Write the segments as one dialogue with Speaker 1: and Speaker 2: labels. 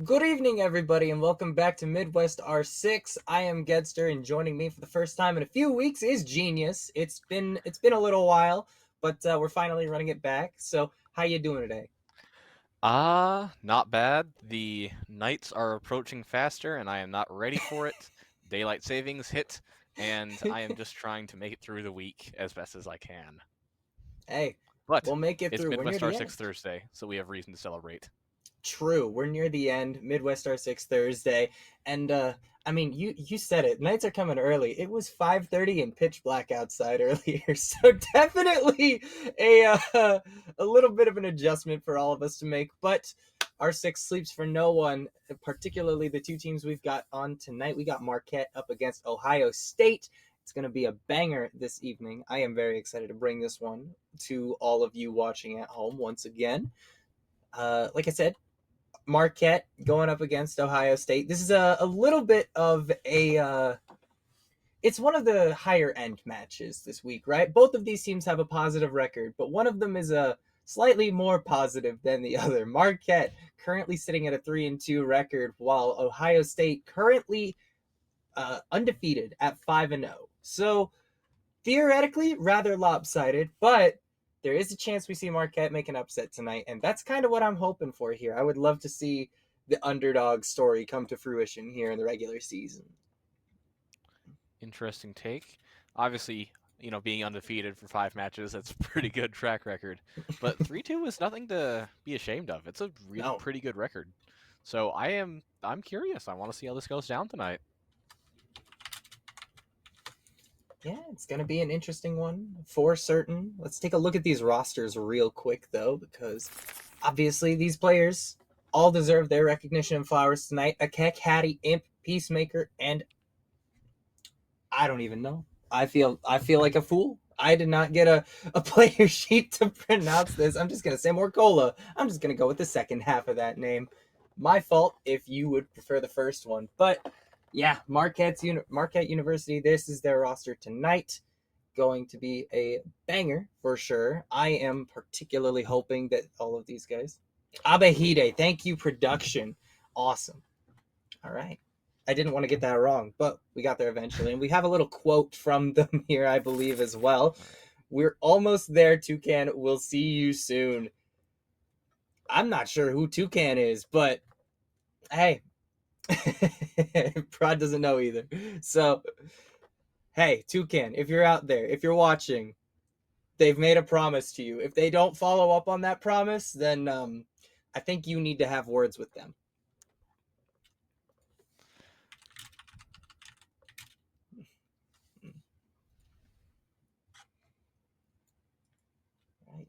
Speaker 1: Good evening, everybody, and welcome back to Midwest R6. I am Gedster, and joining me for the first time in a few weeks is Genius. It's been a little while, but we're finally running it back. So, how you doing today?
Speaker 2: Not bad. The nights are approaching faster, and I am not ready for it. Daylight savings hit, and I am just trying to make it through the week as best as I can.
Speaker 1: Hey,
Speaker 2: But
Speaker 1: we'll make it
Speaker 2: it's
Speaker 1: through. We're near
Speaker 2: Midwest
Speaker 1: the
Speaker 2: R6
Speaker 1: end.
Speaker 2: Thursday, so we have reason to celebrate.
Speaker 1: True, we're near the end. Midwest R6 Thursday, and I mean, you said it. Nights are coming early. It was 5:30 and pitch black outside earlier, so definitely a little bit of an adjustment for all of us to make. But R6 sleeps for no one, particularly the two teams we've got on tonight. We got Marquette up against Ohio State. It's going to be a banger this evening. I am very excited to bring this one to all of you watching at home once again. Like I said, Marquette going up against Ohio State. This is a little bit of it's one of the higher end matches this week, right? Both of these teams have a positive record, but one of them is a slightly more positive than the other. Marquette currently sitting at a 3-2 record, while Ohio State currently undefeated at 5-0. So theoretically rather lopsided, but there is a chance we see Marquette make an upset tonight, and that's kind of what I'm hoping for here. I would love to see the underdog story come to fruition here in the regular season.
Speaker 2: Interesting take. Obviously, being undefeated for 5 matches, that's a pretty good track record. But 3-2 is nothing to be ashamed of. It's a really
Speaker 1: No.
Speaker 2: pretty good record. So I'm curious. I want to see how this goes down tonight.
Speaker 1: Yeah, it's going to be an interesting one for certain. Let's take a look at these rosters real quick, though, because obviously these players all deserve their recognition and flowers tonight. Akek, Hattie, Imp, Peacemaker, and I don't even know. I feel like a fool. I did not get a player sheet to pronounce this. I'm just gonna say Morcola. I'm just gonna go with the second half of that name. My fault if you would prefer the first one. But yeah, Marquette University. This is their roster tonight. Going to be a banger for sure. I am particularly hoping that all of these guys. Abehide, thank you, production. Awesome. All right. I didn't want to get that wrong, but we got there eventually. And we have a little quote from them here, I believe, as well.
Speaker 2: All right.
Speaker 1: We're almost there, Toucan. We'll see you soon. I'm not sure who Toucan is, but hey, Prod doesn't know either. So, hey, Toucan, if you're out there, if you're watching, they've made a promise to you. If they don't follow up on that promise, then I think you need to have words with them. Right.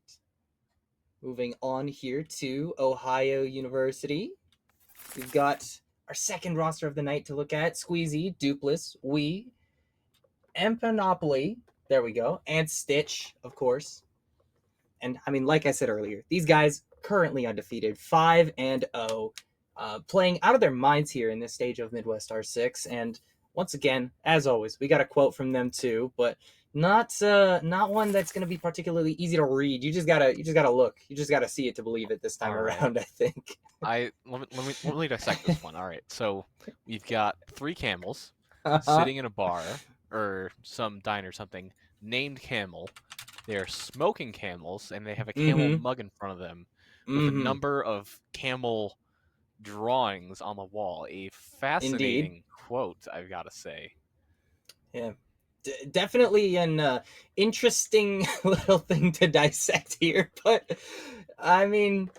Speaker 1: Moving on here to Ohio University. We've got our second roster of the night to look at. Squeezy, Dupless, Wee, Empanopoli, there we go, and Stitch, of course. And I mean, like I said earlier, these guys currently undefeated, 5-0. playing out of their minds here in this stage of Midwest R6. And once again, as always, we got a quote from them too, but not one that's going to be particularly easy to read. You just gotta look. You just gotta see it to believe it this time
Speaker 2: All right.
Speaker 1: around. I think.
Speaker 2: Let me dissect this one. All right. So we've got three camels
Speaker 1: Uh-huh.
Speaker 2: sitting in a bar or some diner or something named Camel. They are smoking camels, and they have a camel
Speaker 1: Mm-hmm.
Speaker 2: mug in front of them with a
Speaker 1: Mm-hmm.
Speaker 2: number of camel drawings on the wall. A
Speaker 1: Indeed.
Speaker 2: fascinating quote, I've got to say.
Speaker 1: Yeah. Definitely an interesting little thing to dissect here, but I mean,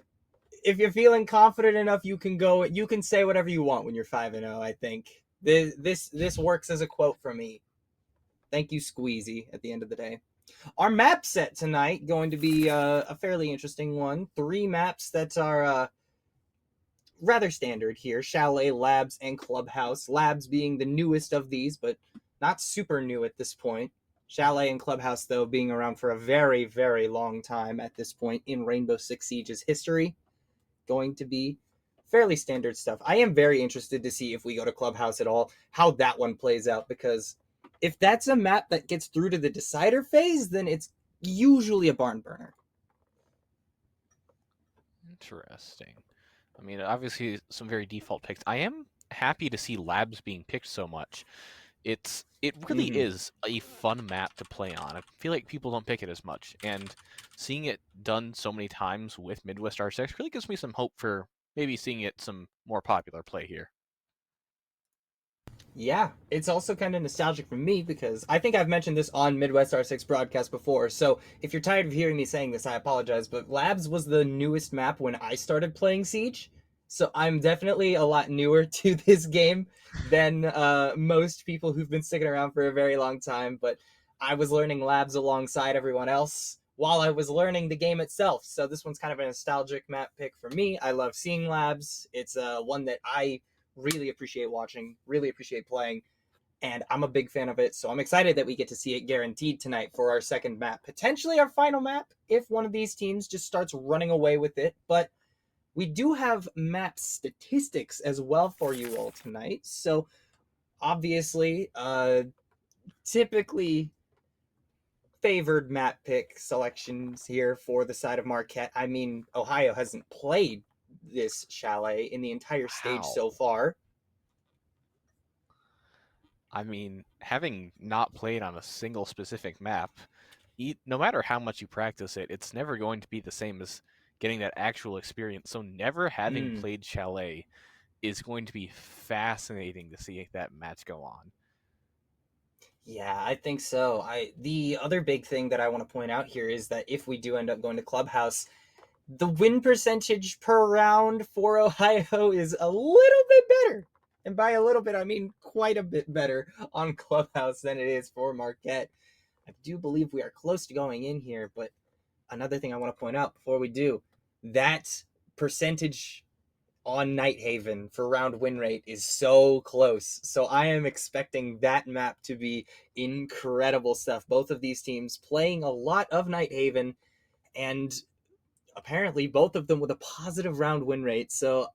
Speaker 1: if you're feeling confident enough, you can go. You can say whatever you want when you're 5-0. I think this works as a quote from me. Thank you, Squeezy. At the end of the day, our map set tonight going to be a fairly interesting one. Three maps that are rather standard here: Chalet, Labs, and Clubhouse. Labs being the newest of these, but not super new at this point. Chalet and Clubhouse, though, being around for a very, very long time at this point in Rainbow Six Siege's history, going to be fairly standard stuff. I am very interested to see if we go to Clubhouse at all, how that one plays out, because if that's a map that gets through to the decider phase, then it's usually a barn burner.
Speaker 2: Interesting. I mean, obviously, some very default picks. I am happy to see Labs being picked so much. It really
Speaker 1: Mm-hmm.
Speaker 2: is a fun map to play on. I feel like people don't pick it as much, and seeing it done so many times with Midwest R6 really gives me some hope for maybe seeing it some more popular play here.
Speaker 1: Yeah, it's also kind of nostalgic for me because I think I've mentioned this on Midwest R6 broadcast before. So if you're tired of hearing me saying this, I apologize. But Labs was the newest map when I started playing Siege. So I'm definitely a lot newer to this game than most people who've been sticking around for a very long time. But I was learning Labs alongside everyone else while I was learning the game itself. So this one's kind of a nostalgic map pick for me. I love seeing Labs. It's one that I really appreciate watching, really appreciate playing, and I'm a big fan of it. So I'm excited that we get to see it guaranteed tonight for our second map, potentially our final map if one of these teams just starts running away with it. But we do have map statistics as well for you all tonight. So obviously, typically favored map pick selections here for the side of Marquette. I mean, Ohio hasn't played this chalet in the entire stage
Speaker 2: How?
Speaker 1: so far.
Speaker 2: I mean, having not played on a single specific map, no matter how much you practice it, it's never going to be the same as getting that actual experience. So never having
Speaker 1: Mm.
Speaker 2: played Chalet is going to be fascinating to see that match go on.
Speaker 1: Yeah, I think so. I The other big thing that I want to point out here is that if we do end up going to Clubhouse, the win percentage per round for Ohio is a little bit better. And by a little bit, I mean quite a bit better on Clubhouse than it is for Marquette. I do believe we are close to going in here, but another thing I want to point out before we do, that percentage on Nighthaven for round win rate is so close. So I am expecting that map to be incredible stuff. Both of these teams playing a lot of Nighthaven, and apparently both of them with a positive round win rate. So,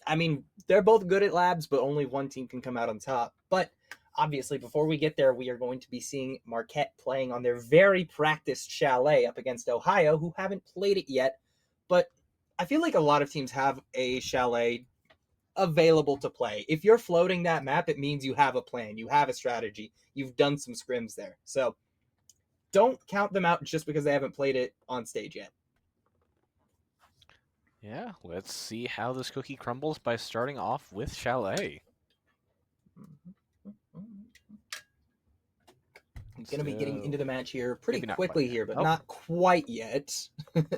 Speaker 1: I mean, they're both good at labs, but only one team can come out on top. But obviously, before we get there, we are going to be seeing Marquette playing on their very practiced chalet up against Ohio, who haven't played it yet. But I feel like a lot of teams have a chalet available to play. If you're floating that map, it means you have a plan, you have a strategy, you've done some scrims there. So don't count them out just because they haven't played it on stage yet.
Speaker 2: Yeah, let's see how this cookie crumbles by starting off with Chalet.
Speaker 1: I'm going to be getting into
Speaker 2: So,
Speaker 1: the match here pretty
Speaker 2: maybe not quite
Speaker 1: quickly
Speaker 2: yet.
Speaker 1: here, but
Speaker 2: Oh,
Speaker 1: not quite yet.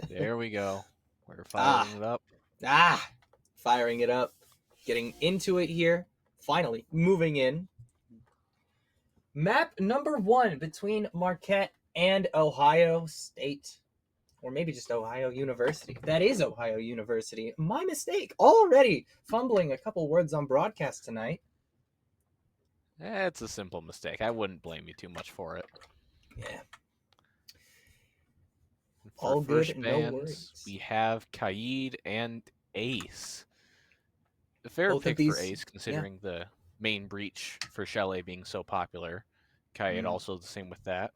Speaker 2: there we go. We're
Speaker 1: ah,
Speaker 2: firing it up.
Speaker 1: ah, firing it up, getting into it here. Finally, moving in. Map number one between Marquette and Ohio State. Or maybe just Ohio University. That is Ohio University. My mistake. Already fumbling a couple words on broadcast tonight.
Speaker 2: It's a simple mistake. I wouldn't blame you too much for it.
Speaker 1: Yeah,
Speaker 2: For
Speaker 1: all good.
Speaker 2: first
Speaker 1: No
Speaker 2: bands,
Speaker 1: worries.
Speaker 2: we have Kaid and Ace. A fair
Speaker 1: Both of
Speaker 2: pick for
Speaker 1: these,
Speaker 2: Ace,
Speaker 1: yeah.
Speaker 2: considering the main breach for Chalet being so popular. Kite
Speaker 1: Mm.
Speaker 2: also the same with that.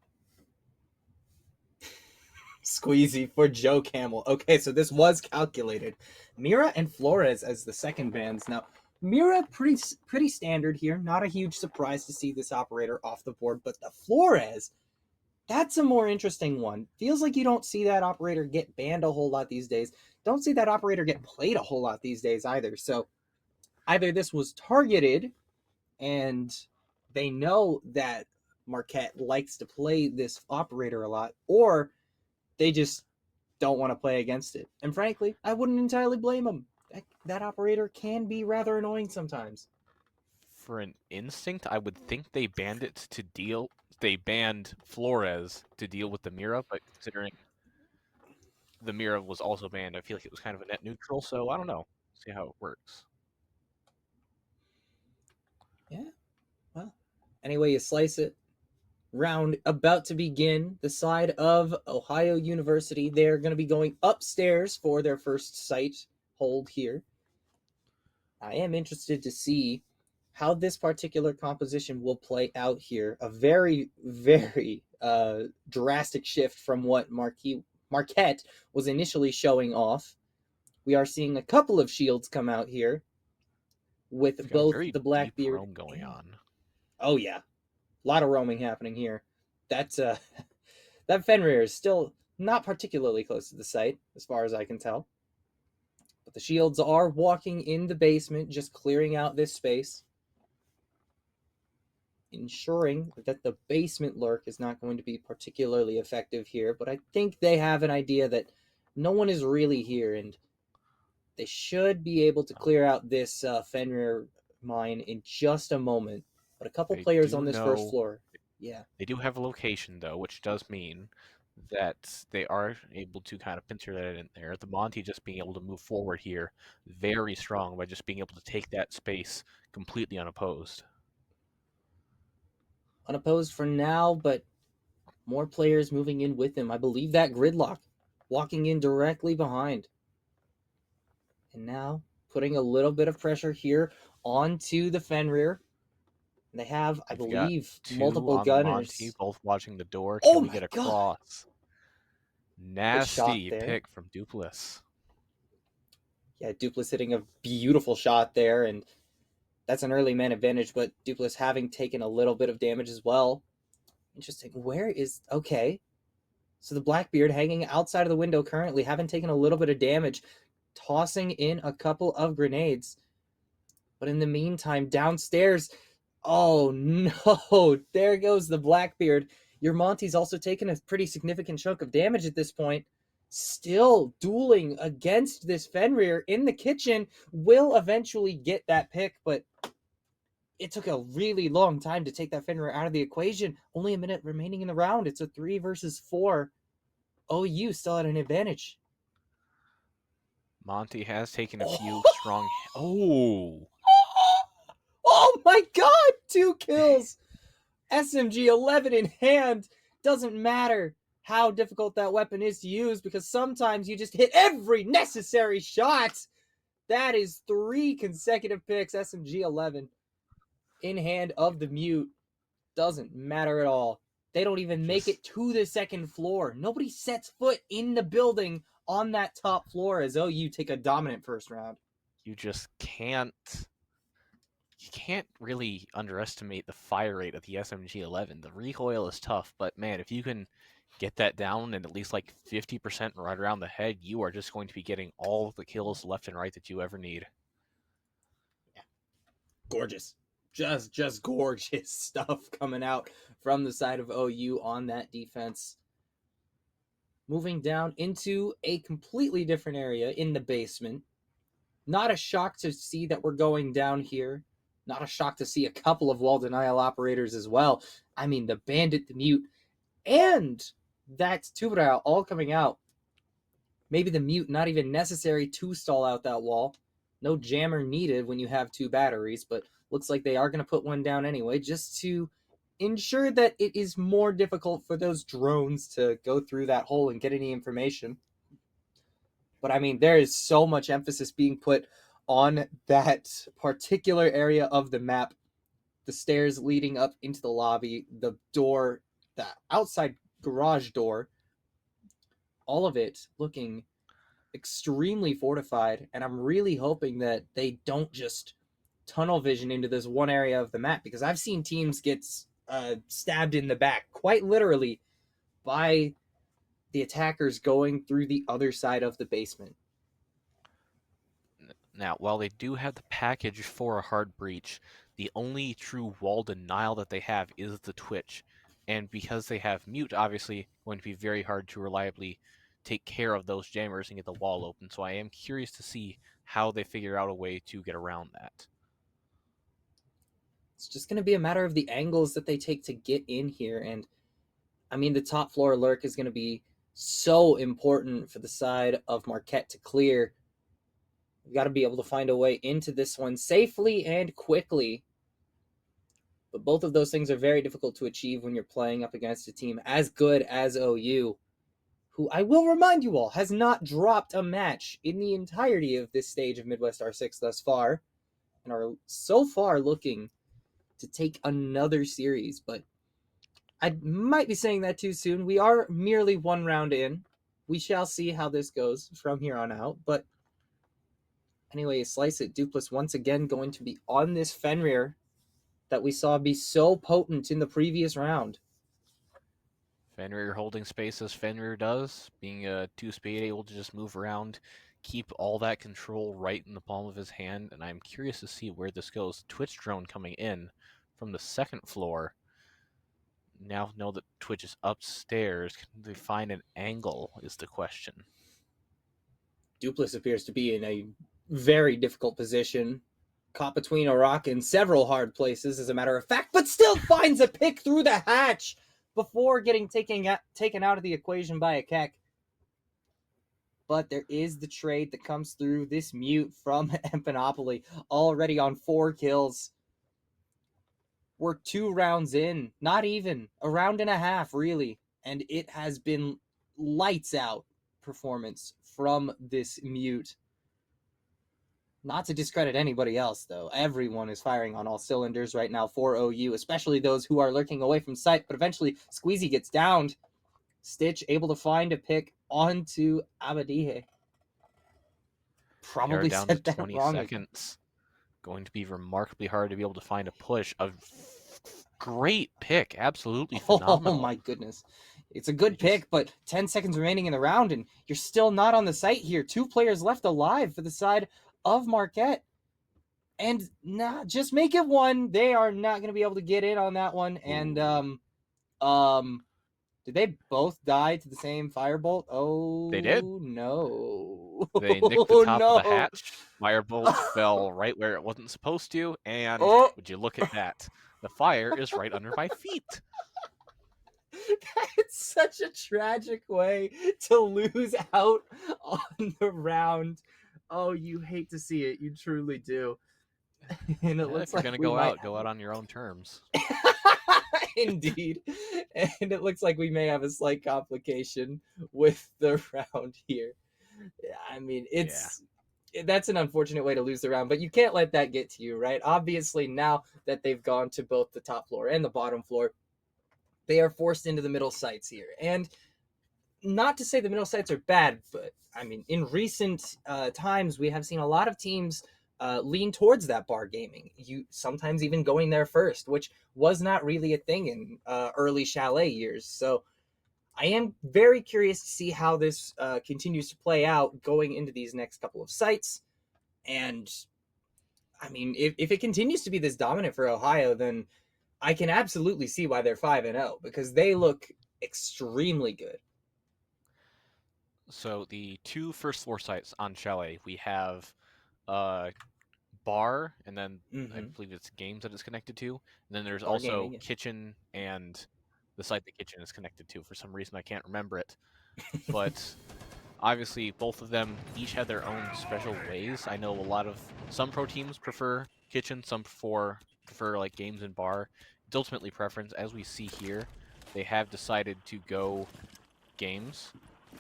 Speaker 1: Squeezy for Joe Camel. Okay, so this was calculated. Mira and Flores as the second bans. Now, Mira pretty standard here. Not a huge surprise to see this operator off the board, but the Flores, that's a more interesting one. Feels like you don't see that operator get banned a whole lot these days. Don't see that operator get played a whole lot these days either. So either this was targeted and they know that Marquette likes to play this operator a lot, or they just don't want to play against it. And frankly, I wouldn't entirely blame them. That operator can be rather annoying sometimes.
Speaker 2: For an instinct, I would think they banned it to deal. They banned Flores to deal with the Mira, but considering the Mira was also banned, I feel like it was kind of a net neutral. So I don't know. See how it works.
Speaker 1: Yeah, well, anyway, you slice it. Round about to begin. The side of Ohio University, they're going to be going upstairs for their first site hold here. I am interested to see how this particular composition will play out here. A very, very drastic shift from what Marquette was initially showing off. We are seeing a couple of shields come out here
Speaker 2: We've
Speaker 1: with
Speaker 2: got a
Speaker 1: both
Speaker 2: very
Speaker 1: the
Speaker 2: deep
Speaker 1: Blackbeard
Speaker 2: roam going
Speaker 1: and
Speaker 2: on.
Speaker 1: oh yeah, a lot of roaming happening here. That's that Fenrir is still not particularly close to the site, as far as I can tell. But the shields are walking in the basement, just clearing out this space, ensuring that the basement lurk is not going to be particularly effective here. But I think they have an idea that no one is really here, and they should be able to
Speaker 2: Um,
Speaker 1: clear out this Fenrir mine in just a moment. But a couple
Speaker 2: they
Speaker 1: players
Speaker 2: do
Speaker 1: on this first
Speaker 2: know
Speaker 1: floor. Yeah.
Speaker 2: they do have a location though, which does mean that they are able to kind of pincer that in there. The Monty just being able to move forward here very strong by just being able to take that space completely unopposed.
Speaker 1: Unopposed for now, but more players moving in with him. I believe that gridlock walking in directly behind. And now putting a little bit of pressure here onto the Fenrir. They have, I
Speaker 2: We've got
Speaker 1: believe,
Speaker 2: two
Speaker 1: multiple
Speaker 2: on the Monty,
Speaker 1: gunners.
Speaker 2: both watching the door.
Speaker 1: Oh
Speaker 2: Can we
Speaker 1: my
Speaker 2: get a
Speaker 1: god!
Speaker 2: cross?
Speaker 1: Good shot
Speaker 2: Nasty
Speaker 1: there.
Speaker 2: pick from Dupless.
Speaker 1: Yeah, Dupless hitting a beautiful shot there, and that's an early man advantage, but Dupless having taken a little bit of damage as well. Interesting. Where is. Okay. So the Blackbeard hanging outside of the window currently, having taken a little bit of damage, tossing in a couple of grenades. But in the meantime, downstairs, oh no, there goes the Blackbeard. Your Monty's also taken a pretty significant chunk of damage at this point. Still dueling against this Fenrir in the kitchen. Will eventually get that pick, but it took a really long time to take that Fenrir out of the equation. Only a minute remaining in the round. It's a 3 versus 4. OU still at an advantage.
Speaker 2: Monty has taken a few
Speaker 1: Oh,
Speaker 2: strong. Oh,
Speaker 1: oh my god, 2 kills. SMG 11 in hand. Doesn't matter how difficult that weapon is to use because sometimes you just hit every necessary shot. That is 3 consecutive picks. SMG 11 in hand of the mute. Doesn't matter at all. They don't even make
Speaker 2: just
Speaker 1: it to the second floor. Nobody sets foot in the building on that top floor as OU take a dominant first round.
Speaker 2: you just can't you can't really underestimate the fire rate of the SMG-11. The recoil is tough, but man, if you can get that down and at least like 50% right around the head, you are just going to be getting all the kills left and right that you ever need.
Speaker 1: Yeah, gorgeous. Just gorgeous stuff coming out from the side of OU on that defense. Moving down into a completely different area in the basement. Not a shock to see that we're going down here. Not a shock to see a couple of wall denial operators as well. I mean, the Bandit, the Mute, and that Tubra all coming out. Maybe the Mute not even necessary to stall out that wall. No jammer needed when you have 2 batteries, but looks like they are going to put one down anyway, just to ensure that it is more difficult for those drones to go through that hole and get any information. But I mean, there is so much emphasis being put on that particular area of the map, the stairs leading up into the lobby, the door, the outside garage door, all of it looking extremely fortified. And I'm really hoping that they don't just tunnel vision into this one area of the map, because I've seen teams get stabbed in the back, quite literally, by the attackers going through the other side of the basement.
Speaker 2: Now, while they do have the package for a hard breach, the only true wall denial that they have is the twitch. And because they have mute, obviously, going to be very hard to reliably take care of those jammers and get the wall open. So I am curious to see how they figure out a way to get around that.
Speaker 1: It's just going to be a matter of the angles that they take to get in here. And I mean, the top floor lurk is going to be so important for the side of Marquette to clear. You got to be able to find a way into this one safely and quickly. But both of those things are very difficult to achieve when you're playing up against a team as good as OU, who I will remind you all has not dropped a match in the entirety of this stage of Midwest R6 thus far, and are so far looking to take another series. But I might be saying that too soon. We are merely one round in. We shall see how this goes from here on out. But anyway, slice it. Dupless once again going to be on this Fenrir that we saw be so potent in the previous round.
Speaker 2: Fenrir holding space as Fenrir does, being a 2-speed, able to just move around, keep all that control right in the palm of his hand, and I'm curious to see where this goes. Twitch drone coming in from the second floor. Now know that Twitch is upstairs. Can they find an angle is the question.
Speaker 1: Dupless appears to be in a very difficult position, caught between a rock and several hard places, as a matter of fact, but still finds a pick through the hatch before getting taken out of the equation by a Keck. But there is the trade that comes through this mute from Empanopoly, already on 4 kills. We're 2 rounds in, not even a round and a half, really, and it has been lights out performance from this mute. Not to discredit anybody else, though. Everyone is firing on all cylinders right now for OU, especially those who are lurking away from sight. But eventually, Squeezy gets downed. Stitch able to find a pick onto Abadihe.
Speaker 2: They are
Speaker 1: Probably
Speaker 2: down to
Speaker 1: said that
Speaker 2: 20
Speaker 1: wrong.
Speaker 2: seconds. Going to be remarkably hard to be able to find a push. A great pick. Absolutely phenomenal.
Speaker 1: Oh my goodness. It's a good pick, but 10 seconds remaining in the round, and you're still not on the site here. 2 players left alive for the side of Marquette. And just make it 1. They are not going to be able to get in on that one. And did they both die to the same firebolt? Oh,
Speaker 2: They did.
Speaker 1: No.
Speaker 2: They nicked the top
Speaker 1: No.
Speaker 2: of the hatch. Firebolt fell right where it wasn't supposed to, and would you look at that? The fire is right under my feet.
Speaker 1: That's such a tragic way to lose out on the round. Oh, you hate to see it. You truly do. And it looks
Speaker 2: if you're
Speaker 1: like
Speaker 2: gonna
Speaker 1: we
Speaker 2: go
Speaker 1: might
Speaker 2: out, go out on your own terms.
Speaker 1: Indeed. And it looks like we may have a slight complication with the round here. I mean, that's an unfortunate way to lose the round, but you can't let that get to you, right? Obviously, now that they've gone to both the top floor and the bottom floor, they are forced into the middle sites here. And not to say the middle sites are bad, but I mean, in recent times, we have seen a lot of teams lean towards that bar gaming. You sometimes even going there first, which was not really a thing in early Chalet years. So I am very curious to see how this continues to play out going into these next couple of sites. And I mean, if it continues to be this dominant for Ohio, then I can absolutely see why they're 5-0, because they look extremely good.
Speaker 2: So the 2 first floor sites on Chalet, we have bar, and then I believe it's games that it's connected to. And then there's
Speaker 1: Bar
Speaker 2: also
Speaker 1: gaming, yeah.
Speaker 2: kitchen and the site the kitchen is connected to. For some reason, I can't remember it. But obviously, both of them each have their own special ways. I know some pro teams prefer kitchen, some prefer like games and bar. It's ultimately preference. As we see here, they have decided to go games.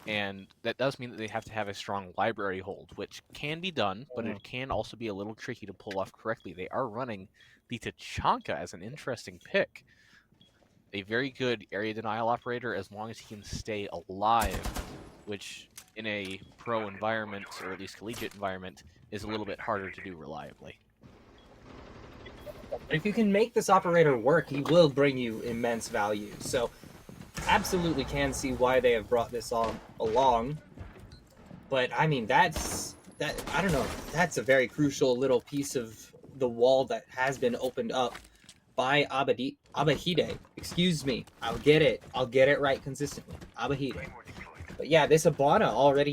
Speaker 2: And that does mean that they have to have a strong library hold, which can be done, but
Speaker 1: Mm.
Speaker 2: it can also be a little tricky to pull off correctly. They are running the Tachanka as an interesting pick. A very good area denial operator as long as he can stay alive, which in a pro environment, or at least collegiate environment, is a little bit harder to do reliably.
Speaker 1: If you can make this operator work, he will bring you immense value. So, absolutely can see why they have brought this on along. But I mean, that. I don't know. That's a very crucial little piece of the wall that has been opened up by Abahide. Excuse me. I'll get it. I'll get it right consistently. Abahide. But yeah, this Abana already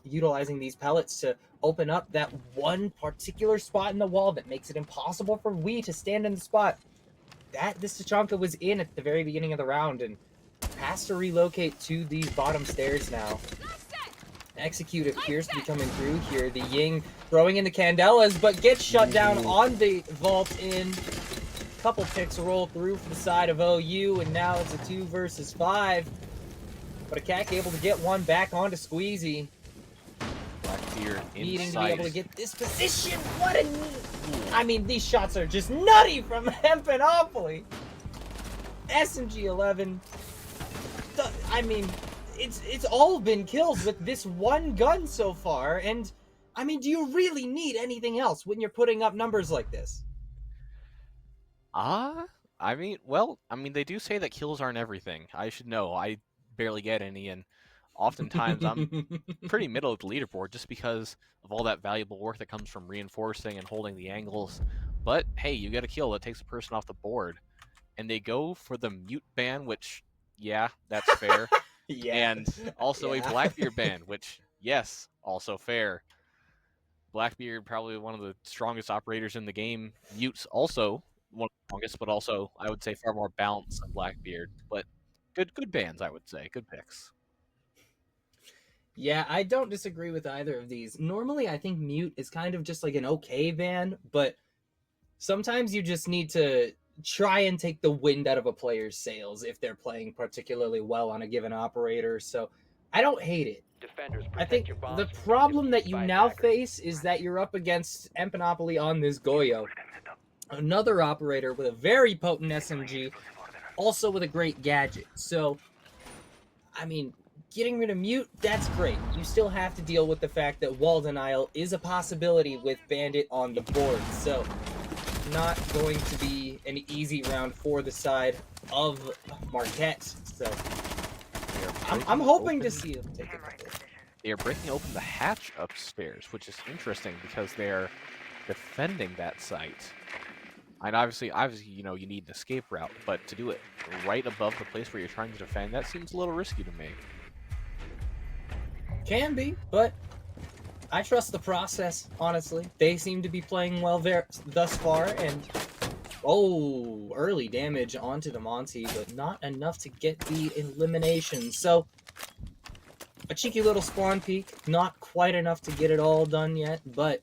Speaker 1: utilizing these pellets to open up that one particular spot in the wall that makes it impossible for Wee to stand in the spot that this Tachanka was in at the very beginning of the round and has to relocate to these bottom stairs now. Execute appears to be coming through here. The Ying throwing in the Candelas, but gets shut down on the vault in. Couple picks roll through for the side of OU, and now it's a 2 versus 5. But Akak able to get one back onto Squeezy.
Speaker 2: Blackbeard
Speaker 1: Needing to be
Speaker 2: inside.
Speaker 1: able to get this position. What a neat. I mean, these shots are just nutty from Hempanopoly. SMG 11. I mean, it's all been kills with this one gun so far, and I mean, do you really need anything else when you're putting up numbers like this?
Speaker 2: I mean, well, I mean, they do say that kills aren't everything. I should know. I barely get any, and oftentimes I'm pretty middle of the leaderboard just because of all that valuable work that comes from reinforcing and holding the angles. But hey, you get a kill that takes a person off the board, and they go for the mute ban, which, yeah, that's fair.
Speaker 1: Yeah.
Speaker 2: And also a
Speaker 1: Yeah.
Speaker 2: Blackbeard ban, which, yes, also fair. Blackbeard, probably one of the strongest operators in the game. Mute's also one of the strongest, but also I would say far more balanced than Blackbeard. But good bands, I would say. Good picks.
Speaker 1: Yeah, I don't disagree with either of these. Normally, I think mute is kind of just like an okay ban, but sometimes you just need to try and take the wind out of a player's sails if they're playing particularly well on a given operator. So I don't hate it. I think the problem that you now face is that you're up against Empanopoly on this Goyo, another operator with a very potent SMG, also with a great gadget. So, I mean, getting rid of mute, that's great. You still have to deal with the fact that wall denial is a possibility with Bandit on the board. So, not going to be an easy round for the side of Marquette. So, I'm hoping to see him take a couple.
Speaker 2: They are breaking open the hatch upstairs, which is interesting because they're defending that site. And obviously, you know, you need an escape route, but to do it right above the place where you're trying to defend, that seems a little risky to me.
Speaker 1: Can be, but I trust the process, honestly. They seem to be playing well there thus far, and early damage onto the Monty, but not enough to get the elimination. So, a cheeky little spawn peek, not quite enough to get it all done yet, but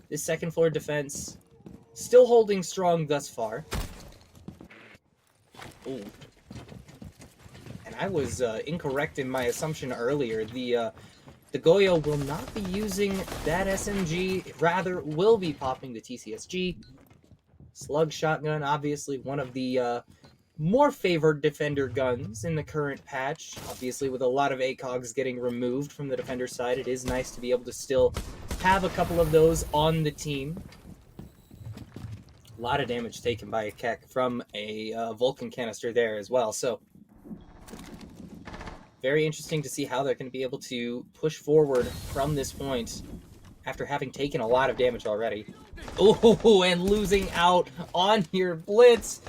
Speaker 1: this second floor defense still holding strong thus far. Ooh. And I was incorrect in my assumption earlier. The Goyo will not be using that SMG, rather will be popping the TCSG. Slug shotgun, obviously one of the more favored defender guns in the current patch. Obviously, with a lot of ACOGs getting removed from the defender side, it is nice to be able to still have a couple of those on the team. A lot of damage taken by a Keck from a Vulcan canister there as well. So, very interesting to see how they're going to be able to push forward from this point after having taken a lot of damage already. Oh, and losing out on your blitz.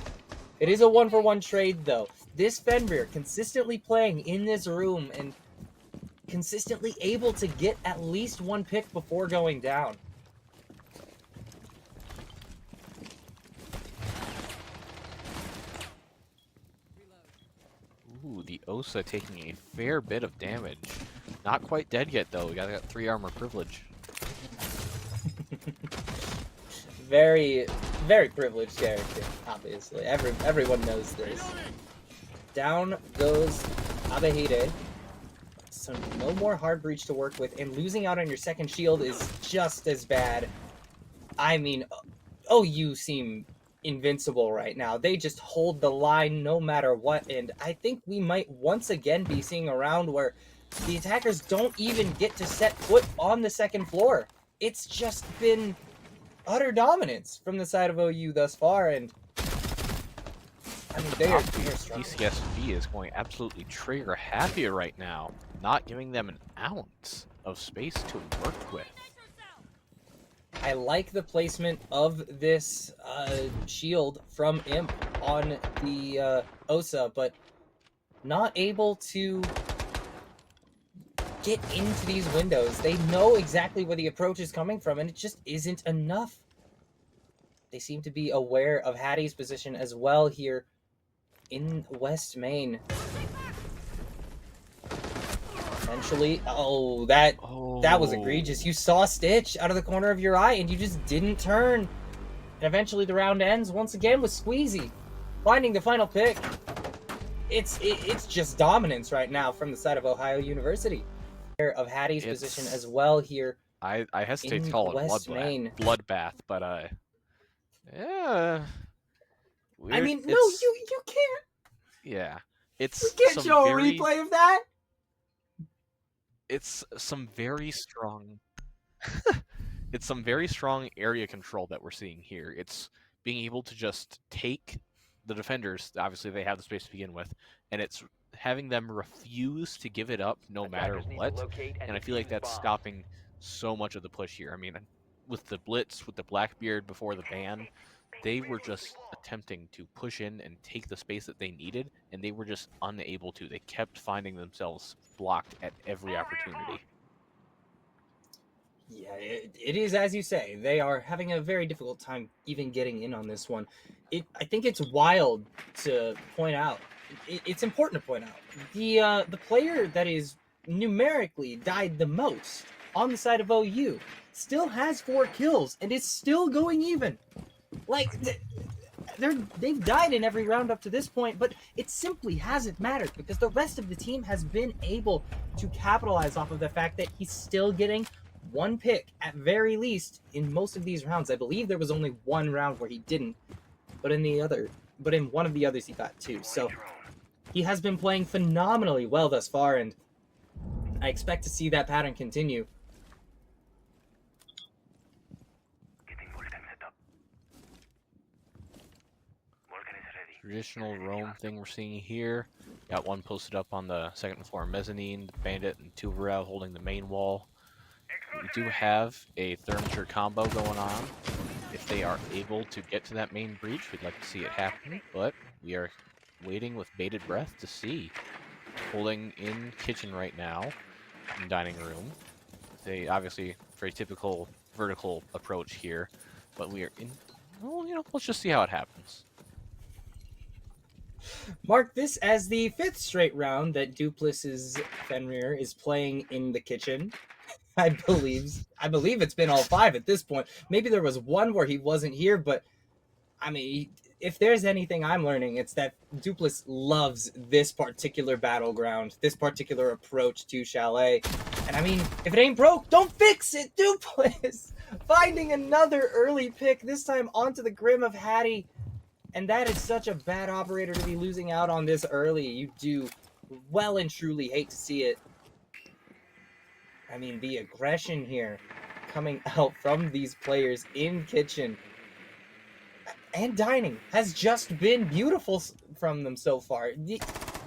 Speaker 1: It is a 1-for-1 trade, though. This Fenrir consistently playing in this room and consistently able to get at least one pick before going down.
Speaker 2: Ooh, the Osa taking a fair bit of damage. Not quite dead yet, though. We got 3 armor privilege.
Speaker 1: Very, very privileged character, obviously. Everyone knows this. Down goes Abahide. So no more hard breach to work with, and losing out on your second shield is just as bad. I mean, OU seem invincible right now. They just hold the line no matter what, and I think we might once again be seeing a round where the attackers don't even get to set foot on the second floor. It's just been utter dominance from the side of OU thus far, and I mean, they are strong.
Speaker 2: PCSV is going absolutely trigger happy right now, not giving them an ounce of space to work with.
Speaker 1: I like the placement of this shield from Imp on the Osa, but not able to get into these windows. They know exactly where the approach is coming from, and it just isn't enough. They seem to be aware of Hattie's position as well here in West Main. Eventually, that was egregious. You saw Stitch out of the corner of your eye, and you just didn't turn. And eventually the round ends once again with Squeezy finding the final pick. It's just dominance right now from the side of Ohio University. Of Hattie's position as well here.
Speaker 2: I hesitate to call it bloodbath, but yeah.
Speaker 1: I mean, no, you can't.
Speaker 2: Yeah,
Speaker 1: you can't show a replay of that.
Speaker 2: It's some very strong. It's some very strong area control that we're seeing here. It's being able to just take the defenders. Obviously, they have the space to begin with, and it's having them refuse to give it up no matter what. And I feel like that's stopping so much of the push here. I mean, with the Blitz, with the Blackbeard before the ban, they were just attempting to push in and take the space that they needed, and they were just unable to. They kept finding themselves blocked at every opportunity.
Speaker 1: Yeah, it is as you say. They are having a very difficult time even getting in on this one. I think it's wild to point out. It's important to point out the player that is numerically died the most on the side of OU still has 4 kills and is still going even. Like they've died in every round up to this point, but it simply hasn't mattered because the rest of the team has been able to capitalize off of the fact that he's still getting 1 pick at very least in most of these rounds. I believe there was only 1 round where he didn't, but in one of the others he got 2. So he has been playing phenomenally well thus far, and I expect to see that pattern continue.
Speaker 2: Traditional roam thing we're seeing here. Got one posted up on the second floor mezzanine, the Bandit and Tuvarel holding the main wall. We do have a Thermsure combo going on. If they are able to get to that main breach, we'd like to see it happen, but we are waiting with bated breath to see. Holding in kitchen right now, in dining room. They obviously very typical vertical approach here, but we are in. Well, let's just see how it happens.
Speaker 1: Mark this as the 5th straight round that Dupless's Fenrir is playing in the kitchen. I believe it's been all 5 at this point. Maybe there was one where he wasn't here, but I mean, if there's anything I'm learning, it's that Dupless loves this particular battleground, this particular approach to Chalet. And I mean, if it ain't broke, don't fix it, Dupless! Finding another early pick, this time onto the Grim of Hattie. And that is such a bad operator to be losing out on this early. You do well and truly hate to see it. I mean, the aggression here coming out from these players in kitchen and dining has just been beautiful from them so far. The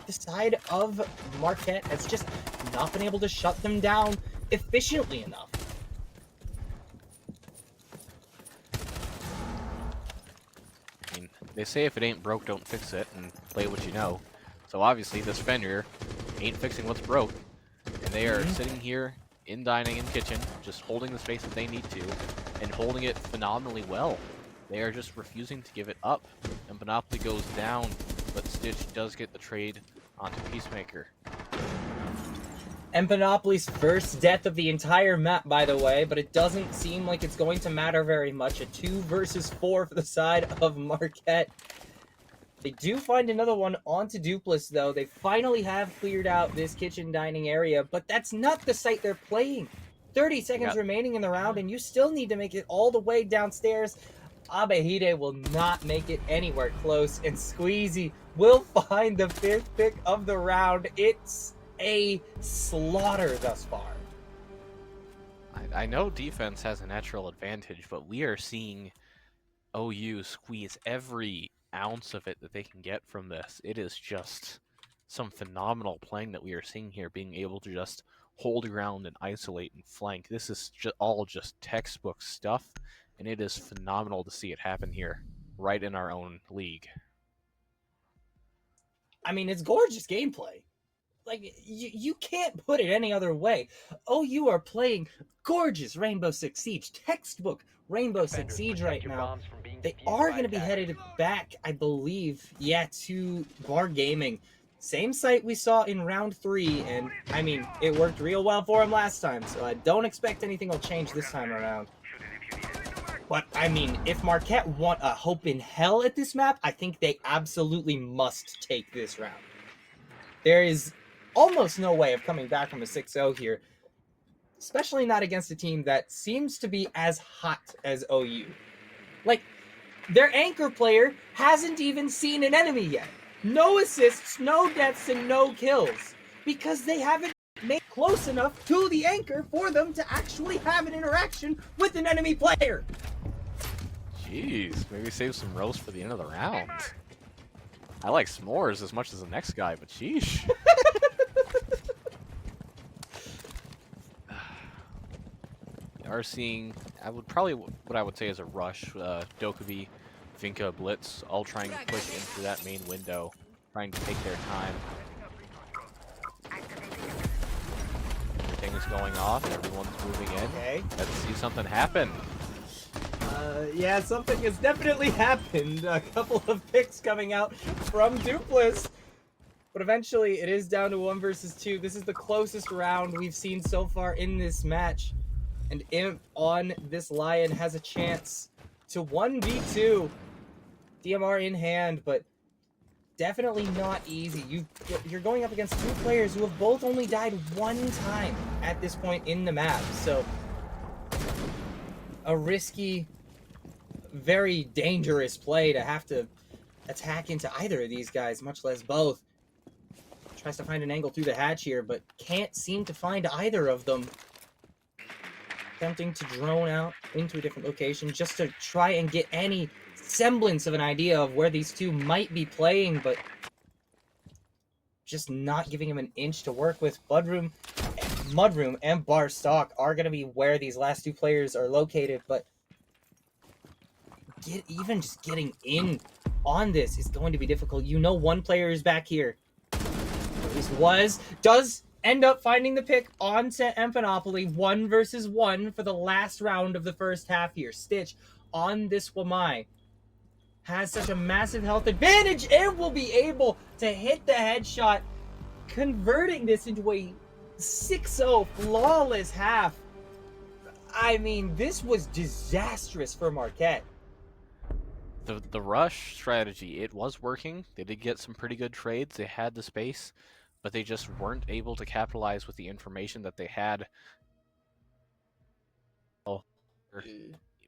Speaker 1: side of Marquette has just not been able to shut them down efficiently enough.
Speaker 2: I mean, they say if it ain't broke, don't fix it, and play what you know. So obviously, this Fenrir ain't fixing what's broke, and they are sitting here in dining and kitchen, just holding the space that they need to, and holding it phenomenally well. They are just refusing to give it up, and Monopoly goes down, but Stitch does get the trade onto Peacemaker.
Speaker 1: And Monopoly's first death of the entire map, by the way, but it doesn't seem like it's going to matter very much. A 2 versus 4 for the side of Marquette. They do find another one onto Dupless, though. They finally have cleared out this kitchen dining area, but that's not the site they're playing. 30 seconds remaining in the round, and you still need to make it all the way downstairs. Abehide will not make it anywhere close, and Squeezy will find the 5th pick of the round. It's a slaughter thus far.
Speaker 2: I know defense has a natural advantage, but we are seeing OU squeeze every ounce of it that they can get from this. It is just some phenomenal playing that we are seeing here, being able to just hold ground and isolate and flank. This is all just textbook stuff, and it is phenomenal to see it happen here, right in our own league.
Speaker 1: I mean, it's gorgeous gameplay. Like, you can't put it any other way. Oh, you are playing gorgeous Rainbow Six Siege, textbook Rainbow Six Siege right now. They are going to be headed back, I believe, to Bar Gaming. Same site we saw in round 3, and, I mean, it worked real well for him last time, so I don't expect anything will change this time around. But, I mean, if Marquette want a hope in hell at this map, I think they absolutely must take this round. There is almost no way of coming back from a 6-0 here, especially not against a team that seems to be as hot as OU. Like, their anchor player hasn't even seen an enemy yet. No assists, no deaths, and no kills, because they haven't made close enough to the anchor for them to actually have an interaction with an enemy player.
Speaker 2: Jeez, maybe save some roast for the end of the round. I like s'mores as much as the next guy, but sheesh. We are seeing, what I would say is a rush. Dokkaebi, Vinka, Blitz, all trying to push into that main window, trying to take their time. Everything is going off, everyone's moving in.
Speaker 1: Okay.
Speaker 2: Let's see something happen.
Speaker 1: Yeah, something has definitely happened. A couple of picks coming out from Dupless. But eventually, it is down to 1 versus 2. This is the closest round we've seen so far in this match. And Imp on this Lion has a chance to 1v2. DMR in hand, but definitely not easy. You're going up against 2 players who have both only died 1 time at this point in the map. So, a risky, very dangerous play to have to attack into either of these guys, much less both. Tries to find an angle through the hatch here, but can't seem to find either of them. Attempting to drone out into a different location just to try and get any semblance of an idea of where these two might be playing, but just not giving him an inch to work with. Mudroom and Barstock are going to be where these last 2 players are located, but even just getting in on this is going to be difficult. You know, 1 player is back here. At least does end up finding the pick on Emphanopoly. 1 versus 1 for the last round of the first half here. Stitch on this Wamai has such a massive health advantage and will be able to hit the headshot, converting this into a 6-0 flawless half. I mean, this was disastrous for Marquette.
Speaker 2: The rush strategy, it was working. They did get some pretty good trades. They had the space, but they just weren't able to capitalize with the information that they had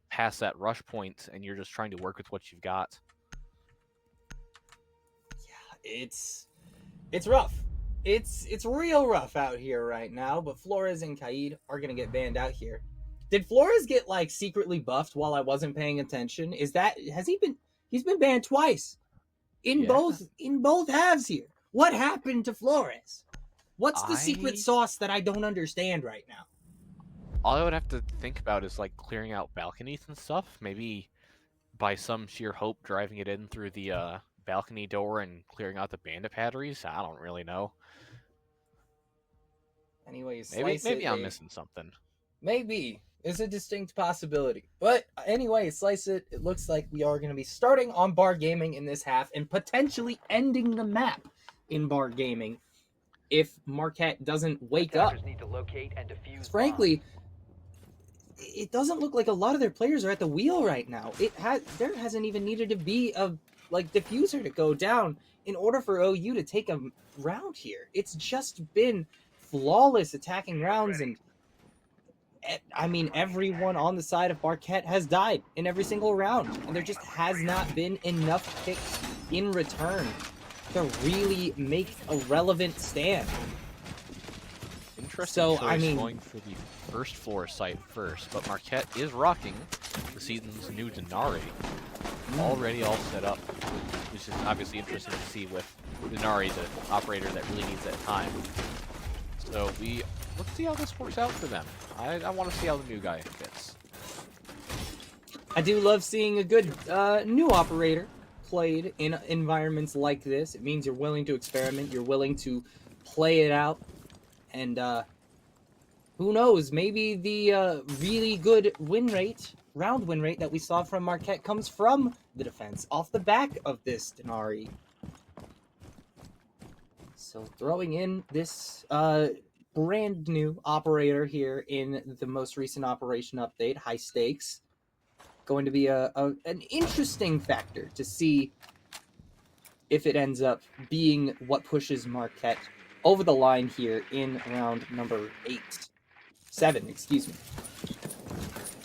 Speaker 2: past that rush point, and you're just trying to work with what you've got.
Speaker 1: Yeah, it's rough. It's real rough out here right now, but Flores and Kaid are going to get banned out here. Did Flores get, like, secretly buffed while I wasn't paying attention? He's been banned twice in both halves here. What happened to Flores? What's the secret sauce that I don't understand right now?
Speaker 2: All I would have to think about is, like, clearing out balconies and stuff. Maybe by some sheer hope driving it in through the balcony door and clearing out the bandit batteries. I don't really know.
Speaker 1: Anyway,
Speaker 2: maybe I'm missing something.
Speaker 1: Maybe. It's a distinct possibility. But anyway, slice it. It looks like we are going to be starting on Bar Gaming in this half and potentially ending the map in Bar Gaming if Marquette doesn't wake up.
Speaker 3: Need to locate and defuse
Speaker 1: frankly, it doesn't look like a lot of their players are at the wheel right now. There hasn't even needed to be a like diffuser to go down in order for OU to take a round here. It's just been flawless attacking rounds, and I mean, everyone on the side of Marquette has died in every single round, and there just has not been enough picks in return to really make a relevant stand.
Speaker 2: Interesting choice going for the first floor site first, but Marquette is rocking the season's new Denari. Already all set up, which is obviously interesting to see with Denari, the operator that really needs that time. So let's see how this works out for them. I want to see how the new guy fits.
Speaker 1: I do love seeing a good new operator played in environments like this. It means you're willing to experiment, you're willing to play it out, and who knows, maybe the really good round win rate that we saw from Marquette comes from the defense off the back of this Denari. So throwing in this brand new operator here in the most recent operation update, high stakes, going to be an interesting factor to see if it ends up being what pushes Marquette over the line here in round number 7, excuse me.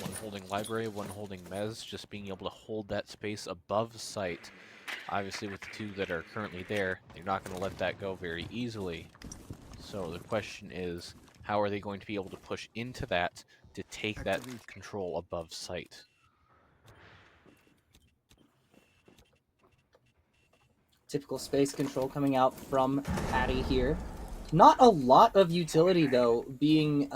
Speaker 2: One holding library, one holding mez, just being able to hold that space above site. Obviously with the two that are currently there, they're not going to let that go very easily. So the question is, how are they going to be able to push into that to take that control above site?
Speaker 1: Typical space control coming out from Patty here. Not a lot of utility, though, being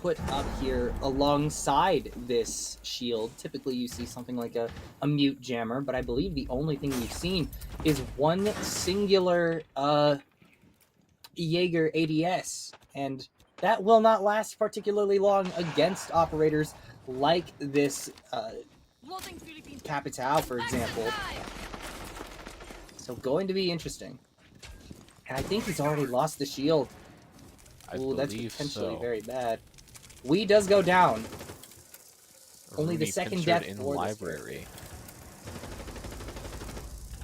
Speaker 1: put up here alongside this shield. Typically, you see something like a mute jammer, but I believe the only thing we've seen is one singular Jaeger ADS, and that will not last particularly long against operators like this Capital, for example. So going to be interesting. And I think he's already lost the shield. Ooh, that's potentially very bad. Wee does go down. Only the second death
Speaker 2: in
Speaker 1: for
Speaker 2: library.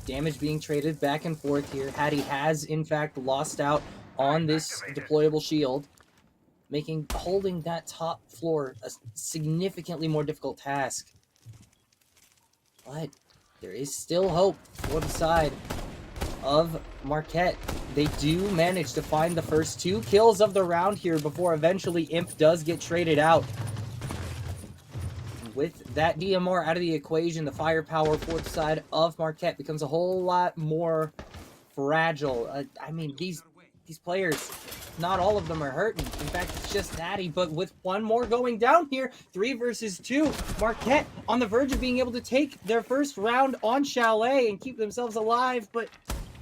Speaker 1: Damage being traded back and forth here. Hattie has, in fact, lost out on this deployable shield, making holding that top floor a significantly more difficult task. But there is still hope for the side of Marquette. They do manage to find the first 2 kills of the round here before eventually Imp does get traded out. With that DMR out of the equation, the firepower for the side of Marquette becomes a whole lot more fragile. I mean, these players, not all of them are hurting. In fact, it's just Natty, but with one more going down here, 3 versus 2, Marquette on the verge of being able to take their first round on Chalet and keep themselves alive, but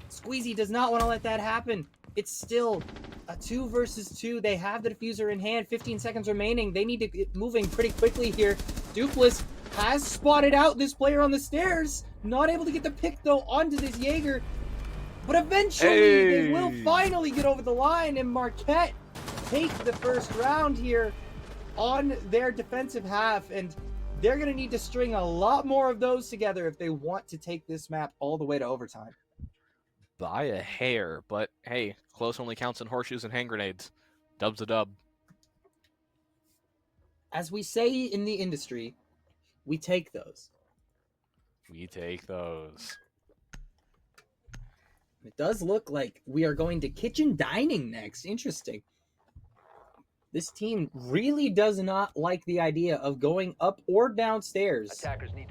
Speaker 1: Squeezy does not want to let that happen. It's still a 2 versus 2. They have the diffuser in hand. 15 seconds remaining. They need to get moving pretty quickly here. Dupless has spotted out this player on the stairs. Not able to get the pick, though, onto this Jaeger. But eventually, they will finally get over the line, and Marquette take the first round here on their defensive half. And they're going to need to string a lot more of those together if they want to take this map all the way to overtime.
Speaker 2: By a hair, but hey, close only counts in horseshoes and hand grenades. Dub's a dub.
Speaker 1: As we say in the industry, we take those.
Speaker 2: We take those.
Speaker 1: It does look like we are going to kitchen dining next. Interesting. This team really does not like the idea of going up or downstairs.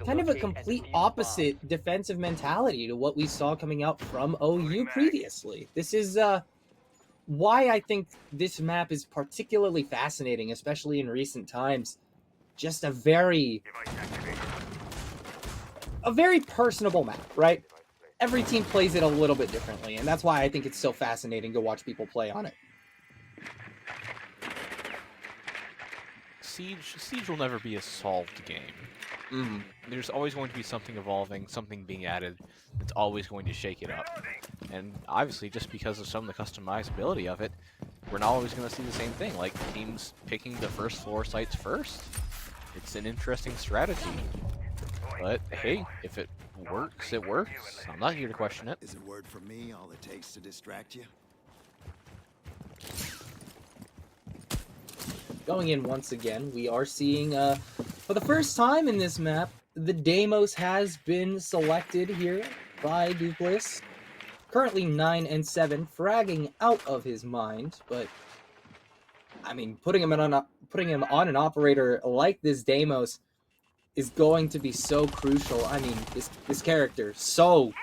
Speaker 1: Kind of a complete opposite defensive mentality to what we saw coming out from OU previously. This is why I think this map is particularly fascinating, especially in recent times. Just a very personable map, right? Every team plays it a little bit differently, and that's why I think it's so fascinating to watch people play on it.
Speaker 2: Siege will never be a solved game. There's always going to be something evolving, something being added that's always going to shake it up. And obviously, just because of some of the customizability of it, we're not always going to see the same thing, like teams picking the first floor sites first. It's an interesting strategy. But hey, if it works, it works. I'm not here to question it.
Speaker 3: Is a word from me all it takes to distract you?
Speaker 1: Going in once again, we are seeing, for the first time in this map, the Deimos has been selected here by Dupless. Currently 9 and 7, fragging out of his mind, but I mean, putting him on an operator like this Deimos is going to be so crucial. I mean, this character so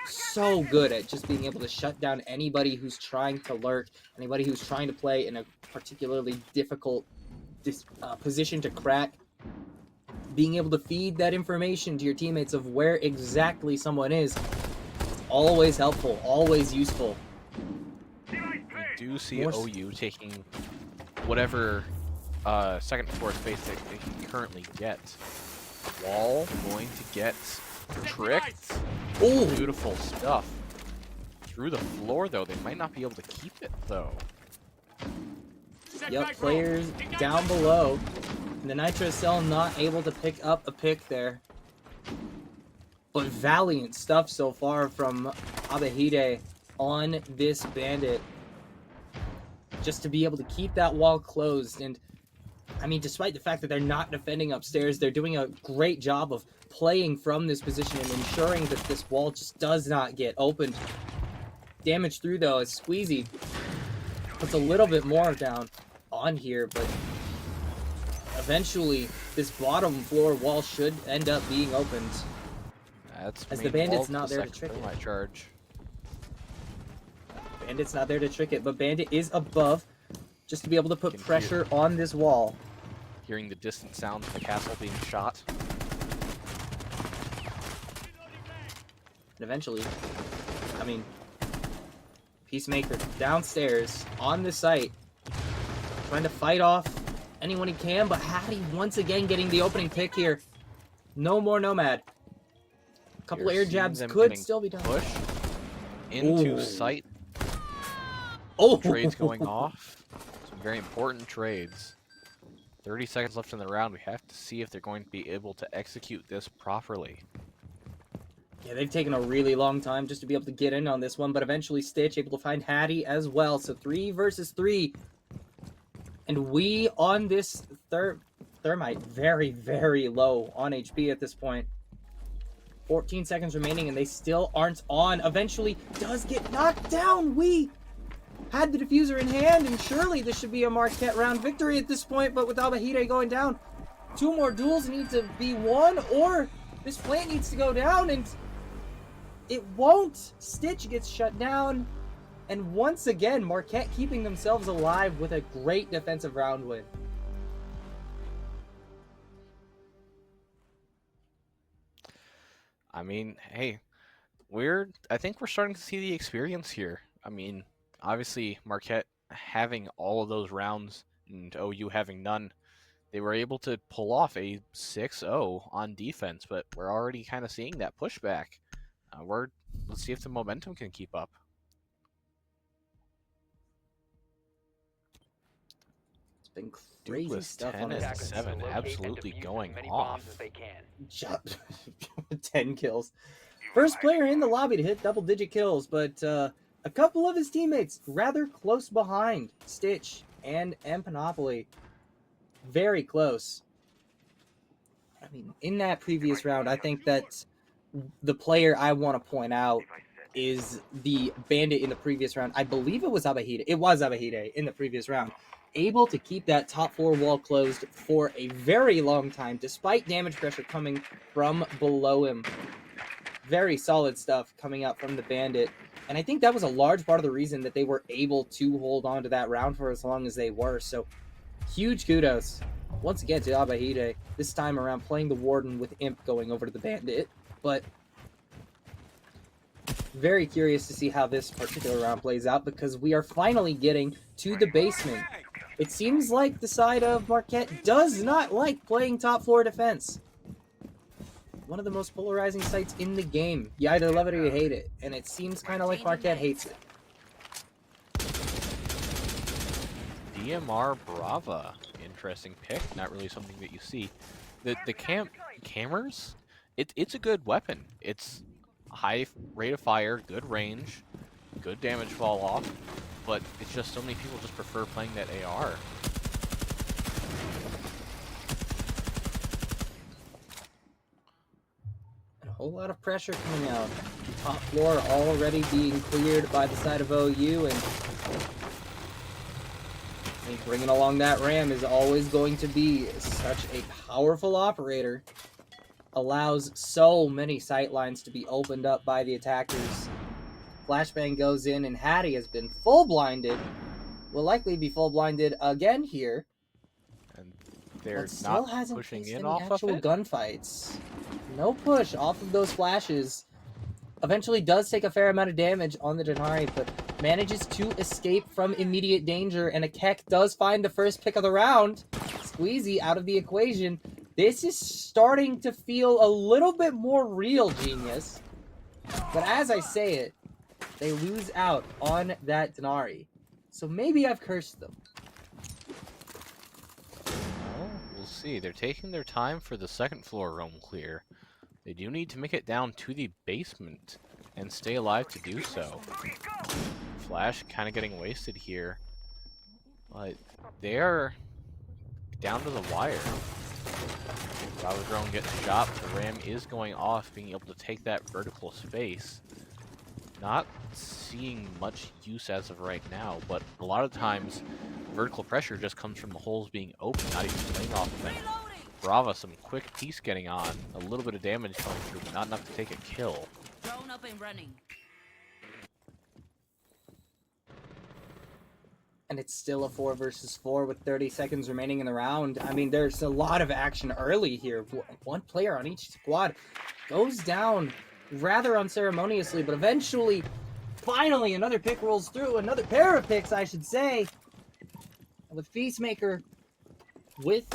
Speaker 1: good at just being able to shut down anybody who's trying to lurk, anybody who's trying to play in a particularly difficult position to crack. Being able to feed that information to your teammates of where exactly someone is, always helpful, always useful.
Speaker 2: We do see OU taking whatever second and fourth space they can currently get. Wall going to get tricked.
Speaker 1: Oh,
Speaker 2: Beautiful stuff. Through the floor, though. They might not be able to keep it, though.
Speaker 1: Yep, players down below. The Nitro Cell not able to pick up a pick there. But valiant stuff so far from Abahide on this Bandit. Just to be able to keep that wall closed. And, I mean, despite the fact that they're not defending upstairs, they're doing a great job of playing from this position and ensuring that this wall just does not get opened. Damage through, though, as Squeezy puts a little bit more down on here, but eventually this bottom floor wall should end up being opened.
Speaker 2: That's
Speaker 1: as the Bandit's not there to trick
Speaker 2: it. Charge.
Speaker 1: Bandit's not there to trick it, but Bandit is above just to be able to put pressure on this wall.
Speaker 2: Hearing the distant sounds of the castle being shot.
Speaker 1: And eventually, I mean, Peacemaker downstairs on the site, trying to fight off anyone he can, but Hattie once again getting the opening pick here. No more Nomad. A couple air jabs could still be done.
Speaker 2: Push into sight.
Speaker 1: Oh,
Speaker 2: trades going off. Some very important trades. 30 seconds left in the round. We have to see if they're going to be able to execute this properly.
Speaker 1: Yeah, they've taken a really long time just to be able to get in on this one, but eventually Stitch able to find Hattie as well. So 3 versus 3. And we on this Thermite very, very low on HP at this point. 14 seconds remaining and they still aren't on. Eventually does get knocked down. We had the diffuser in hand and surely this should be a Marquette round victory at this point, but with Abahide going down, 2 more duels need to be won or this plant needs to go down and it won't. Stitch gets shut down. And once again, Marquette keeping themselves alive with a great defensive round win.
Speaker 2: I mean, hey, I think we're starting to see the experience here. I mean, obviously Marquette having all of those rounds and OU having none, they were able to pull off a 6-0 on defense, but we're already kind of seeing that pushback. Let's see if the momentum can keep up.
Speaker 1: It's been crazy stuff on this.
Speaker 2: 10-7, absolutely going off.
Speaker 1: 10 kills. First player in the lobby to hit double-digit kills, but a couple of his teammates rather close behind. Stitch and Panoply. Very close. I mean, in that previous round, I think that the player I want to point out is the Bandit in the previous round. I believe it was Abahide. It was Abahide in the previous round. Able to keep that top floor wall closed for a very long time, despite damage pressure coming from below him. Very solid stuff coming out from the Bandit. And I think that was a large part of the reason that they were able to hold on to that round for as long as they were. So, huge kudos once again to Abahide. This time around playing the Warden with Imp going over to the Bandit. But very curious to see how this particular round plays out because we are finally getting to the basement. It seems like the side of Marquette does not like playing top floor defense. One of the most polarizing sites in the game. You either love it or you hate it. And it seems kind of like Marquette hates it.
Speaker 2: DMR Brava. Interesting pick. Not really something that you see. The cameras, it's a good weapon. It's high rate of fire, good range, good damage fall off, but it's just so many people just prefer playing that AR.
Speaker 1: And a whole lot of pressure coming out. Top floor already being cleared by the side of OU, and I think bringing along that Ram is always going to be such a powerful operator. Allows so many sight lines to be opened up by the attackers. Flashbang goes in, and Hattie has been full blinded. Will likely be full blinded again here.
Speaker 2: And they're
Speaker 1: But still
Speaker 2: not
Speaker 1: hasn't
Speaker 2: pushing
Speaker 1: faced
Speaker 2: in
Speaker 1: any
Speaker 2: off of
Speaker 1: actual
Speaker 2: it.
Speaker 1: gunfights. No push off of those flashes. Eventually does take a fair amount of damage on the Denari, but manages to escape from immediate danger, and a Keck does find the first pick of the round. Squeezy out of the equation. This is starting to feel a little bit more real, Genius. But as I say it, they lose out on that Denari. So maybe I've cursed them.
Speaker 2: Well, we'll see. They're taking their time for the second floor roam clear. They do need to make it down to the basement and stay alive to do so. Flash kind of getting wasted here, but they are down to the wire. Bravo drone gets shot. The Ram is going off, being able to take that vertical space. Not seeing much use as of right now, but a lot of times vertical pressure just comes from the holes being open, not even playing off of them. Brava, some quick piece getting on, a little bit of damage coming through, but not enough to take a kill.
Speaker 4: Drone up and running.
Speaker 1: And it's still a 4 versus 4 with 30 seconds remaining in the round. I mean, there's a lot of action early here. One player on each squad goes down rather unceremoniously, but eventually, finally, another pick rolls through. Another pair of picks, I should say. With Feastmaker with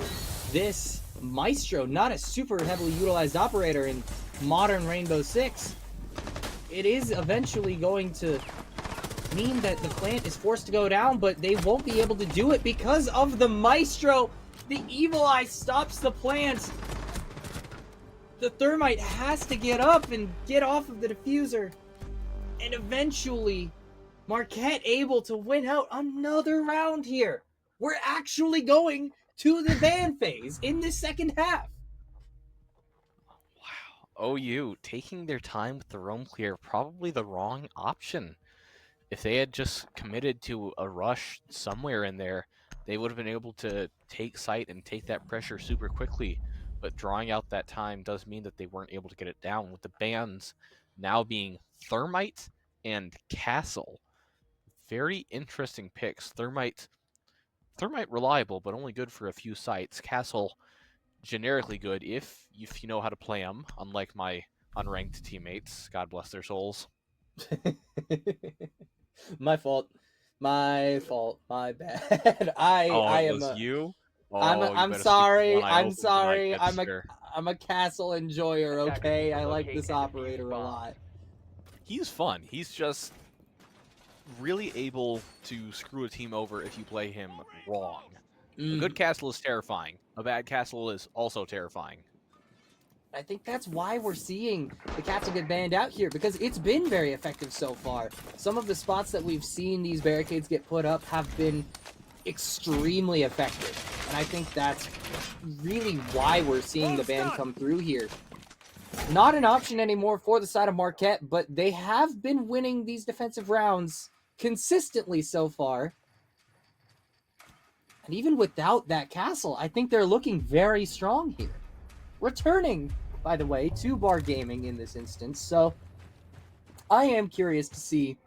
Speaker 1: this Maestro, not a super heavily utilized operator in modern Rainbow Six, it is eventually going to mean that the plant is forced to go down, but they won't be able to do it because of the Maestro. The Evil Eye stops the plant. The Thermite has to get up and get off of the diffuser. And eventually, Marquette able to win out another round here. We're actually going to the ban phase in the second half.
Speaker 2: Wow. OU taking their time with the roam clear, probably the wrong option. If they had just committed to a rush somewhere in there, they would have been able to take sight and take that pressure super quickly. But drawing out that time does mean that they weren't able to get it down, with the bans now being Thermite and Castle. Very interesting picks. Thermite reliable, but only good for a few sites. Castle generically good if you know how to play them, unlike my unranked teammates. God bless their souls.
Speaker 1: My fault. My fault. My bad. I
Speaker 2: It
Speaker 1: am
Speaker 2: was
Speaker 1: a
Speaker 2: you?
Speaker 1: I'm
Speaker 2: You better sleep with
Speaker 1: sorry.
Speaker 2: one eye
Speaker 1: I'm
Speaker 2: open tonight,
Speaker 1: sorry.
Speaker 2: good sir.
Speaker 1: I'm a castle enjoyer, okay? I like this operator a lot.
Speaker 2: He's fun. He's just really able to screw a team over if you play him wrong. A good castle is terrifying. A bad castle is also terrifying.
Speaker 1: I think that's why we're seeing the castle get banned out here, because it's been very effective so far. Some of the spots that we've seen these barricades get put up have been extremely effective. And I think that's really why we're seeing the ban come through here. Not an option anymore for the side of Marquette, but they have been winning these defensive rounds consistently so far. And even without that castle, I think they're looking very strong here. Returning, by the way, to Bar Gaming in this instance. So I am curious to see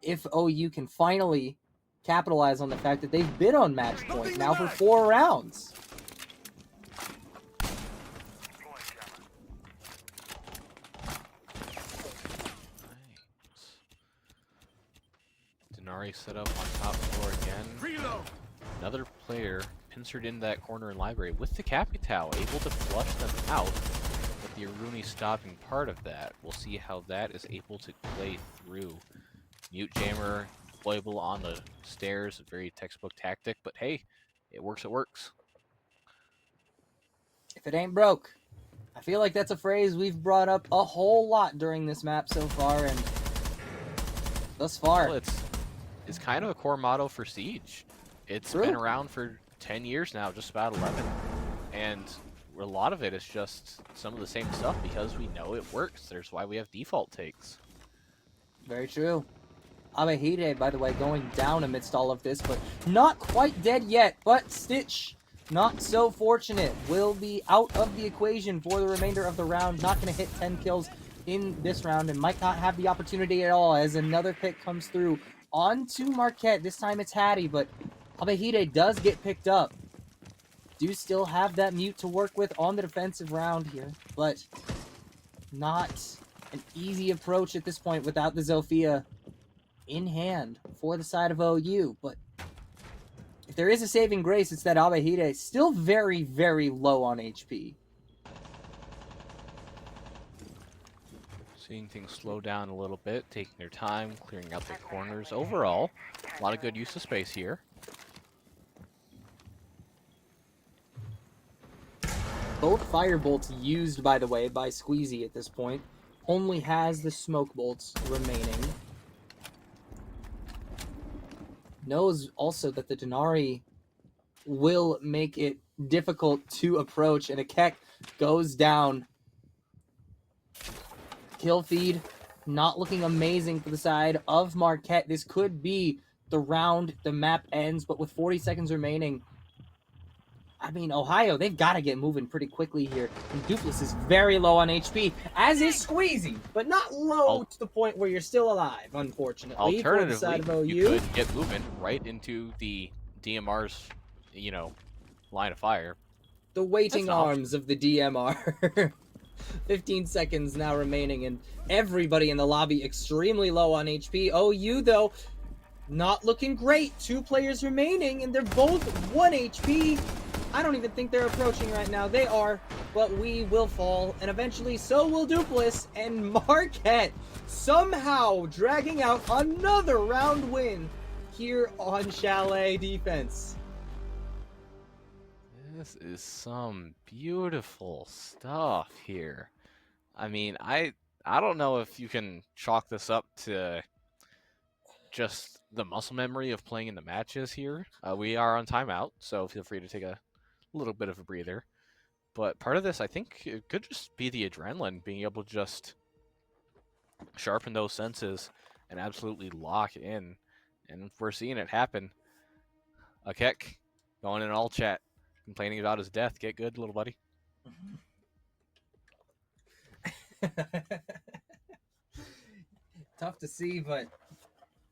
Speaker 1: if OU can finally capitalize on the fact that they've been on match point now for 4 rounds.
Speaker 2: Denari set up on top floor again. Another player pincered in that corner in library with the Capitao, able to flush them out, but the Aruni stopping part of that. We'll see how that is able to play through. Mute Jammer deployable on the stairs, a very textbook tactic, but hey, it works, it works.
Speaker 1: If it ain't broke, I feel like that's a phrase we've brought up a whole lot during this map so far, and thus far.
Speaker 2: Well, it's kind of a core motto for Siege. It's
Speaker 1: True.
Speaker 2: been around for 10 years now, just about 11. And a lot of it is just some of the same stuff because we know it works. There's why we have default takes.
Speaker 1: Very true. Abehide, by the way, going down amidst all of this, but not quite dead yet. But Stitch, not so fortunate, will be out of the equation for the remainder of the round. Not going to hit 10 kills in this round and might not have the opportunity at all as another pick comes through onto Marquette. This time it's Hattie, but Abehide does get picked up. Do still have that mute to work with on the defensive round here, but not an easy approach at this point without the Zofia in hand for the side of OU. But if there is a saving grace, it's that Abehide is still very, very low on HP.
Speaker 2: Seeing things slow down a little bit, taking their time, clearing out their corners. Overall, a lot of good use of space here.
Speaker 1: Both fire bolts used, by the way, by Squeezy at this point. Only has the smoke bolts remaining. Knows also that the Denari will make it difficult to approach, and a Keck goes down. Kill feed not looking amazing for the side of Marquette. This could be the round the map ends, but with 40 seconds remaining, I mean, Ohio, they've got to get moving pretty quickly here. And Dupless is very low on HP, as is Squeezy, but not low to the point where you're still alive, unfortunately.
Speaker 2: Alternatively,
Speaker 1: side of OU.
Speaker 2: you could get moving right into the DMR's, line of fire.
Speaker 1: The waiting arms of the DMR. 15 seconds now remaining, and everybody in the lobby extremely low on HP. OU, though, not looking great. 2 players remaining, and they're both 1 HP. I don't even think they're approaching right now. They are, but we will fall, and eventually so will Dupless, and Marquette somehow dragging out another round win here on Chalet Defense.
Speaker 2: This is some beautiful stuff here. I mean, I don't know if you can chalk this up to just the muscle memory of playing in the matches here. We are on timeout, so feel free to take a little bit of a breather. But part of this, I think, it could just be the adrenaline, being able to just sharpen those senses and absolutely lock in. And we're seeing it happen. A Keck going in all chat, complaining about his death. Get good, little buddy.
Speaker 1: Tough to see, but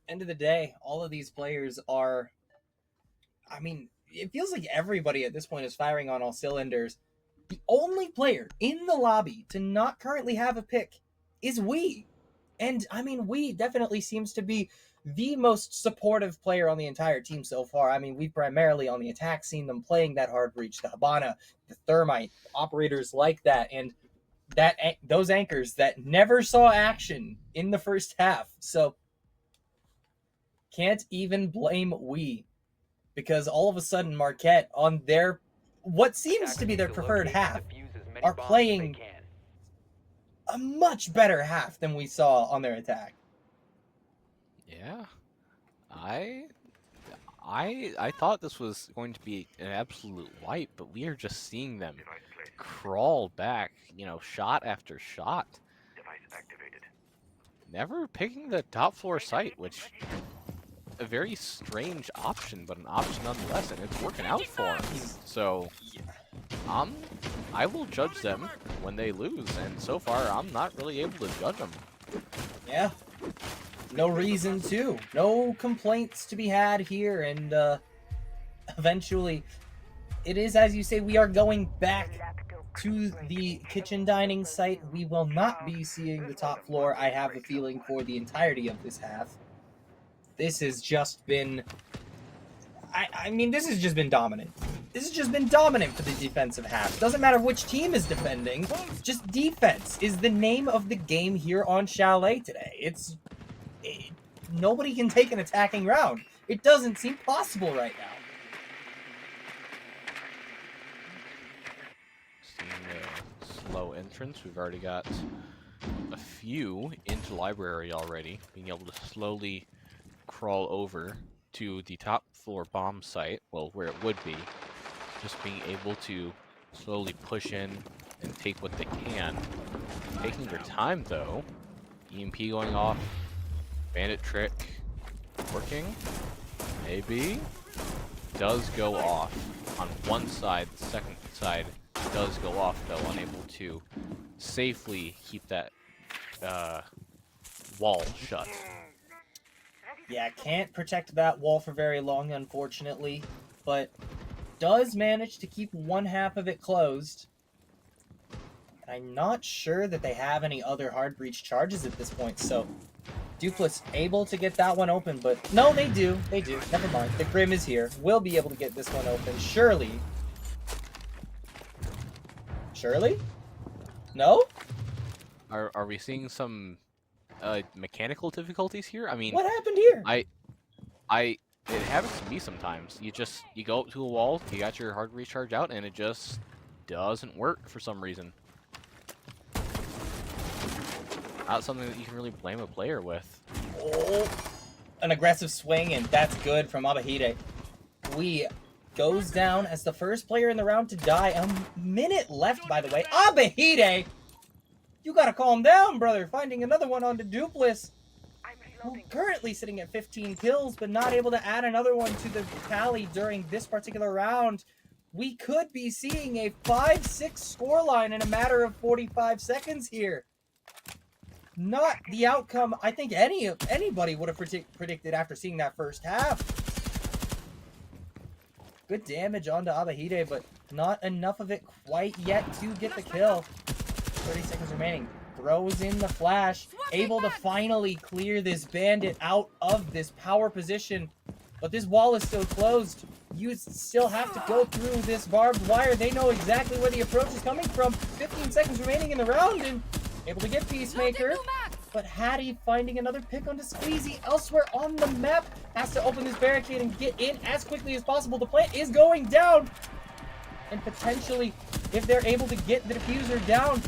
Speaker 1: end of the day, all of these players are, I mean, it feels like everybody at this point is firing on all cylinders. The only player in the lobby to not currently have a pick is We. And, I mean, We definitely seems to be the most supportive player on the entire team so far. I mean, we've primarily on the attack seen them playing that hard breach, the Habana, the Thermite, operators like that, and those anchors that never saw action in the first half. So, can't even blame We. Because all of a sudden Marquette, on their, what seems to be their preferred half, are playing a much better half than we saw on their attack.
Speaker 2: Yeah. I thought this was going to be an absolute wipe, but we are just seeing them crawl back, shot after shot. Never picking the top floor site, which a very strange option, but an option nonetheless, and it's working out for him. So, I will judge them when they lose, and so far I'm not really able to judge them.
Speaker 1: Yeah, no reason to. No complaints to be had here, and eventually, it is, as you say, we are going back to the kitchen dining site. We will not be seeing the top floor, I have a feeling, for the entirety of this half. This has just been, I mean, this has just been dominant. This has just been dominant for the defensive half. Doesn't matter which team is defending, just defense is the name of the game here on Chalet today. Nobody can take an attacking round. It doesn't seem possible right now.
Speaker 2: Seeing low entrance. We've already got a few into library already, being able to slowly crawl over to the top floor bomb site, well, where it would be, just being able to slowly push in and take what they can. Taking their time, though. EMP going off. Bandit trick working. Maybe. Does go off on one side. The second side does go off, though, unable to safely keep that wall shut.
Speaker 1: Yeah, can't protect that wall for very long, unfortunately, but does manage to keep one half of it closed. I'm not sure that they have any other hard breach charges at this point, so Dupless able to get that one open, but no, they do. They do. Never mind. The Grim is here. We'll be able to get this one open. Surely. Surely? No?
Speaker 2: Are we seeing some mechanical difficulties here? I mean,
Speaker 1: What happened here?
Speaker 2: it happens to me sometimes. You go up to a wall, you got your hard recharge out, and it just doesn't work for some reason. Not something that you can really blame a player with.
Speaker 1: Oh, an aggressive swing, and that's good from Abahide. We goes down as the first player in the round to die. A minute left, by the way. Abahide! You gotta calm down, brother. Finding another one onto Dupless. Who currently sitting at 15 kills, but not able to add another one to the tally during this particular round. We could be seeing a 5-6 scoreline in a matter of 45 seconds here. Not the outcome I think anybody would have predicted after seeing that first half. Good damage onto Abahide, but not enough of it quite yet to get the kill. 30 seconds remaining. Throws in the flash, able to finally clear this bandit out of this power position. But this wall is still closed. You still have to go through this barbed wire. They know exactly where the approach is coming from. 15 seconds remaining in the round, and able to get Peacemaker. But Hattie finding another pick onto Squeezy elsewhere on the map. Has to open this barricade and get in as quickly as possible. The plant is going down. And potentially, if they're able to get the diffuser down,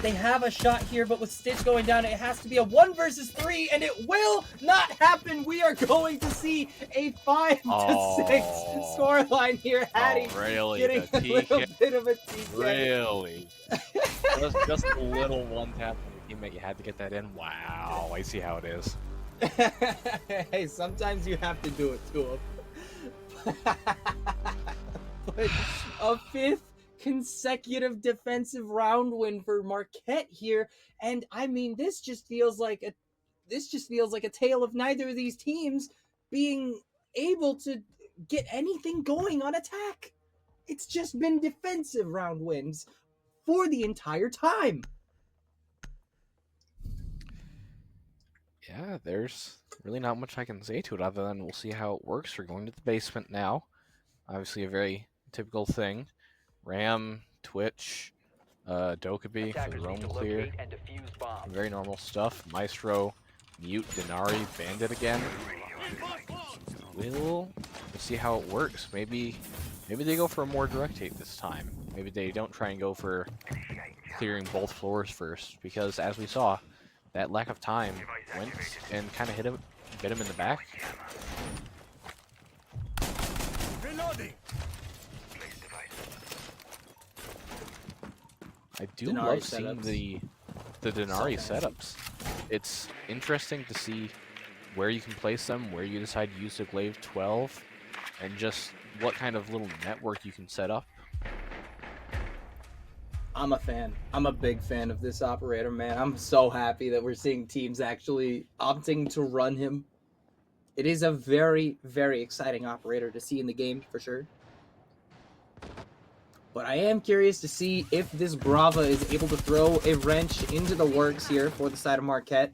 Speaker 1: they have a shot here, but with Stitch going down, it has to be a 1 versus 3, and it will not happen. We are going to see a 5-6 scoreline here. Hattie
Speaker 2: really?
Speaker 1: getting a little bit of a TK.
Speaker 2: Really? just a little one tap on your teammate. You had to get that in. Wow, I see how it is.
Speaker 1: Hey, sometimes you have to do it to him. But a 5th consecutive defensive round win for Marquette here, and I mean, this just feels like a tale of neither of these teams being able to get anything going on attack. It's just been defensive round wins for the entire time.
Speaker 2: Yeah, there's really not much I can say to it other than we'll see how it works. We're going to the basement now. Obviously a very typical thing. Ram, Twitch, Dokkaebi for the roam clear. Very normal stuff. Maestro, Mute, Denari, Bandit again. We'll see how it works. Maybe they go for a more direct hit this time. Maybe they don't try and go for clearing both floors first, because as we saw, that lack of time went and kind of bit him in the back.
Speaker 3: Reloading.
Speaker 2: I do
Speaker 1: Denari
Speaker 2: love seeing
Speaker 1: setups.
Speaker 2: the Denari setups. It's interesting to see where you can place them, where you decide to use the Glaive 12, and just what kind of little network you can set up.
Speaker 1: I'm a fan. I'm a big fan of this operator, man. I'm so happy that we're seeing teams actually opting to run him. It is a very, very exciting operator to see in the game, for sure. But I am curious to see if this Brava is able to throw a wrench into the works here for the side of Marquette.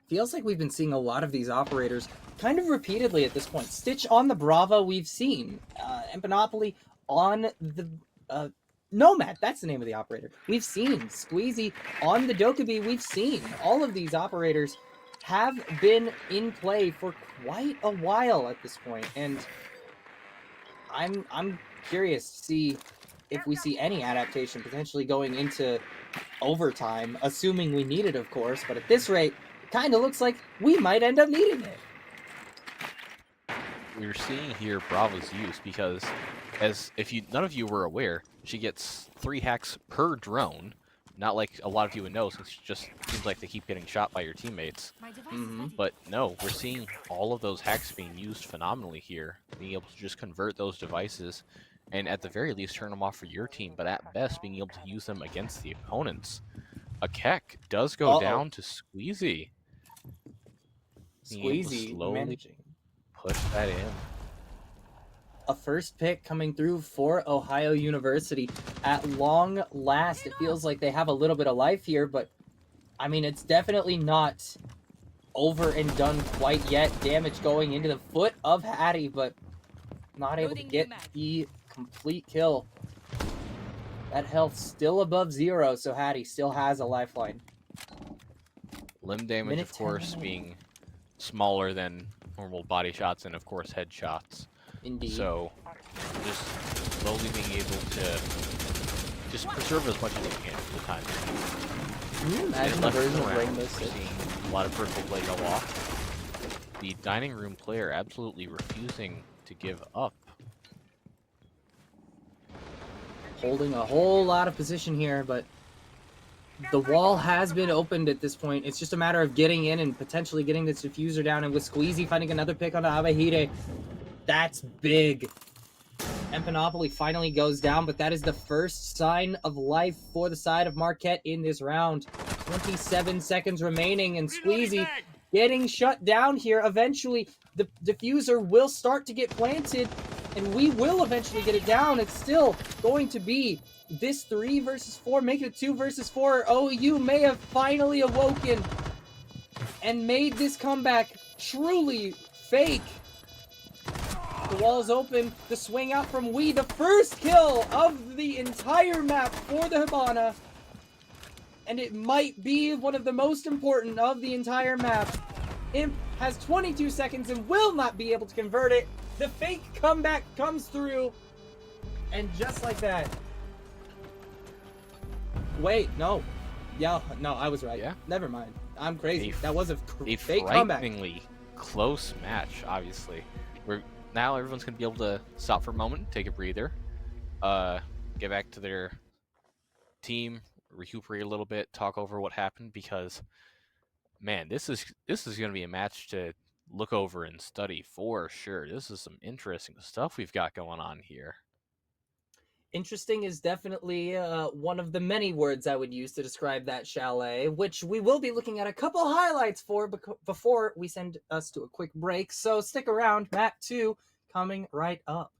Speaker 1: Feels like we've been seeing a lot of these operators kind of repeatedly at this point. Stitch on the Brava we've seen. Empanopoly on the Nomad, that's the name of the operator. We've seen Squeezy on the Dokkaebi. We've seen all of these operators have been in play for quite a while at this point, and I'm curious to see if we see any adaptation potentially going into overtime, assuming we need it, of course. But at this rate, it kind of looks like we might end up needing it.
Speaker 2: We're seeing here Bravo's use because, as if you none of you were aware, she gets 3 hacks per drone. Not like a lot of you would know, since it just seems like they keep getting shot by your teammates. But no, we're seeing all of those hacks being used phenomenally here, being able to just convert those devices, and at the very least turn them off for your team, but at best being able to use them against the opponents. A Keck does go down to Squeezy. Being able to
Speaker 1: Squeezy
Speaker 2: slowly
Speaker 1: managing.
Speaker 2: push that in.
Speaker 1: A first pick coming through for Ohio University. At long last, it feels like they have a little bit of life here, but I mean, it's definitely not over and done quite yet. Damage going into the foot of Hattie, but not able to get the complete kill. That health still above 0, so Hattie still has a lifeline.
Speaker 2: Limb damage,
Speaker 1: Minute
Speaker 2: of course,
Speaker 1: 10.
Speaker 2: being smaller than normal body shots and, of course, headshots.
Speaker 1: Indeed.
Speaker 2: So, just slowly being able to just preserve as much as you can for the time.
Speaker 1: Can you imagine the version of Rainbow Six?
Speaker 2: Seeing a lot of purple play go off. The dining room player absolutely refusing to give up.
Speaker 1: Holding a whole lot of position here, but the wall has been opened at this point. It's just a matter of getting in and potentially getting this diffuser down, and with Squeezy finding another pick on Abahide. That's big. Empanopoli finally goes down, but that is the first sign of life for the side of Marquette in this round. 27 seconds remaining, and Squeezy getting shut down here. Eventually, the diffuser will start to get planted, and we will eventually get it down. It's still going to be this 3 versus 4, make it 2 versus 4. OU may have finally awoken and made this comeback truly fake. The wall's open, the swing out from Wee, the first kill of the entire map for the Hibana. And it might be one of the most important of the entire map. Imp has 22 seconds and will not be able to convert it. The fake comeback comes through. And just like that. Wait, no. Yeah, no, I was right.
Speaker 2: Yeah.
Speaker 1: Never mind. I'm crazy. That was a fake
Speaker 2: frighteningly
Speaker 1: comeback.
Speaker 2: Close match, obviously. Now everyone's going to be able to stop for a moment, take a breather, get back to their team, recuperate a little bit, talk over what happened, because, man, this is going to be a match to look over and study for sure. This is some interesting stuff we've got going on here.
Speaker 1: Interesting is definitely one of the many words I would use to describe that chalet, which we will be looking at a couple highlights for before we send us to a quick break. So stick around, map 2 coming right up.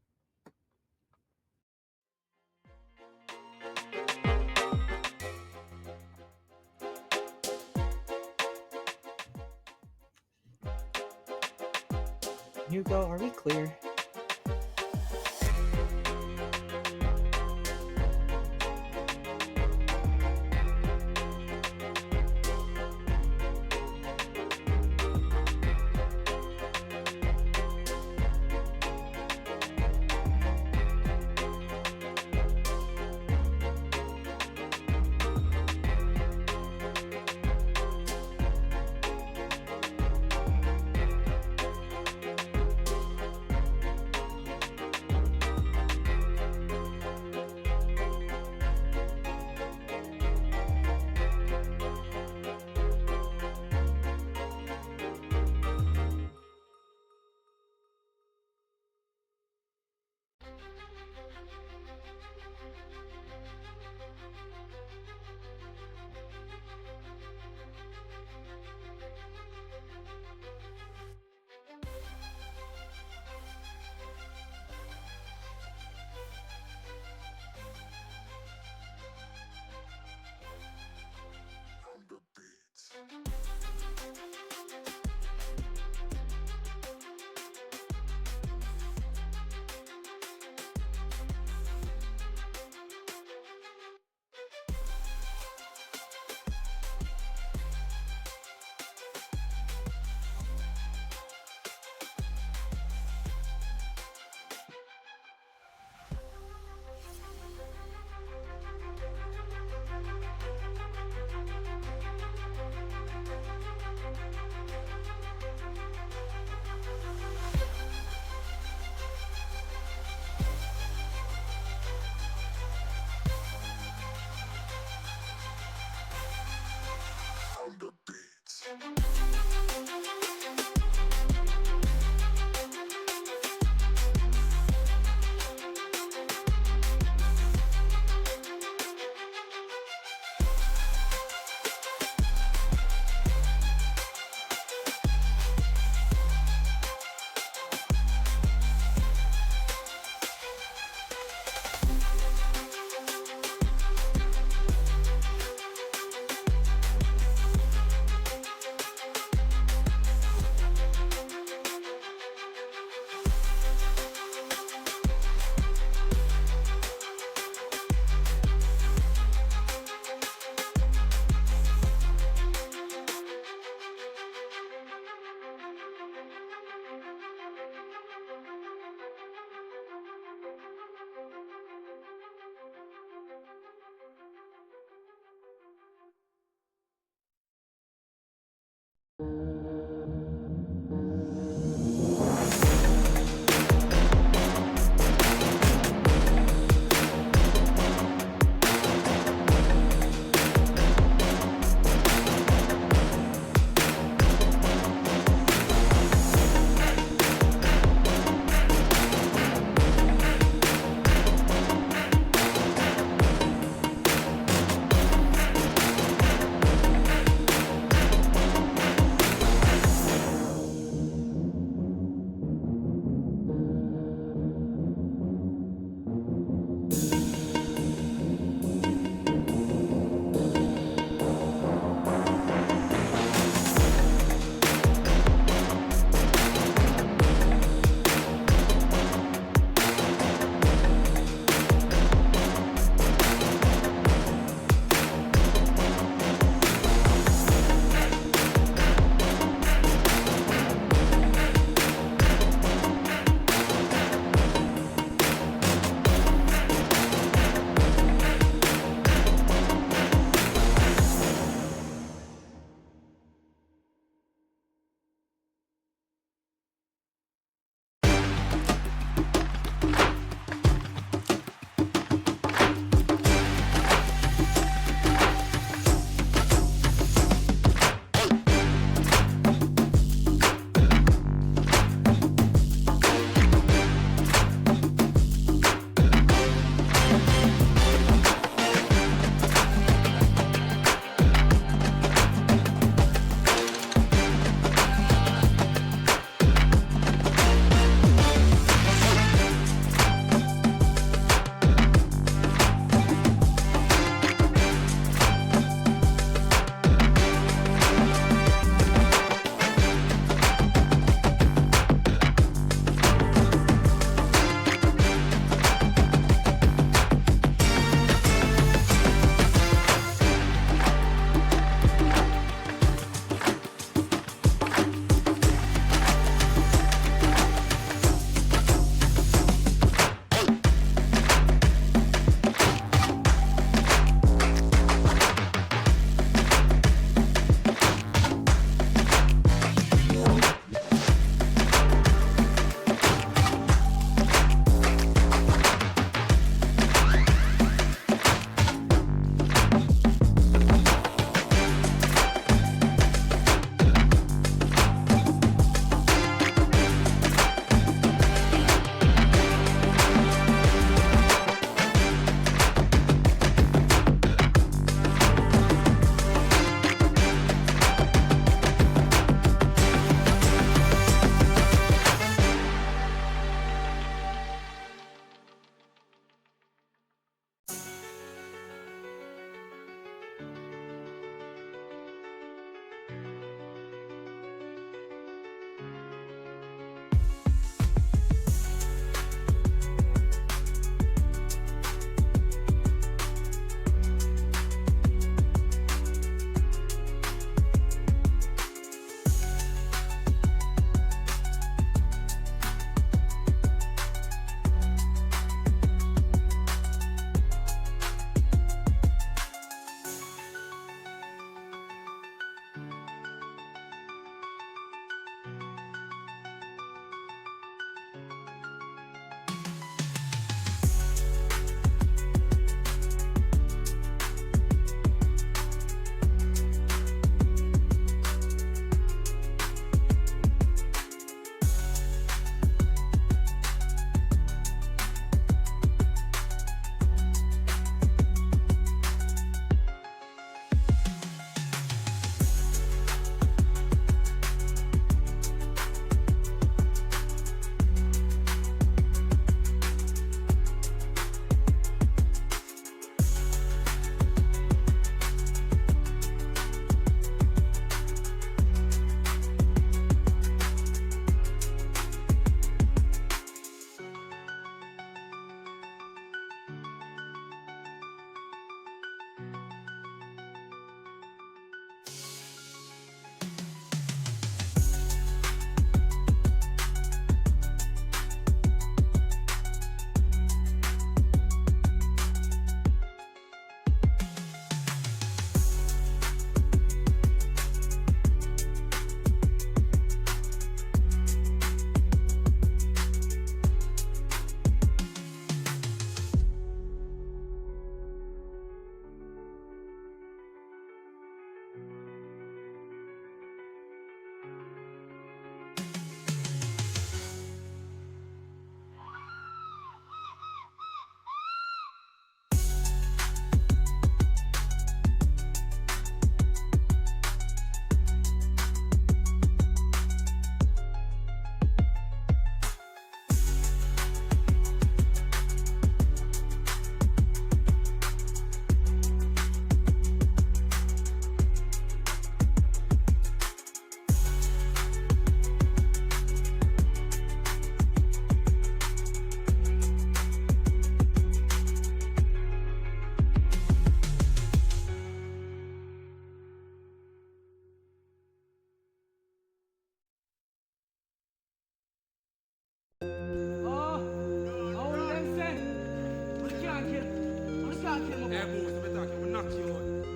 Speaker 1: Hugo, are we clear?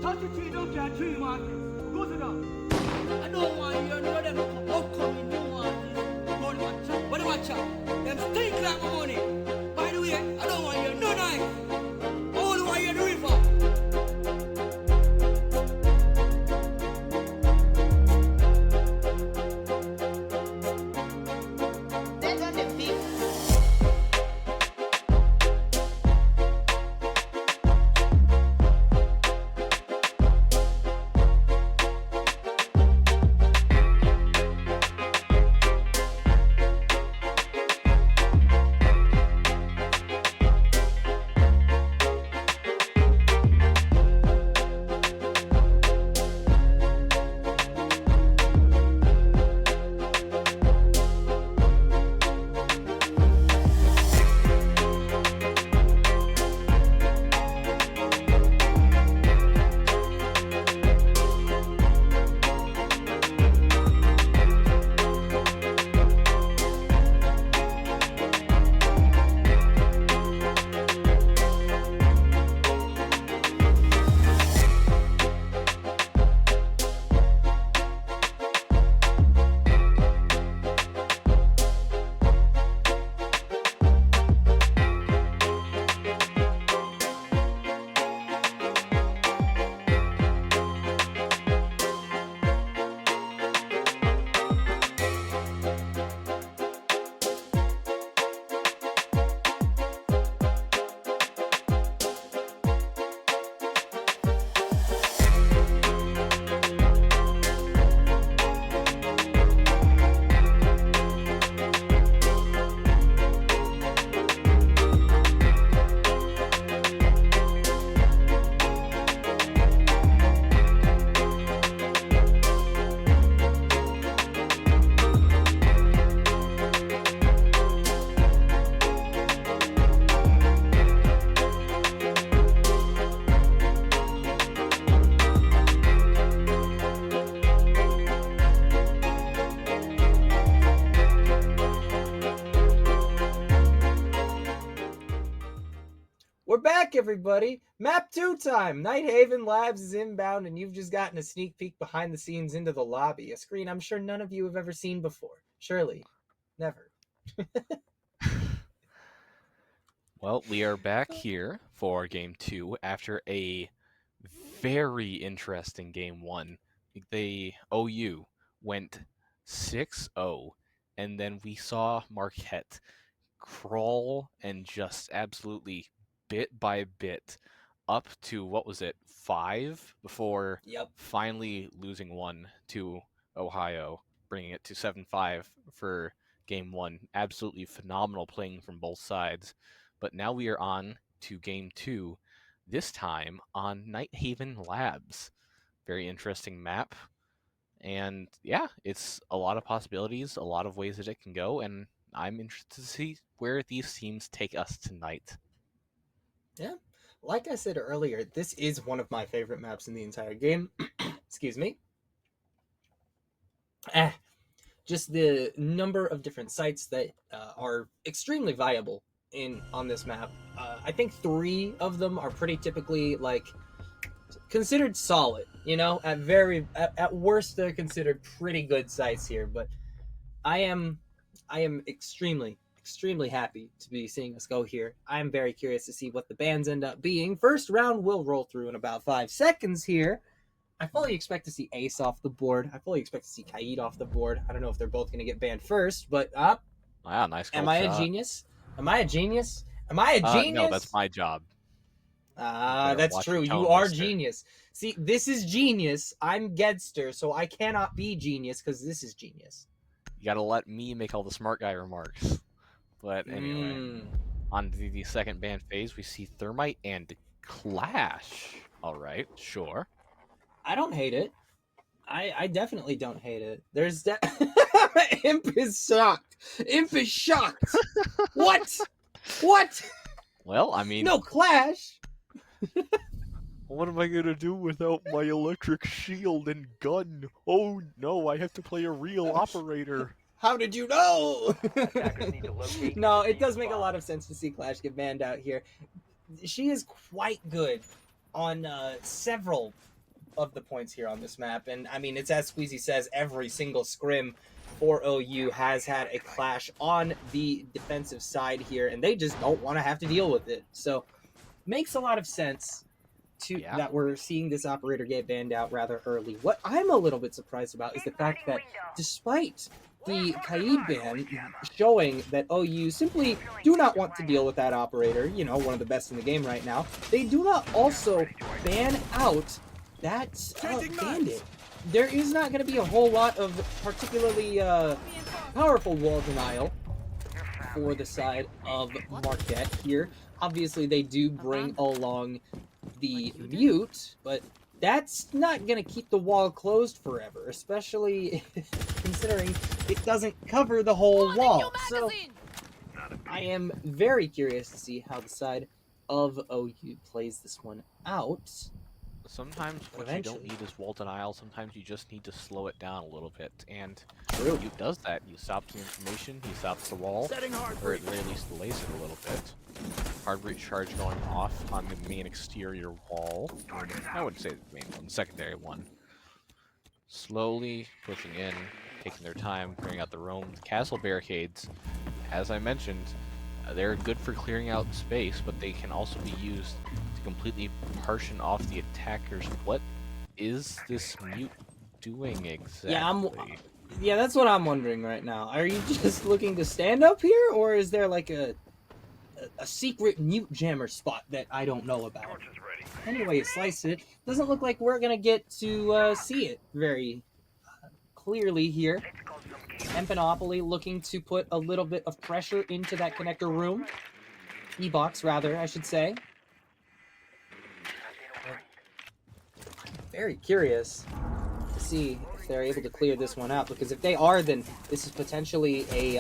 Speaker 3: Touch the tree, don't care tree, Marcus. Lose it up. I don't want you to know them upcoming new artists. Go to watch out. What do watch out? Them stink like my money. By the way, I don't want you no nice. I only want you in the river.
Speaker 1: We're back, everybody. Map 2 time. Night Haven Labs is inbound, and you've just gotten a sneak peek behind the scenes into the lobby. A screen I'm sure none of you have ever seen before. Surely. Never.
Speaker 2: Well, we are back here for game 2 after a very interesting game 1. The OU went 6-0, and then we saw Marquette crawl and just absolutely bit by bit up to, what was it, 5 before
Speaker 1: Yep.
Speaker 2: finally losing 1 to Ohio, bringing it to 7-5 for game 1. Absolutely phenomenal playing from both sides. But now we are on to game 2, this time on Night Haven Labs. Very interesting map. And yeah, it's a lot of possibilities, a lot of ways that it can go, and I'm interested to see where these teams take us tonight.
Speaker 1: Yeah. Like I said earlier, this is one of my favorite maps in the entire game. Excuse me. Just the number of different sites that are extremely viable on this map. I think 3 of them are pretty typically like considered solid. You know, at worst they're considered pretty good sites here. But I am extremely happy to be seeing us go here. I'm very curious to see what the bans end up being. First round will roll through in about 5 seconds here. I fully expect to see Ace off the board. I fully expect to see Kaid off the board. I don't know if they're both going to get banned first, but
Speaker 2: Wow, nice.
Speaker 1: Am I
Speaker 2: shot.
Speaker 1: a genius? Am I a genius? Am I a genius?
Speaker 2: No, that's my job.
Speaker 1: That's
Speaker 2: watch
Speaker 1: true.
Speaker 2: your tone,
Speaker 1: You are
Speaker 2: mister.
Speaker 1: genius. See, this is genius. I'm Gedster, so I cannot be genius because this is genius.
Speaker 2: You gotta let me make all the smart guy remarks. But anyway, on the second ban phase, we see Thermite and Clash. All right, sure.
Speaker 1: I don't hate it. I definitely don't hate it. There's Imp is shocked. Imp is shocked. What? What?
Speaker 2: Well, I mean,
Speaker 1: No Clash.
Speaker 2: what am I gonna do without my electric shield and gun? Oh no, I have to play a real operator.
Speaker 1: How did you know?
Speaker 4: Attackers need to locate
Speaker 1: No,
Speaker 4: and
Speaker 1: it does
Speaker 4: defuse
Speaker 1: make a
Speaker 4: bomb.
Speaker 1: lot of sense to see Clash get banned out here. She is quite good on several of the points here on this map. And I mean, it's as Squeezy says, every single scrim for OU has had a clash on the defensive side here, and they just don't want to have to deal with it. So makes a lot of sense that we're seeing this operator get banned out rather early. What I'm a little bit surprised about is the fact that despite the Kaid ban showing that OU simply do not want to deal with that operator, you know, one of the best in the game right now, they do not also ban out that bandit. There is not going to be a whole lot of particularly powerful wall denial for the side of Marquette here. Obviously, they do bring along the mute, but that's not going to keep the wall closed forever, especially considering it doesn't cover the whole wall. So I am very curious to see how the side of OU plays this one out.
Speaker 2: Sometimes what you don't need is wall denial. Sometimes you just need to slow it down a little bit. And
Speaker 1: True.
Speaker 2: Mute does that. He stops the information, he stops the wall, or at the very least delays it a little bit. Hard breach charge going off on the main exterior wall. I wouldn't say the main one, the secondary one. Slowly pushing in, taking their time, clearing out the roam. The castle barricades, as I mentioned, they're good for clearing out space, but they can also be used to completely partition off the attackers. What is this mute doing exactly?
Speaker 1: Yeah, that's what I'm wondering right now. Are you just looking to stand up here, or is there like a secret mute jammer spot that I don't know about? Anyway, you slice it. Doesn't look like we're gonna get to see it very clearly here. Empanopoly looking to put a little bit of pressure into that connector room. E-box, rather, I should say. Very curious to see if they're able to clear this one out, because if they are, then this is potentially a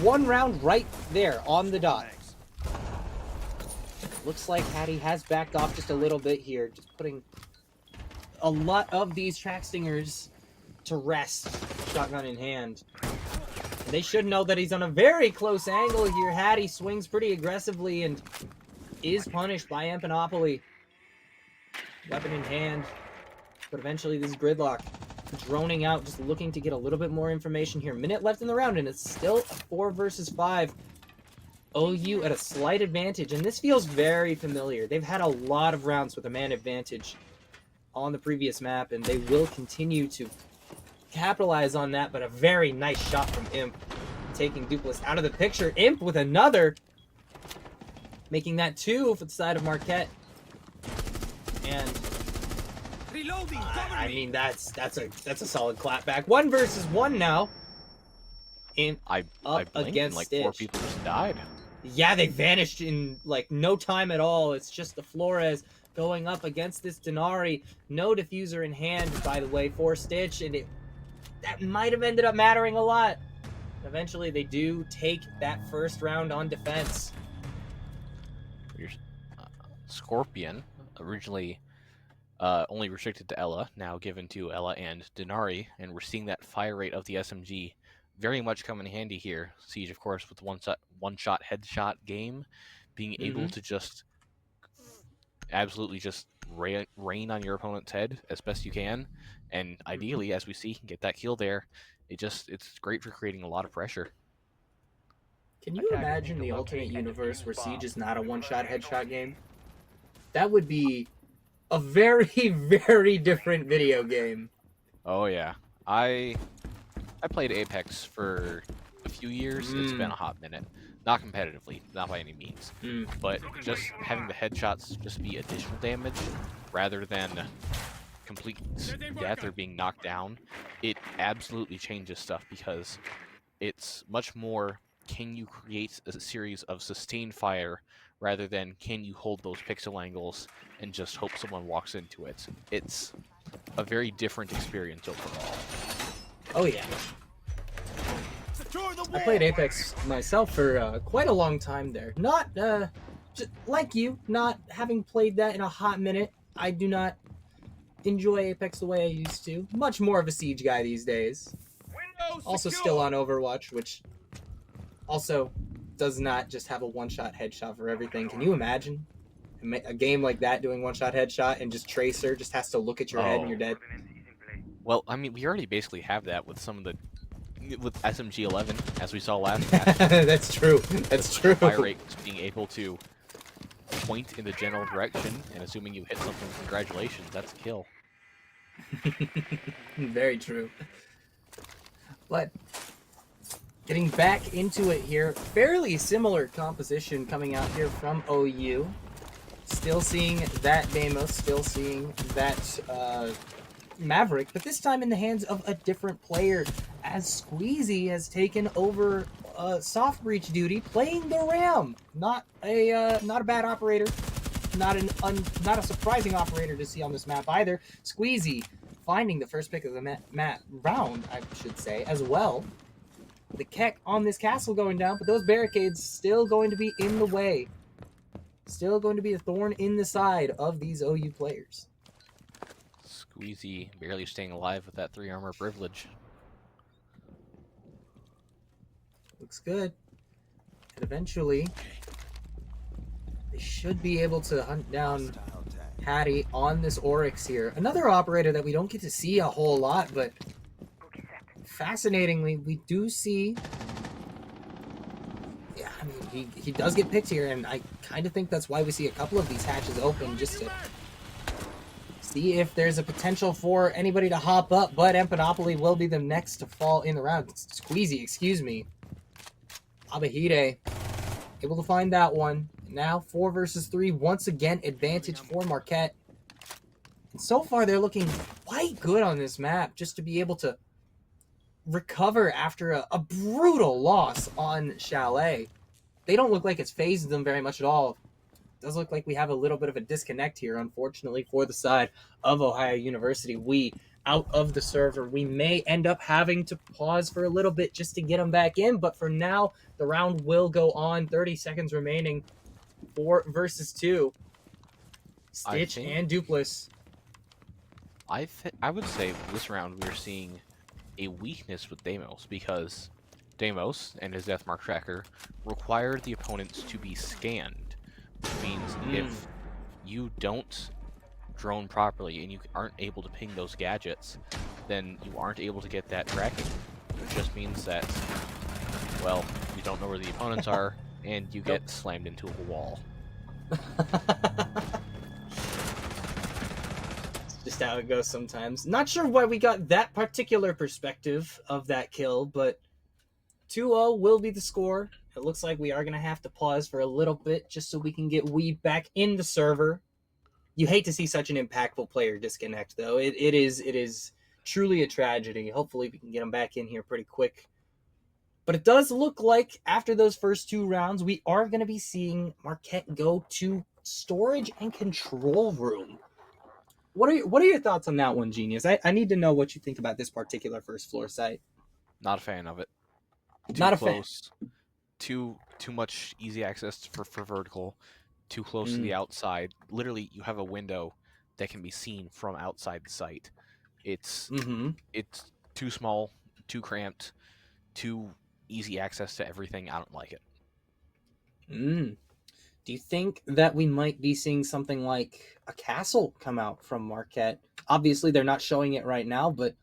Speaker 1: one round right there on the dot. Looks like Hattie has backed off just a little bit here, just putting a lot of these track stingers to rest, shotgun in hand. They should know that he's on a very close angle here. Hattie swings pretty aggressively and is punished by Empanopoly. Weapon in hand. But eventually this Gridlock droning out, just looking to get a little bit more information here. Minute left in the round, and it's still a 4 versus 5. OU at a slight advantage, and this feels very familiar. They've had a lot of rounds with a man advantage on the previous map, and they will continue to capitalize on that, but a very nice shot from Imp, taking Dupless out of the picture. Imp with another, making that 2 for the side of Marquette. And I mean, that's a solid clapback. 1 versus 1 now. Imp
Speaker 2: I blinked and like 4 people just died.
Speaker 1: Yeah, they vanished in like no time at all. It's just the Flores going up against this Denari. No diffuser in hand, by the way, for Stitch, and that might have ended up mattering a lot. Eventually, they do take that first round on defense.
Speaker 2: Scorpion, originally only restricted to Ella, now given to Ella and Denari, and we're seeing that fire rate of the SMG very much come in handy here. Siege, of course, with one-shot headshot game, being able to just absolutely just rain on your opponent's head as best you can, and ideally, as we see, get that kill there. It's great for creating a lot of pressure.
Speaker 1: Can you imagine the alternate universe where Siege is not a one-shot headshot game? That would be a very, very different video game.
Speaker 2: Oh yeah, I played Apex for a few years. It's been a hot minute. Not competitively, not by any means. But just having the headshots just be additional damage rather than complete death or being knocked down, it absolutely changes stuff, because it's much more, can you create a series of sustained fire rather than can you hold those pixel angles and just hope someone walks into it. It's a very different experience overall.
Speaker 1: Oh yeah. I played Apex myself for quite a long time there. Not, just like you, not having played that in a hot minute. I do not enjoy Apex the way I used to. Much more of a Siege guy these days. Also still on Overwatch, which also does not just have a one-shot headshot for everything. Can you imagine? A game like that, doing one-shot headshot, and just Tracer just has to look at your head and
Speaker 2: Oh.
Speaker 1: you're dead.
Speaker 2: Well, I mean, we already basically have that with some of the with SMG-11, as we saw last match.
Speaker 1: That's true. That's true.
Speaker 2: Fire rate being able to point in the general direction, and assuming you hit something, congratulations, that's a kill.
Speaker 1: Very true. But getting back into it here, fairly similar composition coming out here from OU. Still seeing that Deimos, still seeing that Maverick, but this time in the hands of a different player, as Squeezy has taken over soft breach duty, playing the Ram. Not a bad operator, not a surprising operator to see on this map either. Squeezy finding the first pick of the map round, I should say, as well. The Keck on this castle going down, but those barricades still going to be in the way. Still going to be a thorn in the side of these OU players.
Speaker 2: Squeezy barely staying alive with that 3 armor privilege.
Speaker 1: Looks good. And eventually, they should be able to hunt down Hattie on this Oryx here. Another operator that we don't get to see a whole lot, but fascinatingly, we do see... Yeah, I mean, he does get picked here, and I kind of think that's why we see a couple of these hatches open, just to see if there's a potential for anybody to hop up, but Empanopoly will be the next to fall in the round. Squeezy, excuse me. Abahide able to find that one. Now 4 versus 3, once again advantage for Marquette. And so far they're looking quite good on this map, just to be able to recover after a brutal loss on Chalet. They don't look like it's phased them very much at all. It does look like we have a little bit of a disconnect here, unfortunately, for the side of Ohio University. We out of the server. We may end up having to pause for a little bit just to get them back in, but for now, the round will go on. 30 seconds remaining. 4 versus 2. Stitch and Dupless.
Speaker 2: I would say this round we're seeing a weakness with Deimos, because Deimos and his death mark tracker require the opponents to be scanned, which means if you don't drone properly and you aren't able to ping those gadgets, then you aren't able to get that tracking. It just means that, well, you don't know where the opponents are, and you get slammed into a wall.
Speaker 1: Just how it goes sometimes. Not sure why we got that particular perspective of that kill, but 2-0 will be the score. It looks like we are going to have to pause for a little bit just so we can get Weeb back in the server. You hate to see such an impactful player disconnect, though. It is truly a tragedy. Hopefully we can get him back in here pretty quick. But it does look like after those first 2 rounds, we are going to be seeing Marquette go to storage and control room. What are your thoughts on that one, Genius? I need to know what you think about this particular first floor site.
Speaker 2: Not a fan of it.
Speaker 1: Not a fan.
Speaker 2: Too much easy access for vertical. Too close to the outside. Literally, you have a window that can be seen from outside the site. It's too small, too cramped, too easy access to everything. I don't like it.
Speaker 1: Do you think that we might be seeing something like a castle come out from Marquette? Obviously, they're not showing it right now, but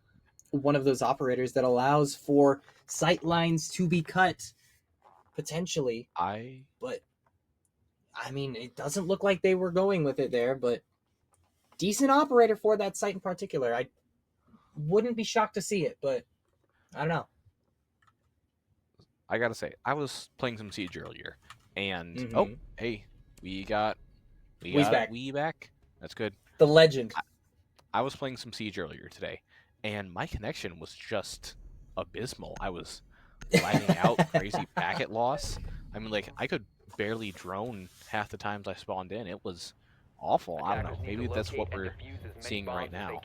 Speaker 1: one of those operators that allows for sight lines to be cut, potentially. But, I mean, it doesn't look like they were going with it there, but decent operator for that site in particular. I wouldn't be shocked to see it, but I don't know.
Speaker 2: I gotta say, I was playing some Siege earlier, and oh, hey, we got Wee back. That's good.
Speaker 1: The legend.
Speaker 2: I was playing some Siege earlier today, and my connection was just abysmal. I was lagging out, crazy packet loss. I mean, like, I could barely drone half the times I spawned in. It was awful. I don't know. Maybe that's what we're seeing right now.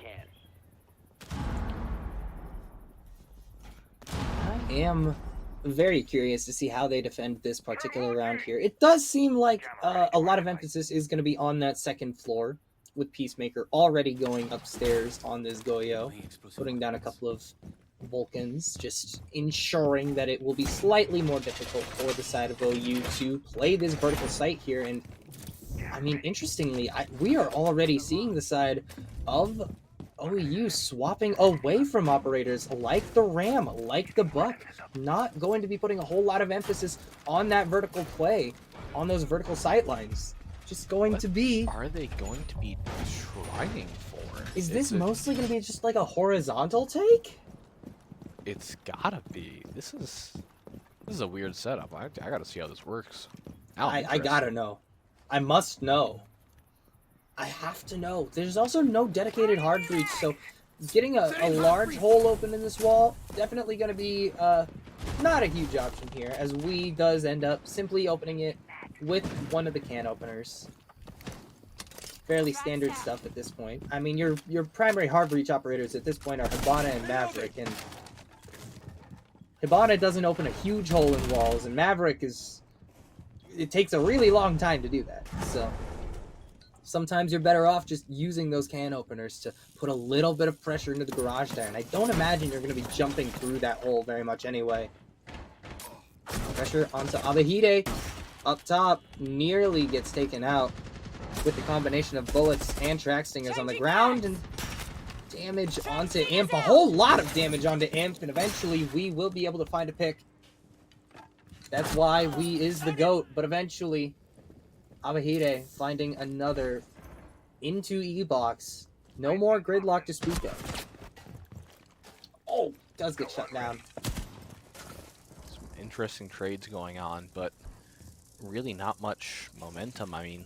Speaker 1: I am very curious to see how they defend this particular round here. It does seem like a lot of emphasis is going to be on that second floor, with Peacemaker already going upstairs on this Goyo, putting down a couple of Vulcans, just ensuring that it will be slightly more difficult for the side of OU to play this vertical site here. And I mean, interestingly, we are already seeing the side of OEU swapping away from operators like the Ram, like the Buck, not going to be putting a whole lot of emphasis on that vertical play, on those vertical sight lines. Just going
Speaker 2: What
Speaker 1: to be...
Speaker 2: are they going to be trying for?
Speaker 1: Is this mostly going to be just like a horizontal take?
Speaker 2: It's gotta be. This is a weird setup. I gotta see how this works. Now I'm
Speaker 1: I gotta
Speaker 2: interested.
Speaker 1: know. I must know. I have to know. There's also no dedicated hard breach, so getting a large hole open in this wall, definitely going to be not a huge option here, as we does end up simply opening it with one of the can openers. Fairly standard stuff at this point. I mean, your primary hard breach operators at this point are Hibana and Maverick, and Hibana doesn't open a huge hole in walls, and Maverick is... It takes a really long time to do that, so... Sometimes you're better off just using those can openers to put a little bit of pressure into the garage there, and I don't imagine you're going to be jumping through that hole very much anyway. Pressure onto Abahide up top, nearly gets taken out with the combination of bullets and track stingers on the ground, and damage onto Imp, a whole lot of damage onto Imp, and eventually we will be able to find a pick. That's why we is the GOAT, but eventually... Abahide finding another into E-box. No more gridlock to speak of. Oh, does get shut down.
Speaker 2: Some interesting trades going on, but really not much momentum. I mean,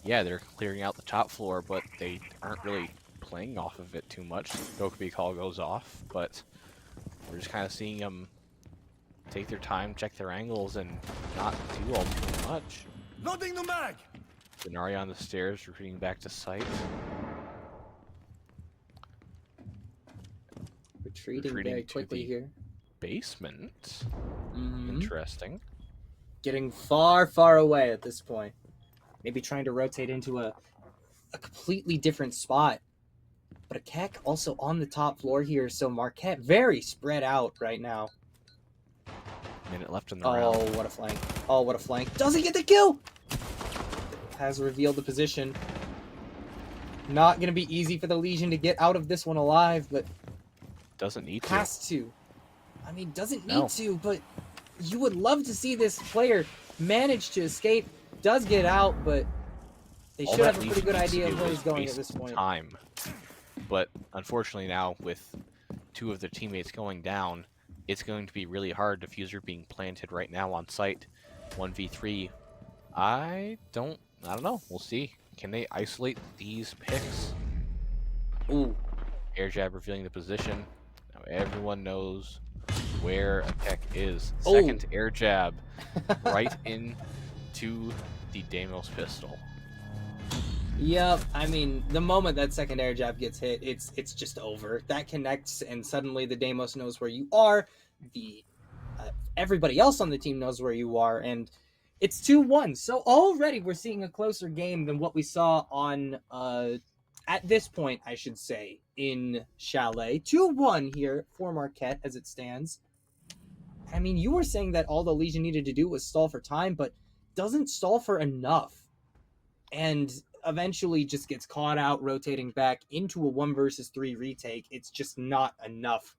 Speaker 2: yeah, they're clearing out the top floor, but they aren't really playing off of it too much. Dokubi call goes off, but we're just kind of seeing them take their time, check their angles, and not do all too much.
Speaker 3: Loading the mag!
Speaker 2: Denari on the stairs, retreating back to site.
Speaker 1: Retreating very
Speaker 2: to
Speaker 1: quickly
Speaker 2: the
Speaker 1: here.
Speaker 2: basement.
Speaker 1: Mhm.
Speaker 2: Interesting.
Speaker 1: Getting far, far away at this point. Maybe trying to rotate into a completely different spot. But a Keck also on the top floor here, so Marquette very spread out right now.
Speaker 2: Minute left in the round.
Speaker 1: Oh, what a flank. Oh, what a flank. Doesn't get the kill! Has revealed the position. Not going to be easy for the Legion to get out of this one alive, but
Speaker 2: Doesn't need to.
Speaker 1: has to. I mean, doesn't need
Speaker 2: No.
Speaker 1: to, but you would love to see this player manage to escape. Does get out, but they
Speaker 2: All
Speaker 1: should
Speaker 2: that
Speaker 1: have a pretty
Speaker 2: Legion
Speaker 1: good
Speaker 2: needs to
Speaker 1: idea of
Speaker 2: do
Speaker 1: where
Speaker 2: is
Speaker 1: he's going at
Speaker 2: waste
Speaker 1: this point.
Speaker 2: time. But unfortunately now, with two of their teammates going down, it's going to be really hard. Diffuser being planted right now on site. 1v3. I don't know. We'll see. Can they isolate these picks?
Speaker 1: Ooh.
Speaker 2: Air jab revealing the position. Now everyone knows where a tech is.
Speaker 1: Oh.
Speaker 2: Second air jab right into the Deimos pistol.
Speaker 1: Yep, I mean, the moment that second air jab gets hit, it's just over. That connects, and suddenly the Deimos knows where you are. The everybody else on the team knows where you are, and it's 2-1. So already we're seeing a closer game than what we saw on at this point, I should say, in Chalet. 2-1 here for Marquette as it stands. I mean, you were saying that all the Legion needed to do was stall for time, but doesn't stall for enough. And eventually just gets caught out rotating back into a 1 versus 3 retake. It's just not enough.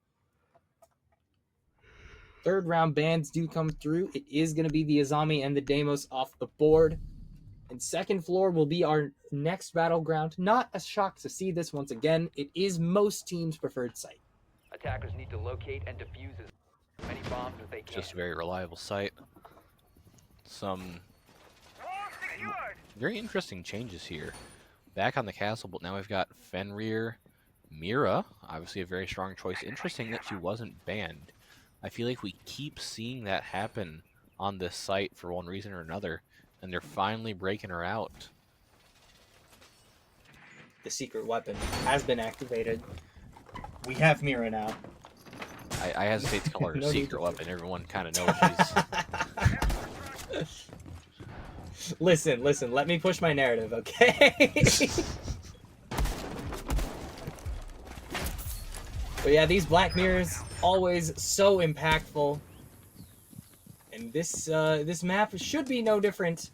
Speaker 1: Third round bans do come through. It is going to be the Azami and the Deimos off the board. And second floor will be our next battleground. Not a shock to see this once again. It is most teams' preferred site.
Speaker 4: Attackers need to locate and defuse as many bombs as they can.
Speaker 2: Just a very reliable site. Some very interesting changes here. Back on the castle, but now we've got Fenrir, Mira, obviously a very strong choice. Interesting that she wasn't banned. I feel like we keep seeing that happen on this site for one reason or another, and they're finally breaking her out.
Speaker 1: The secret weapon has been activated. We have Mira now.
Speaker 2: I hesitate to call her a
Speaker 1: No need
Speaker 2: secret
Speaker 1: to-
Speaker 2: weapon. Everyone kind of knows she's...
Speaker 1: Listen, let me push my narrative, okay? But yeah, these Black Mirrors, always so impactful. And this map should be no different.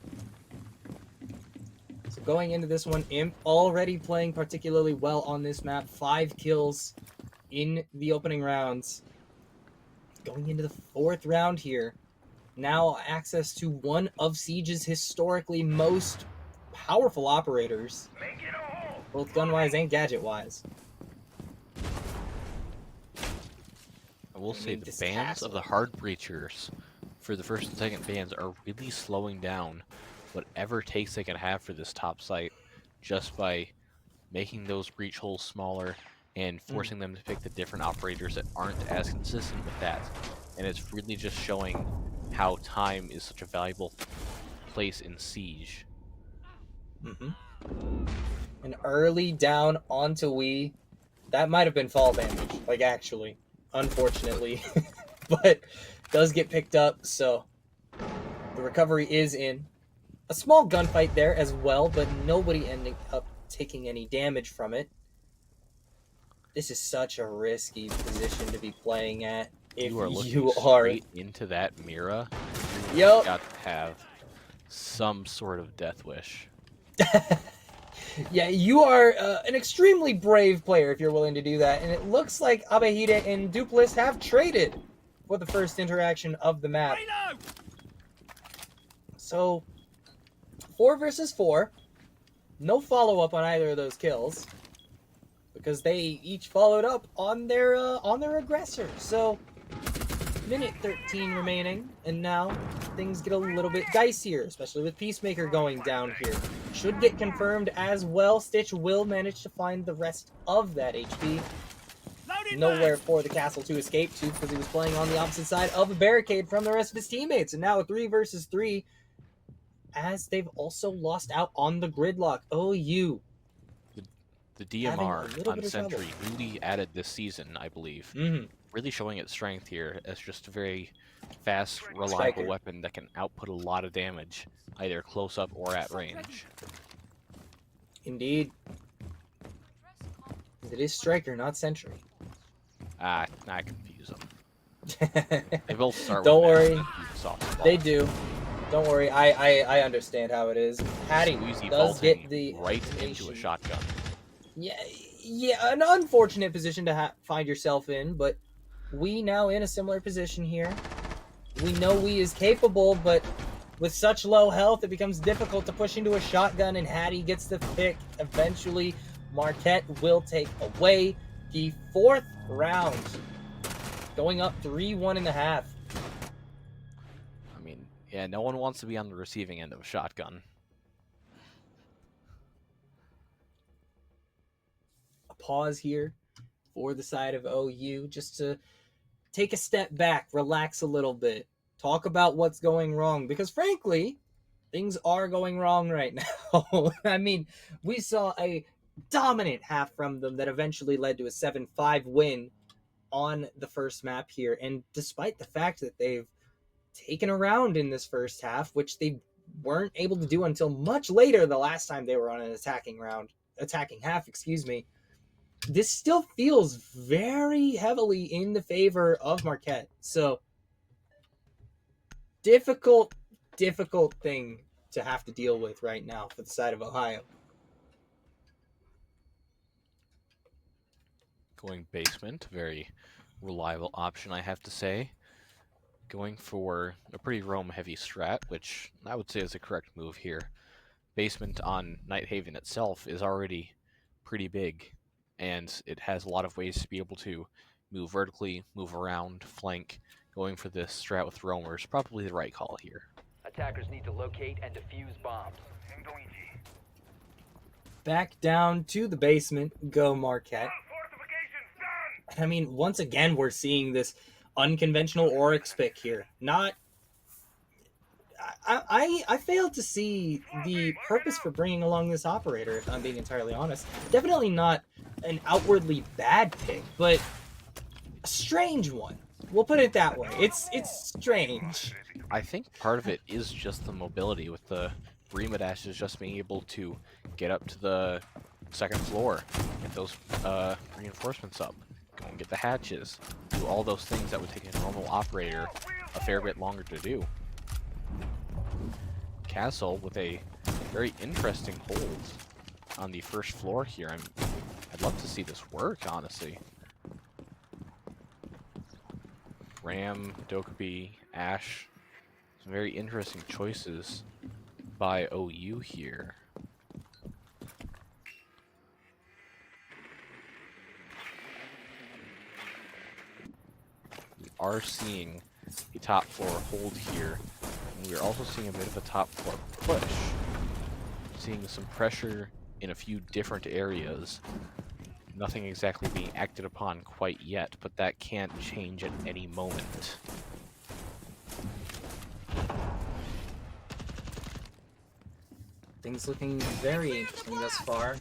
Speaker 1: going into this one, Imp already playing particularly well on this map. 5 kills in the opening rounds. Going into the 4th round here. Now access to one of Siege's historically most powerful operators, both gun-wise and gadget-wise.
Speaker 2: I will say the bans of the hard breachers for the first and second bans are really slowing down whatever takes they can have for this top site, just by making those breach holes smaller and forcing them to pick the different operators that aren't as consistent with that. And it's really just showing how time is such a valuable place in Siege.
Speaker 1: An early down onto Wii. That might have been fall damage, like actually, unfortunately. But does get picked up, so the recovery is in. A small gunfight there as well, but nobody ending up taking any damage from it. This is such a risky position to be playing at. If
Speaker 2: You are looking
Speaker 1: you
Speaker 2: straight into that Mira.
Speaker 1: Yup.
Speaker 2: You've got to have some sort of death wish.
Speaker 1: Yeah, you are an extremely brave player if you're willing to do that. And it looks like Abehide and Dupless have traded for the first interaction of the map. So, 4 versus 4. No follow-up on either of those kills, because they each followed up on their aggressor. So, minute 13 remaining, and now things get a little bit dicier, especially with Peacemaker going down here. Should get confirmed as well. Stitch will manage to find the rest of that HP. Nowhere for the castle to escape to, because he was playing on the opposite side of a barricade from the rest of his teammates. And now a 3 versus 3, as they've also lost out on the gridlock. OU.
Speaker 2: The DMR on Sentry really added this season, I believe. Really showing its strength here as just a very fast, reliable weapon that can output a lot of damage, either close up or at range.
Speaker 1: Indeed. It is Striker, not Sentry.
Speaker 2: I confuse them. They both start
Speaker 1: Don't
Speaker 2: with
Speaker 1: worry.
Speaker 2: softball.
Speaker 1: They do. Don't worry. I understand how it is. Hattie does get the
Speaker 2: right into a shotgun.
Speaker 1: Yeah, an unfortunate position to find yourself in, but we now in a similar position here. We know we is capable, but with such low health, it becomes difficult to push into a shotgun, and Hattie gets the pick. Eventually, Marquette will take away the 4th round, going up 3-1.5.
Speaker 2: I mean, yeah, no one wants to be on the receiving end of a shotgun.
Speaker 1: A pause here for the side of OU, just to take a step back, relax a little bit, talk about what's going wrong, because frankly, things are going wrong right now. I mean, we saw a dominant half from them that eventually led to a 7-5 win on the first map here, and despite the fact that they've taken a round in this first half, which they weren't able to do until much later the last time they were on an attacking half, this still feels very heavily in the favor of Marquette. So, difficult thing to have to deal with right now for the side of Ohio.
Speaker 2: Going basement, very reliable option, I have to say. Going for a pretty roam-heavy strat, which I would say is a correct move here. Basement on Night Haven itself is already pretty big, and it has a lot of ways to be able to move vertically, move around, flank. Going for this strat with roamers, probably the right call here.
Speaker 4: Attackers need to locate and defuse bombs.
Speaker 1: Back down to the basement, go Marquette. I mean, once again, we're seeing this unconventional Oryx pick here. I failed to see the purpose for bringing along this operator, if I'm being entirely honest. Definitely not an outwardly bad pick, but a strange one. We'll put it that way. It's strange.
Speaker 2: I think part of it is just the mobility, with the Rima dashes just being able to get up to the 2nd floor, get those reinforcements up, go and get the hatches, do all those things that would take a normal operator a fair bit longer to do. Castle with a Very interesting holds on the first floor here. I'd love to see this work, honestly. Ram, Dokkaebi, Ash. Some very interesting choices by OU here. We are seeing a top floor hold here, and we're also seeing a bit of a top floor push. Seeing some pressure in a few different areas. Nothing exactly being acted upon quite yet, but that can change at any moment.
Speaker 1: Things looking very interesting thus far.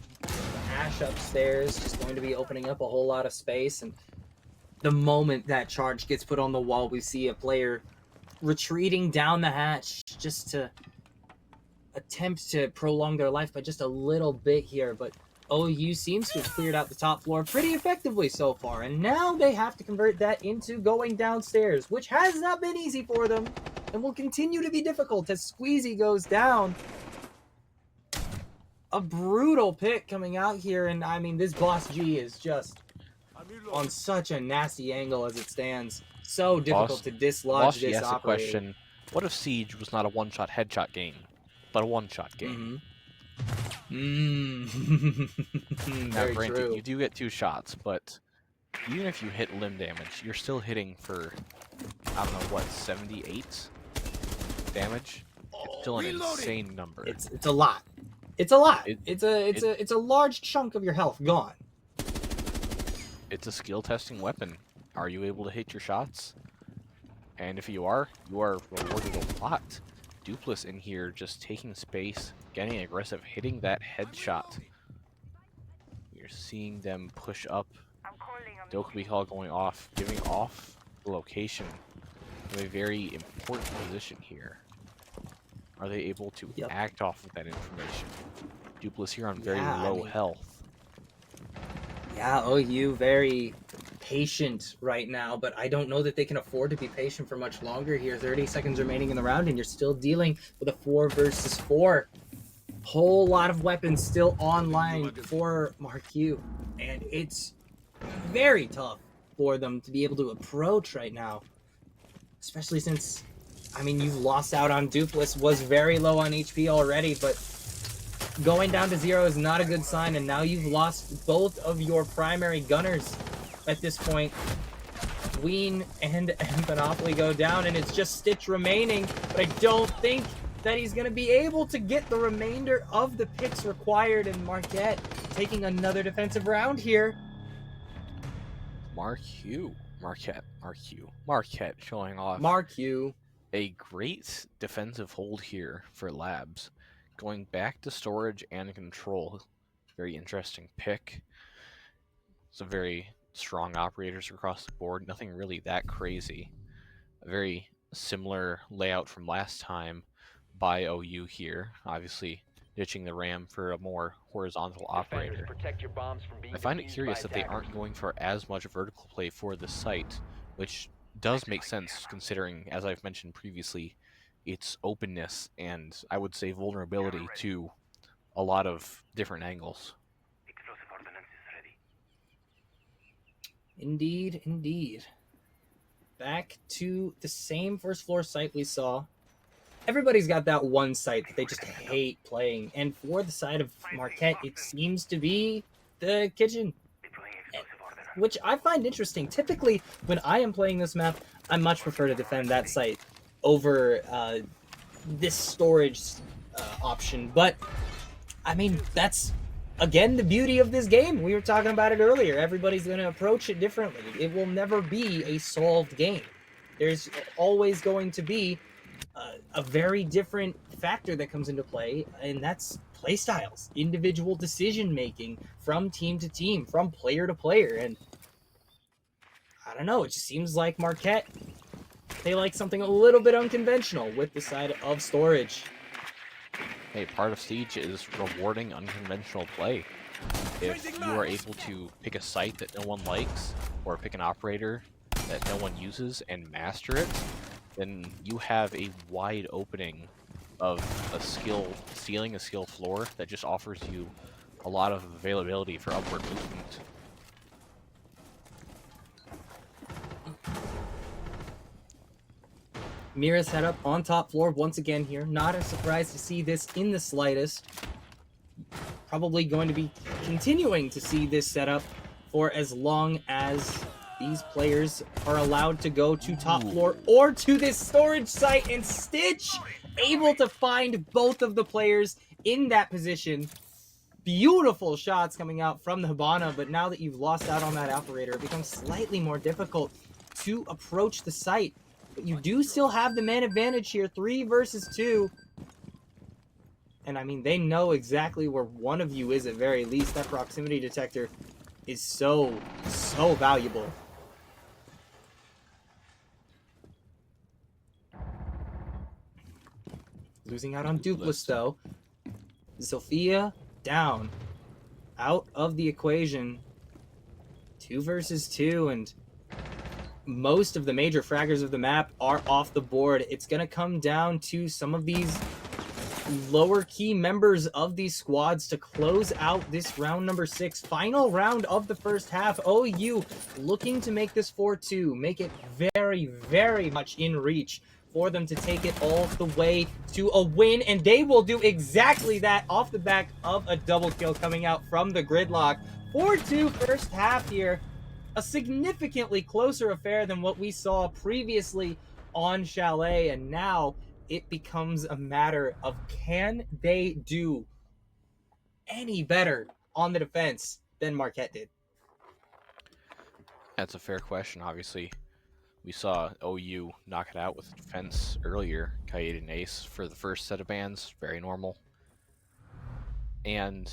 Speaker 1: Ash upstairs just going to be opening up a whole lot of space, and the moment that charge gets put on the wall, we see a player retreating down the hatch just to attempt to prolong their life by just a little bit here, but OU seems to have cleared out the top floor pretty effectively so far, and now they have to convert that into going downstairs, which has not been easy for them, and will continue to be difficult as Squeezy goes down. A brutal pick coming out here, and I mean, this Boss G is just on such a nasty angle as it stands. So difficult to dislodge this
Speaker 2: asked the
Speaker 1: operator.
Speaker 2: question, what if Siege was not a one-shot headshot game, but a one-shot game? Now,
Speaker 1: Very
Speaker 2: granted,
Speaker 1: true.
Speaker 2: you do get 2 shots, but even if you hit limb damage, you're still hitting for, I don't know, what, 78 damage? It's still an insane number.
Speaker 1: It's a lot. It's a lot.
Speaker 2: It-
Speaker 1: It's a large chunk of your health gone.
Speaker 2: It's a skill testing weapon. Are you able to hit your shots? And if you are rewarded a lot. Dupless in here just taking space, getting aggressive, hitting that headshot. You're seeing them push up. Dokkaebi call going off, giving off the location of a very important position here. Are they able to act off of that information? Dupless here on very low health.
Speaker 1: Yeah, OU very patient right now, but I don't know that they can afford to be patient for much longer here. 30 seconds remaining in the round, and you're still dealing with a 4 versus 4. Whole lot of weapons still online for Marquette, and it's very tough for them to be able to approach right now, especially since, I mean, you've lost out on Dupless, was very low on HP already, but going down to 0 is not a good sign, and now you've lost both of your primary gunners at this point. Ween and Monopoly go down, and it's just Stitch remaining, but I don't think that he's going to be able to get the remainder of the picks required, and Marquette taking another defensive round here.
Speaker 2: Marquette showing off a great defensive hold here for Labs. Going back to storage and control. Very interesting pick. Some very strong operators across the board. Nothing really that crazy. A very similar layout from last time by OU here. Obviously ditching the RAM for a more horizontal operator. I find it curious that they aren't going for as much vertical play for the site, which does make sense considering, as I've mentioned previously, its openness and, I would say, vulnerability to a lot of different angles.
Speaker 1: Indeed, indeed. Back to the same first floor site we saw. Everybody's got that one site that they just hate playing, and for the side of Marquette, it seems to be the kitchen, which I find interesting. Typically, when I am playing this map, I much prefer to defend that site over this storage option, but I mean, that's again the beauty of this game. We were talking about it earlier. Everybody's going to approach it differently. It will never be a solved game. There's always going to be a very different factor that comes into play, and that's play styles, individual decision making from team to team, from player to player. And I don't know, it just seems like Marquette, they like something a little bit unconventional with the side of storage.
Speaker 2: Hey, part of Siege is rewarding unconventional play. If you are able to pick a site that no one likes, or pick an operator that no one uses and master it, then you have a wide opening of a skill ceiling, a skill floor that just offers you a lot of availability for upward movement.
Speaker 1: Mira's head up on top floor once again here. Not a surprise to see this in the slightest. Probably going to be continuing to see this setup for as long as these players are allowed to go to top floor or to this storage site, and Stitch able to find both of the players in that position. Beautiful shots coming out from the Hibana, but now that you've lost out on that operator, it becomes slightly more difficult to approach the site. But you do still have the man advantage here, 3 versus 2. And I mean, they know exactly where one of you is at very least. That proximity detector is so valuable. Losing out on Dupless though. Sophia down. Out of the equation. 2 versus 2, and most of the major fraggers of the map are off the board. It's going to come down to some of these lower key members of these squads to close out this round number 6. Final round of the first half. OU looking to make this 4-2. Make it very, very much in reach for them to take it all the way to a win. And they will do exactly that off the back of a double kill coming out from the gridlock. 4-2 first half here. A significantly closer affair than what we saw previously on Chalet, and now it becomes a matter of, can they do any better on the defense than Marquette did?
Speaker 2: That's a fair question. Obviously, we saw OU knock it out with defense earlier. Kaede and Ace for the first set of bans, very normal. And,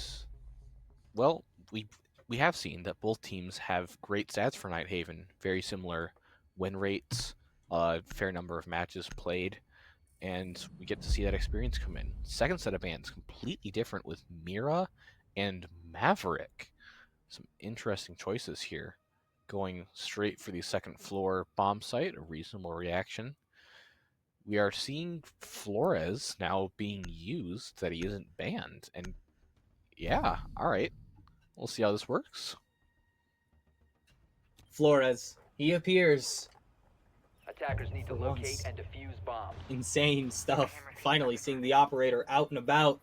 Speaker 2: well, we have seen that both teams have great stats for Nighthaven, very similar win rates, fair number of matches played, and we get to see that experience come in. Second set of bans, completely different with Mira and Maverick. Some interesting choices here. Going straight for the second floor bomb site, a reasonable reaction. We are seeing Flores now being used, that he isn't banned, and yeah, alright. We'll see how this works.
Speaker 1: Flores, he appears.
Speaker 4: Attackers need to locate and defuse bombs.
Speaker 1: Insane stuff. Finally seeing the operator out and about.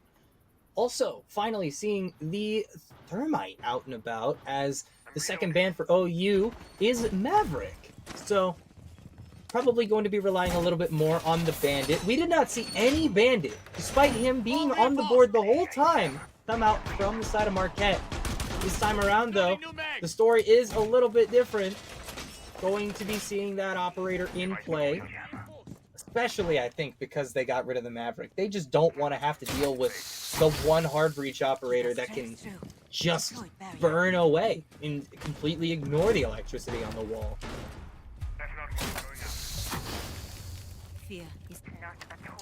Speaker 1: Also, finally seeing the Thermite out and about, as the second ban for OU is Maverick. So, probably going to be relying a little bit more on the Bandit. We did not see any Bandit, despite him being on the board the whole time, come out from the side of Marquette. This time around, though, the story is a little bit different. Going to be seeing that operator in play. Especially, I think, because they got rid of the Maverick. They just don't want to have to deal with the one hard breach operator that can just burn away and completely ignore the electricity on the wall.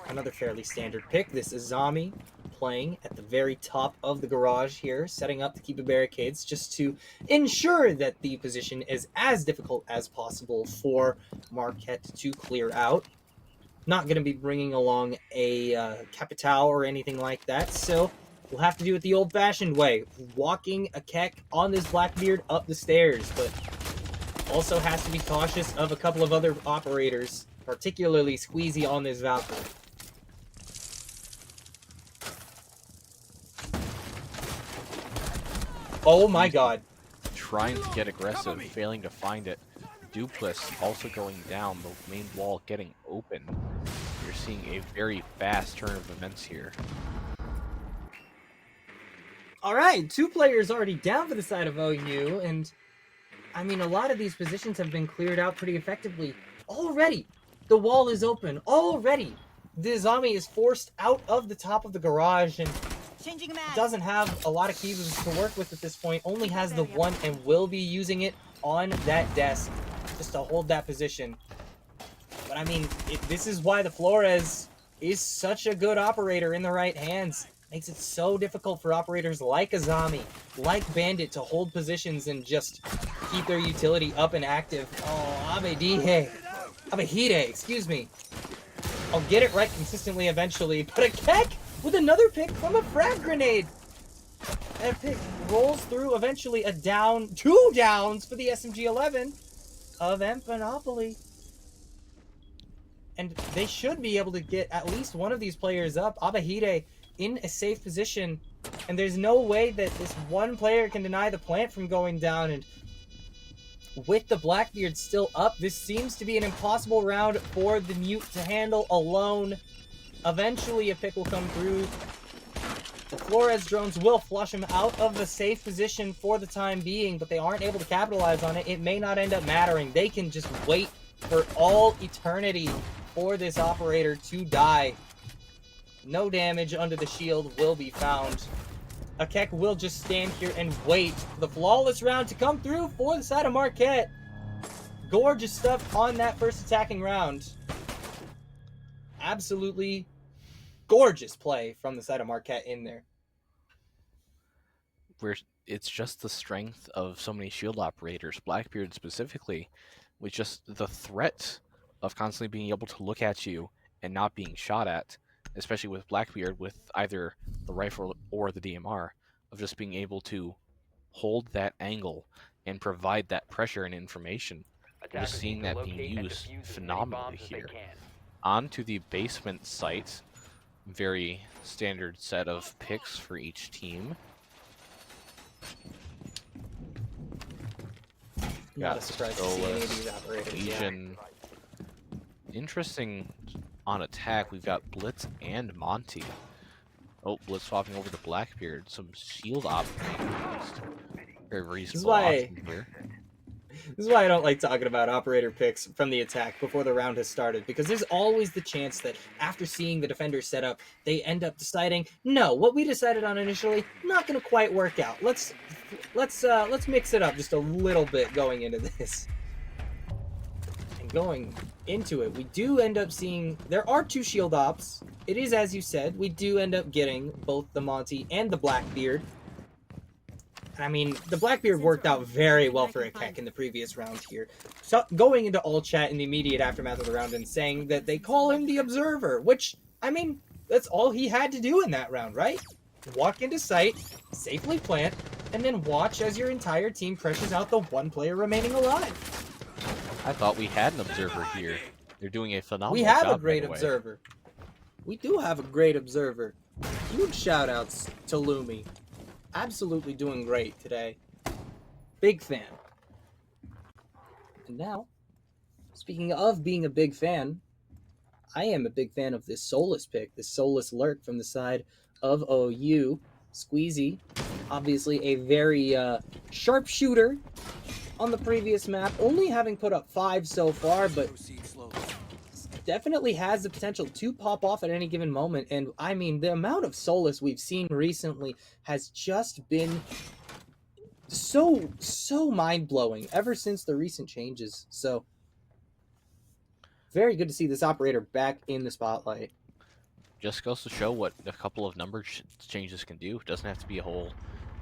Speaker 1: Another fairly standard pick. This is Azami playing at the very top of the garage here, setting up to keep the barricades just to ensure that the position is as difficult as possible for Marquette to clear out. Not going to be bringing along a Capital or anything like that, so we'll have to do it the old-fashioned way, walking a Keck on this Blackbeard up the stairs, but also has to be cautious of a couple of other operators, particularly Squeezy on this Valkyrie. Oh my god.
Speaker 2: Trying to get aggressive, failing to find it. Dupless also going down, the main wall getting open. You're seeing a very fast turn of events here.
Speaker 1: Alright, 2 players already down for the side of OU, and I mean, a lot of these positions have been cleared out pretty effectively. Already, the wall is open. Already, the zombie is forced out of the top of the garage, and doesn't have a lot of keys to work with at this point. Only has the one and will be using it on that desk just to hold that position. But I mean, this is why the Flores is such a good operator in the right hands. Makes it so difficult for operators like Azami, like Bandit, to hold positions and just keep their utility up and active. Oh, Abehide, excuse me. I'll get it right consistently eventually, but a Keck with another pick from a frag grenade. That pick rolls through eventually a down, 2 downs for the SMG-11 of Empanopoly. And they should be able to get at least one of these players up. Abahide in a safe position. And there's no way that this one player can deny the plant from going down. And with the Blackbeard still up, this seems to be an impossible round for the Mute to handle alone. Eventually a pick will come through. The Flores drones will flush him out of the safe position for the time being, but they aren't able to capitalize on it. It may not end up mattering. They can just wait for all eternity for this operator to die. No damage under the shield will be found. Akek will just stand here and wait for the flawless round to come through for the side of Marquette. Gorgeous stuff on that first attacking round. Absolutely gorgeous play from the side of Marquette in there.
Speaker 2: It's just the strength of so many shield operators, Blackbeard specifically, with just the threat of constantly being able to look at you and not being shot at, especially with Blackbeard with either the rifle or the DMR, of just being able to hold that angle and provide that pressure and information. We're just seeing that being used phenomenally here. Onto the basement site, very standard set of picks for each team.
Speaker 1: Not a surprise to see any of these operators.
Speaker 2: Legion. Interesting on attack. We've got Blitz and Monty. Oh, Blitz swapping over to Blackbeard. Some shield operators. Very reasonable option here.
Speaker 1: This is why I don't like talking about operator picks from the attack before the round has started, because there's always the chance that after seeing the defender set up, they end up deciding, no, what we decided on initially, not going to quite work out. Let's mix it up just a little bit going into this. And going into it, we do end up seeing, there are 2 shield ops. It is, as you said, we do end up getting both the Monty and the Blackbeard. I mean, the Blackbeard worked out very well for Akek in the previous round here. So going into all chat in the immediate aftermath of the round and saying that they call him the Observer, which, I mean, that's all he had to do in that round, right? Walk into sight, safely plant, and then watch as your entire team pressures out the 1 player remaining alive.
Speaker 2: I thought we had an Observer here. They're doing a phenomenal job.
Speaker 1: We have a great Observer. We do have a great Observer. Huge shout outs to Lumi. Absolutely doing great today. Big fan. And now, speaking of being a big fan, I am a big fan of this Solus pick, this Solus lurk from the side of OU. Squeezy, obviously a very sharp shooter on the previous map, only having put up 5 so far, but definitely has the potential to pop off at any given moment. And I mean, the amount of Solus we've seen recently has just been so mind-blowing ever since the recent changes. So very good to see this operator back in the spotlight.
Speaker 2: Just goes to show what a couple of number changes can do. It doesn't have to be a whole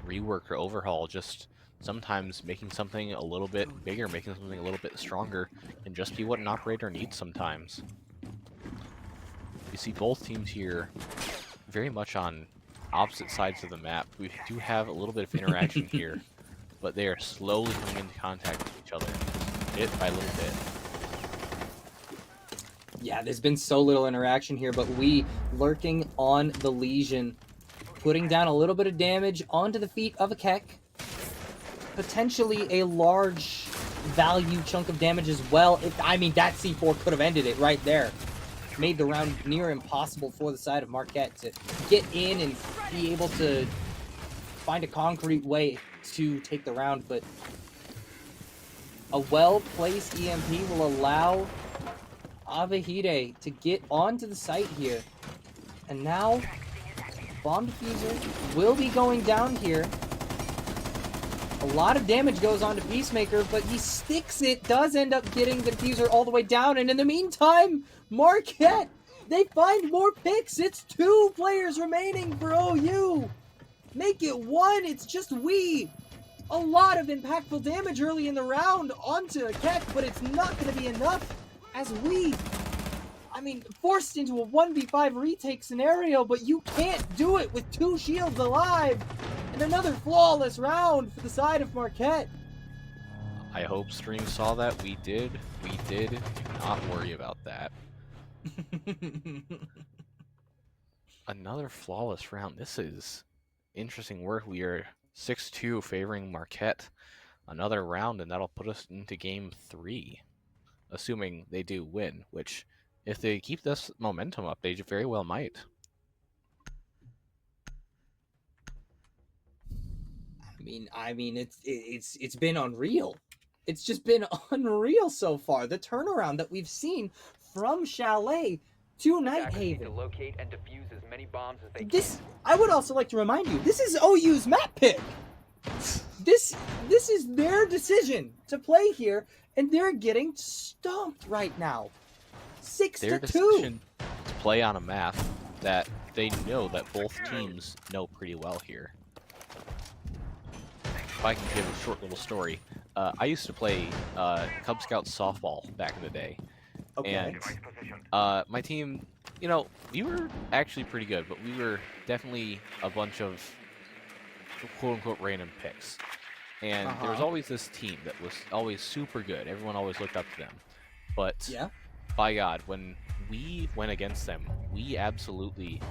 Speaker 2: rework or overhaul. Just sometimes making something a little bit bigger, making something a little bit stronger, can just be what an operator needs sometimes. You see both teams here very much on opposite sides of the map. We do have a little bit of interaction here, but they are slowly coming into contact with each other, bit by little bit.
Speaker 1: Yeah, there's been so little interaction here, but we lurking on the Legion, putting down a little bit of damage onto the feet of a Keck. Potentially a large value chunk of damage as well. I mean, that C4 could have ended it right there. Made the round near impossible for the side of Marquette to get in and be able to find a concrete way to take the round, but a well-placed EMP will allow Abahide to get onto the site here. And now, bomb diffuser will be going down here. A lot of damage goes on to Peacemaker, but he sticks it, does end up getting the diffuser all the way down, and in the meantime, Marquette, they find more picks. It's 2 players remaining for OU. Make it 1, it's just we. A lot of impactful damage early in the round onto Keck, but it's not going to be enough as we I mean, forced into a 1v5 retake scenario, but you can't do it with 2 shields alive. And another flawless round for the side of Marquette.
Speaker 2: I hope stream saw that. We did. We did. Do not worry about that. Another flawless round. This is interesting work. We are 6-2 favoring Marquette. Another round, and that'll put us into game 3. Assuming they do win, which, if they keep this momentum up, they very well might.
Speaker 1: I mean, it's been unreal. It's just been unreal so far. The turnaround that we've seen from Chalet to
Speaker 4: Attackers need to
Speaker 1: Nighthaven.
Speaker 4: locate and defuse as many bombs as they
Speaker 1: This,
Speaker 4: can.
Speaker 1: I would also like to remind you, this is OU's map pick. This is their decision to play here, and they're getting stomped right now. 6-2.
Speaker 2: Their decision to play on a map that they know that both teams know pretty well here. If I can give a short little story, I used to play Cub Scout softball back in the day,
Speaker 1: Okay.
Speaker 2: and my team, you know, we were actually pretty good, but we were definitely a bunch of quote-unquote random picks. And there was always this team that was always super good. Everyone always looked up to them. But
Speaker 1: Yeah.
Speaker 2: by God, when we went against them, we absolutely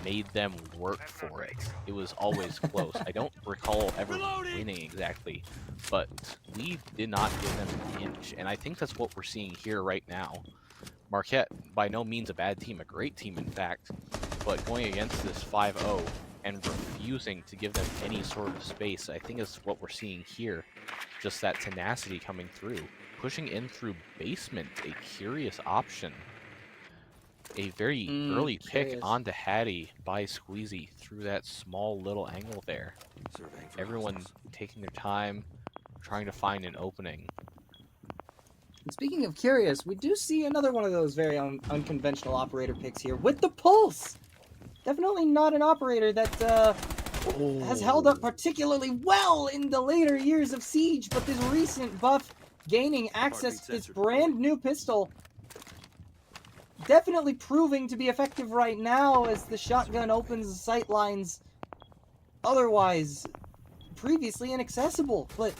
Speaker 2: made them work for it. It was always close. I don't recall ever winning exactly, but we did not give them an inch. And I think that's what we're seeing here right now. Marquette, by no means a bad team, a great team in fact, but going against this 5-0 and refusing to give them any sort of space, I think is what we're seeing here. Just that tenacity coming through. Pushing in through basement, a curious option. A very early pick
Speaker 1: curious.
Speaker 2: onto Hattie by Squeezy through that small little angle there. Everyone taking their time, trying to find an opening.
Speaker 1: And speaking of curious, we do see another one of those very unconventional operator picks here with the Pulse. Definitely not an operator that has held up particularly well in the later years of Siege, but this recent buff gaining access to this brand new pistol definitely proving to be effective right now as the shotgun opens sight lines otherwise previously inaccessible. But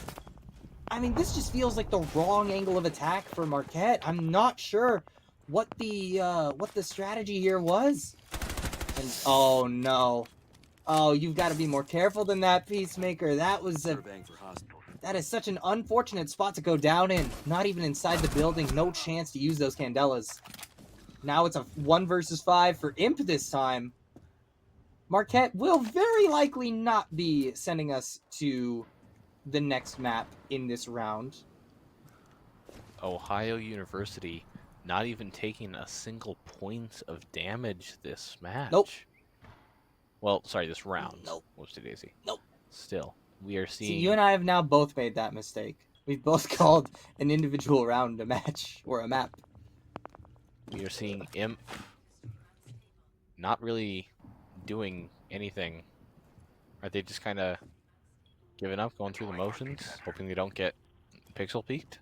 Speaker 1: I mean, this just feels like the wrong angle of attack for Marquette. I'm not sure what the strategy here was. And oh no. Oh, you've got to be more careful than that, Peacemaker. That is such an unfortunate spot to go down in. Not even inside the building. No chance to use those Candelas. Now it's a 1 versus 5 for Imp this time. Marquette will very likely not be sending us to the next map in this round.
Speaker 2: Ohio University not even taking a single point of damage this match.
Speaker 1: Nope.
Speaker 2: Well, sorry, this round.
Speaker 1: Nope.
Speaker 2: Whoopsie daisy.
Speaker 1: Nope.
Speaker 2: Still, we are seeing.
Speaker 1: See, you and I have now both made that mistake. We've both called an individual round a match or a map.
Speaker 2: We are seeing Imp not really doing anything. Are they just kind of giving up, going through the motions, hoping they don't get pixel peaked?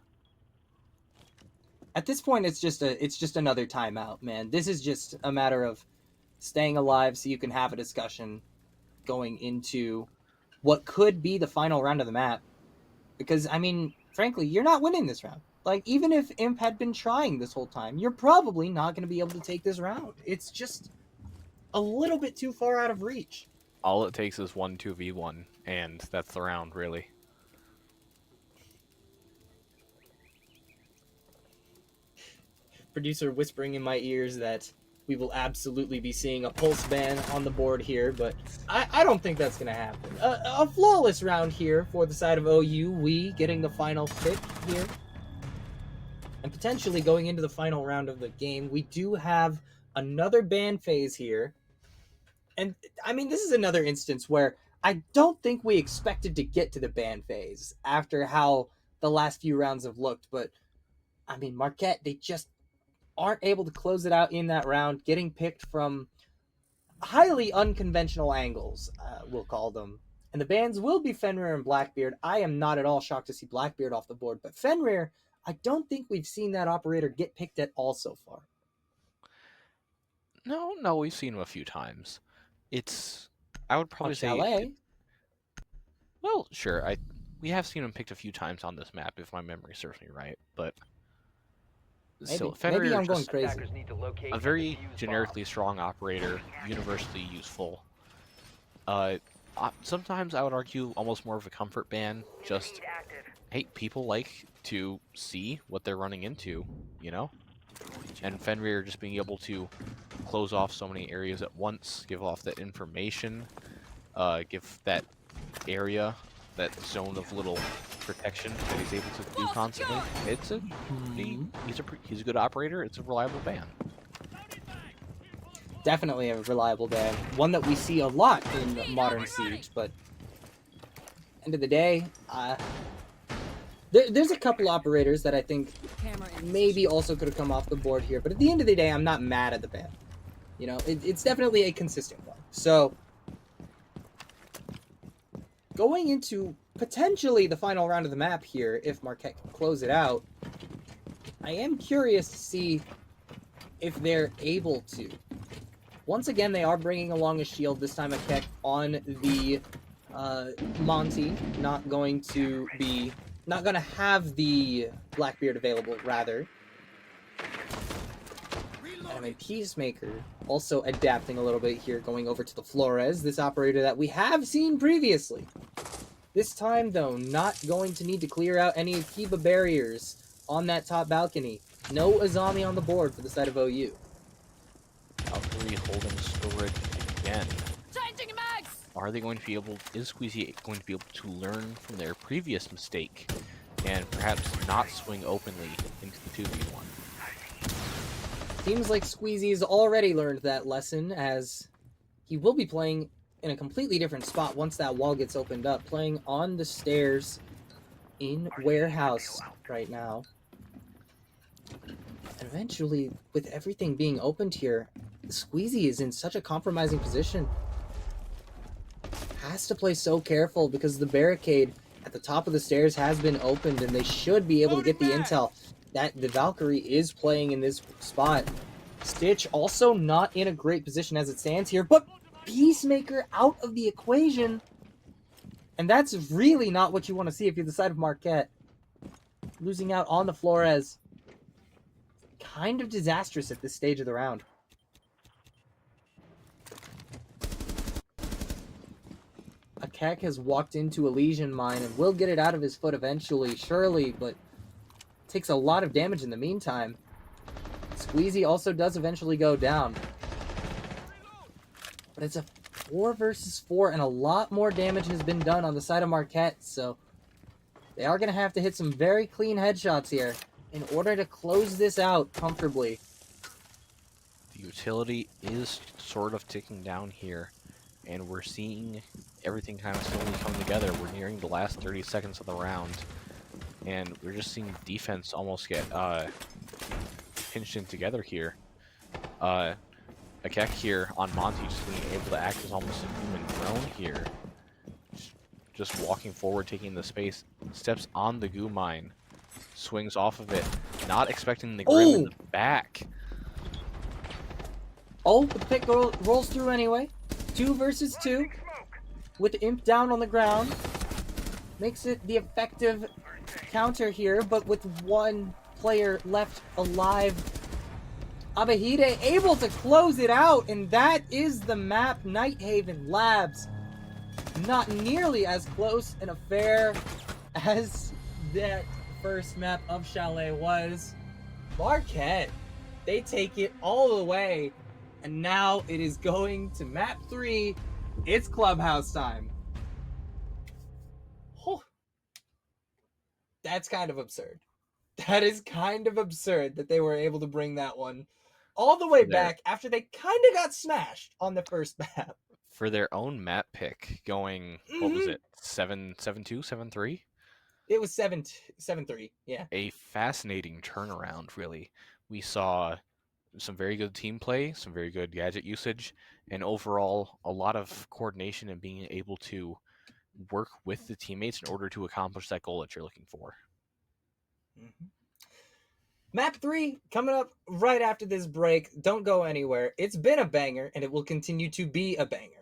Speaker 1: At this point, it's just another timeout, man. This is just a matter of staying alive so you can have a discussion going into what could be the final round of the map. Because, I mean, frankly, you're not winning this round. Like, even if Imp had been trying this whole time, you're probably not going to be able to take this round. It's just a little bit too far out of reach.
Speaker 2: All it takes is 1-2v1, and that's the round, really.
Speaker 1: Producer whispering in my ears that we will absolutely be seeing a pulse ban on the board here, but I don't think that's going to happen. A flawless round here for the side of OU. We getting the final pick here. And potentially going into the final round of the game, we do have another ban phase here. And, I mean, this is another instance where I don't think we expected to get to the ban phase after how the last few rounds have looked. But, I mean, Marquette, they just aren't able to close it out in that round, getting picked from highly unconventional angles, we'll call them. And the bans will be Fenrir and Blackbeard. I am not at all shocked to see Blackbeard off the board, but Fenrir, I don't think we've seen that operator get picked at all so far.
Speaker 2: No, we've seen him a few times. I would
Speaker 1: On
Speaker 2: probably say,
Speaker 1: Chalet,
Speaker 2: well, sure, we have seen him picked a few times on this map, if my memory serves me right, but still,
Speaker 1: maybe
Speaker 2: Fenrir
Speaker 1: I'm going
Speaker 2: just
Speaker 1: crazy.
Speaker 4: Attackers need to locate
Speaker 2: a
Speaker 4: and
Speaker 2: very
Speaker 4: defuse
Speaker 2: generically
Speaker 4: bombs.
Speaker 2: strong operator, universally useful. Uh, Sometimes I would argue almost more of a comfort ban. Just, hey, people like to see what they're running into, you know? And Fenrir just being able to close off so many areas at once, give off that information, give that area, that zone of little protection that he's able to do constantly. He's a good operator. It's a reliable ban.
Speaker 1: Definitely a reliable ban. One that we see a lot in Modern Siege, but end of the day, there's a couple operators that I think maybe also could have come off the board here, but at the end of the day, I'm not mad at the ban. You know, it's definitely a consistent one. So, going into potentially the final round of the map here, if Marquette can close it out, I am curious to see if they're able to. Once again, they are bringing along a shield, this time a Keck on the Monty, not going to have the Blackbeard available, rather. And I mean, Peacemaker also adapting a little bit here, going over to the Flores, this operator that we have seen previously. This time, though, not going to need to clear out any Kiba barriers on that top balcony. No Azami on the board for the side of OU.
Speaker 2: Valkyrie holding storage again. Are they going to be able? Is Squeezy going to be able to learn from their previous mistake and perhaps not swing openly into the 2v1?
Speaker 1: Seems like Squeezy's already learned that lesson, as he will be playing in a completely different spot once that wall gets opened up, playing on the stairs in Warehouse right now. And eventually, with everything being opened here, Squeezy is in such a compromising position. Has to play so careful because the barricade at the top of the stairs has been opened, and they should be able to get the intel that the Valkyrie is playing in this spot. Stitch also not in a great position as it stands here, but Peacemaker out of the equation. And that's really not what you want to see if you're the side of Marquette. Losing out on the Flores. Kind of disastrous at this stage of the round. Akek has walked into Elysian Mine and will get it out of his foot eventually, surely, but takes a lot of damage in the meantime. Squeezy also does eventually go down. But it's a 4 versus 4, and a lot more damage has been done on the side of Marquette, so they are going to have to hit some very clean headshots here in order to close this out comfortably.
Speaker 2: The utility is sort of ticking down here, and we're seeing everything kind of slowly come together. We're nearing the last 30 seconds of the round, and we're just seeing defense almost get pinched in together here. Akek here on Monty just being able to act as almost a human drone here. Just walking forward, taking the space, steps on the goo mine, swings off of it, not expecting the Grim in the back.
Speaker 1: Oh, but the pick rolls through anyway. 2 versus 2. With the Imp down on the ground. Makes it the effective counter here, but with one player left alive. Abahide able to close it out, and that is the map. Nighthaven Labs. Not nearly as close an affair as that first map of Chalet was. Marquette, they take it all the way, and now it is going to map 3. It's Clubhouse time. Oh, that's kind of absurd. That is kind of absurd that they were able to bring that one all the way back after they kind of got smashed on the first map.
Speaker 2: For their own map pick, going, what was it, 7-2, 7-3?
Speaker 1: It was 7-3, yeah.
Speaker 2: A fascinating turnaround, really. We saw some very good team play, some very good gadget usage, and overall a lot of coordination and being able to work with the teammates in order to accomplish that goal that you're looking for.
Speaker 1: Map 3 coming up right after this break. Don't go anywhere. It's been a banger, and it will continue to be a banger.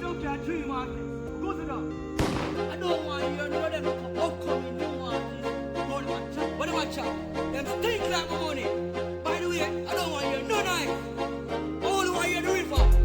Speaker 3: don't care three Marquette. Go to them. I don't want to hear none of them upcoming new artists. Go to watch out. What do watch out? Them stink like my money. By the way, I don't want to hear none of it. I only want to hear the river.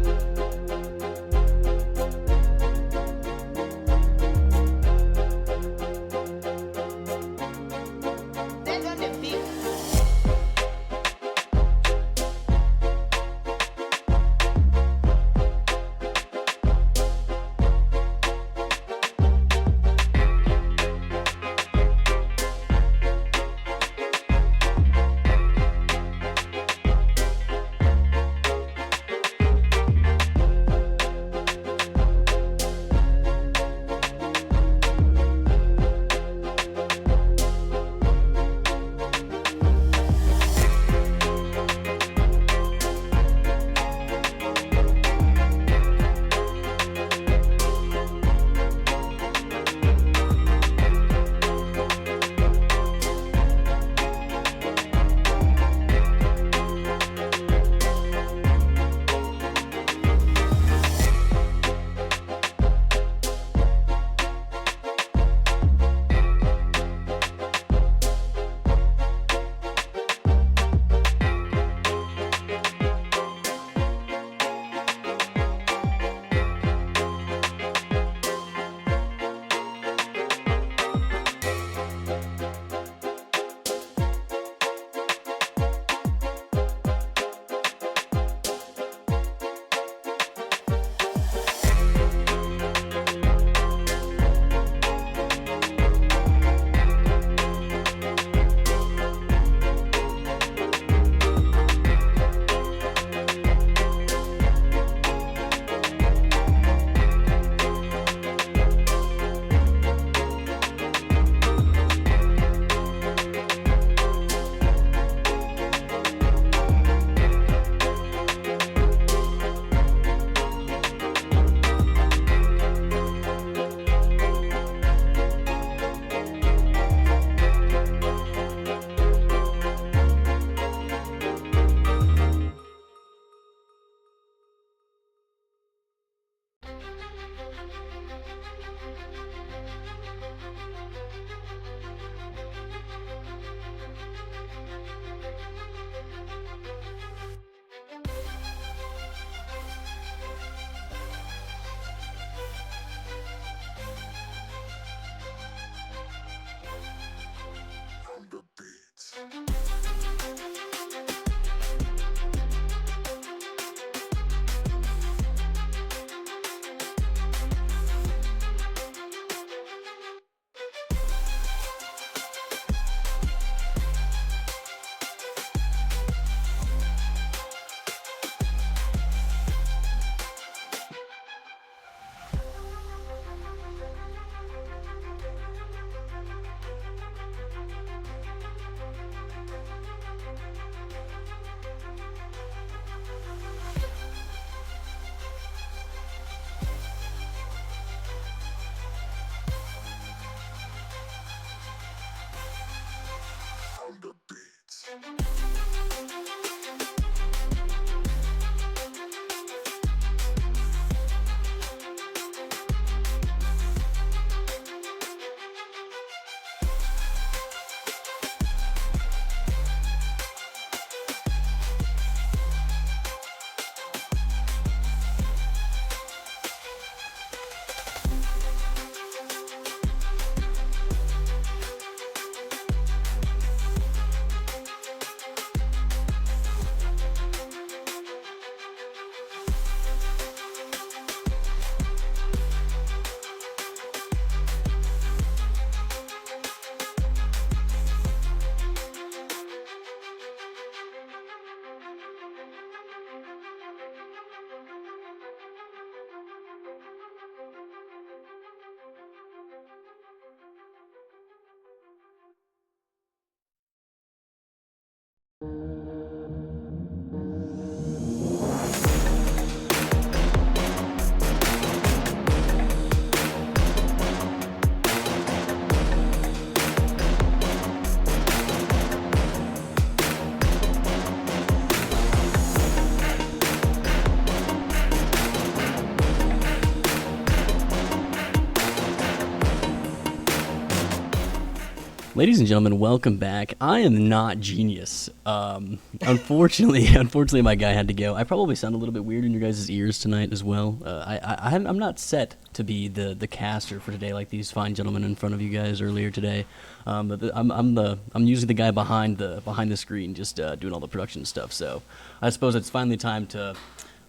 Speaker 5: Ladies and gentlemen, welcome back. I am not genius. Unfortunately, my guy had to go. I probably sound a little bit weird in your guys' ears tonight as well. I'm not set to be the caster for today like these fine gentlemen in front of you guys earlier today. But I'm usually the guy behind the screen, just doing all the production stuff. So I suppose it's finally time to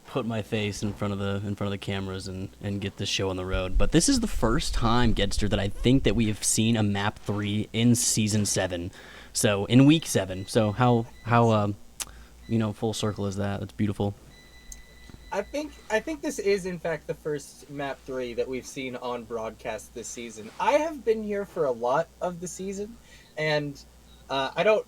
Speaker 5: put my face in front of the cameras and get this show on the road. But this is the first time, Gedster, that I think that we have seen a map 3 in season 7. So in week 7. So how full circle is that? That's beautiful.
Speaker 1: I think this is in fact the first map 3 that we've seen on broadcast this season. I have been here for a lot of the season, and I don't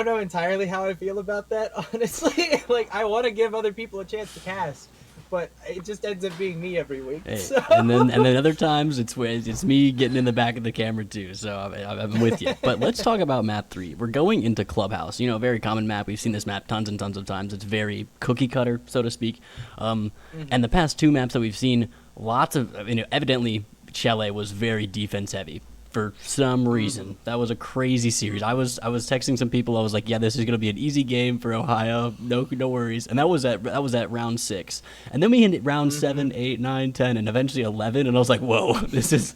Speaker 1: know entirely how I feel about that, honestly. Like, I want to give other people a chance to cast, but it just ends up being me every week.
Speaker 5: Hey,
Speaker 1: so.
Speaker 5: and then other times it's me getting in the back of the camera too. So I'm with you. But let's talk about map 3. We're going into Clubhouse. A very common map. We've seen this map tons and tons of times. It's very cookie cutter, so to speak. And the past 2 maps that we've seen, lots of evidently Chile was very defense heavy. For some reason, that was a crazy series. I was texting some people. I was like, "Yeah, this is gonna be an easy game for Ohio. No worries." And that was at round 6. And then we hit round 7, 8, 9, 10, and eventually 11. And I was like, "Whoa,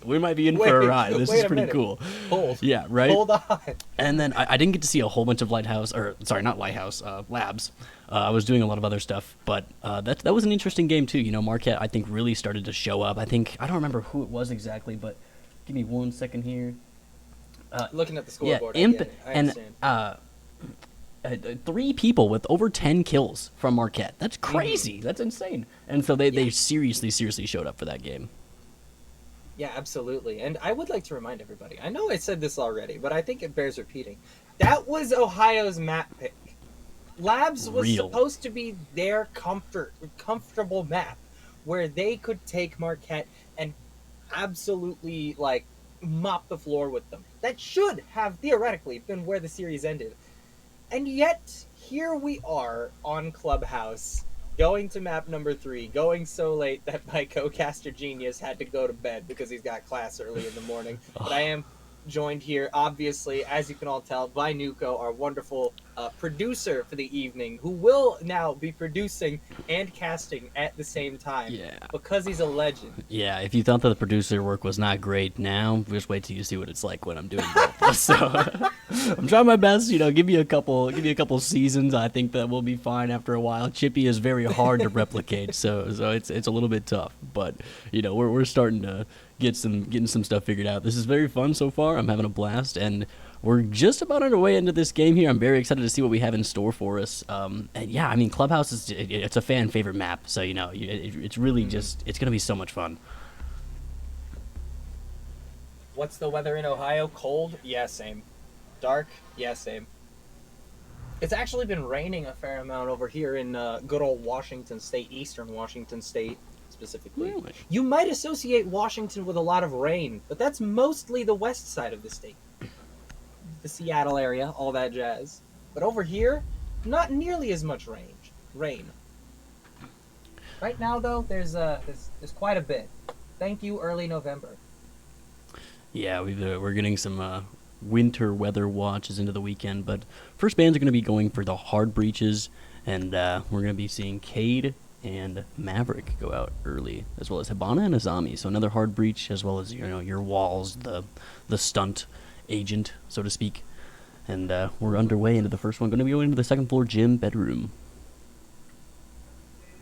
Speaker 5: we might be in for a ride. This is pretty cool."
Speaker 1: Hold.
Speaker 5: Yeah, right.
Speaker 1: Hold on.
Speaker 5: And then I didn't get to see a whole bunch of labs. I was doing a lot of other stuff, but that was an interesting game too. Marquette I think really started to show up. I don't remember who it was exactly, but. Give me 1 second here.
Speaker 1: Looking at the scoreboard,
Speaker 5: Imp
Speaker 1: I understand.
Speaker 5: 3 people with over 10 kills from Marquette. That's crazy. That's insane. And so they seriously showed up for that game.
Speaker 1: Yeah, absolutely. And I would like to remind everybody, I know I said this already, but I think it bears repeating. That was Ohio's map pick. Labs was supposed to be their comfortable map where they could take Marquette and absolutely mop the floor with them. That should have theoretically been where the series ended. And yet, here we are on Clubhouse, going to map number 3, going so late that my co-caster genius had to go to bed because he's got class early in the morning. But I am joined here, obviously, as you can all tell, by Nuko, our wonderful producer for the evening, who will now be producing and casting at the same time.
Speaker 5: Yeah.
Speaker 1: Because he's a legend.
Speaker 5: Yeah, if you thought that the producer work was not great now, just wait till you see what it's like when I'm doing both. So I'm trying my best, give me a couple seasons. I think that we'll be fine after a while. Chippy is very hard to replicate, so it's a little bit tough. But we're starting to getting some stuff figured out. This is very fun so far. I'm having a blast, and we're just about underway into this game here. I'm very excited to see what we have in store for us. And yeah, I mean, Clubhouse it's a fan favorite map, so it's really just it's gonna be so much fun.
Speaker 1: What's the weather in Ohio? Cold? Yeah, same. Dark? Yeah, same. It's actually been raining a fair amount over here in good old Washington State, eastern Washington State specifically.
Speaker 5: Really?
Speaker 1: You might associate Washington with a lot of rain, but that's mostly the west side of the state. The Seattle area, all that jazz. But over here, not nearly as much rain. Right now, though, there's quite a bit. Thank you, early November.
Speaker 5: Yeah, we're getting some winter weather watches into the weekend, but first bands are going to be going for the hard breaches, and we're going to be seeing Cade and Maverick go out early, as well as Hibana and Azami. So another hard breach, as well as your walls, the stunt agent, so to speak. And we're underway into the first one. Going to be going into the second floor gym bedroom.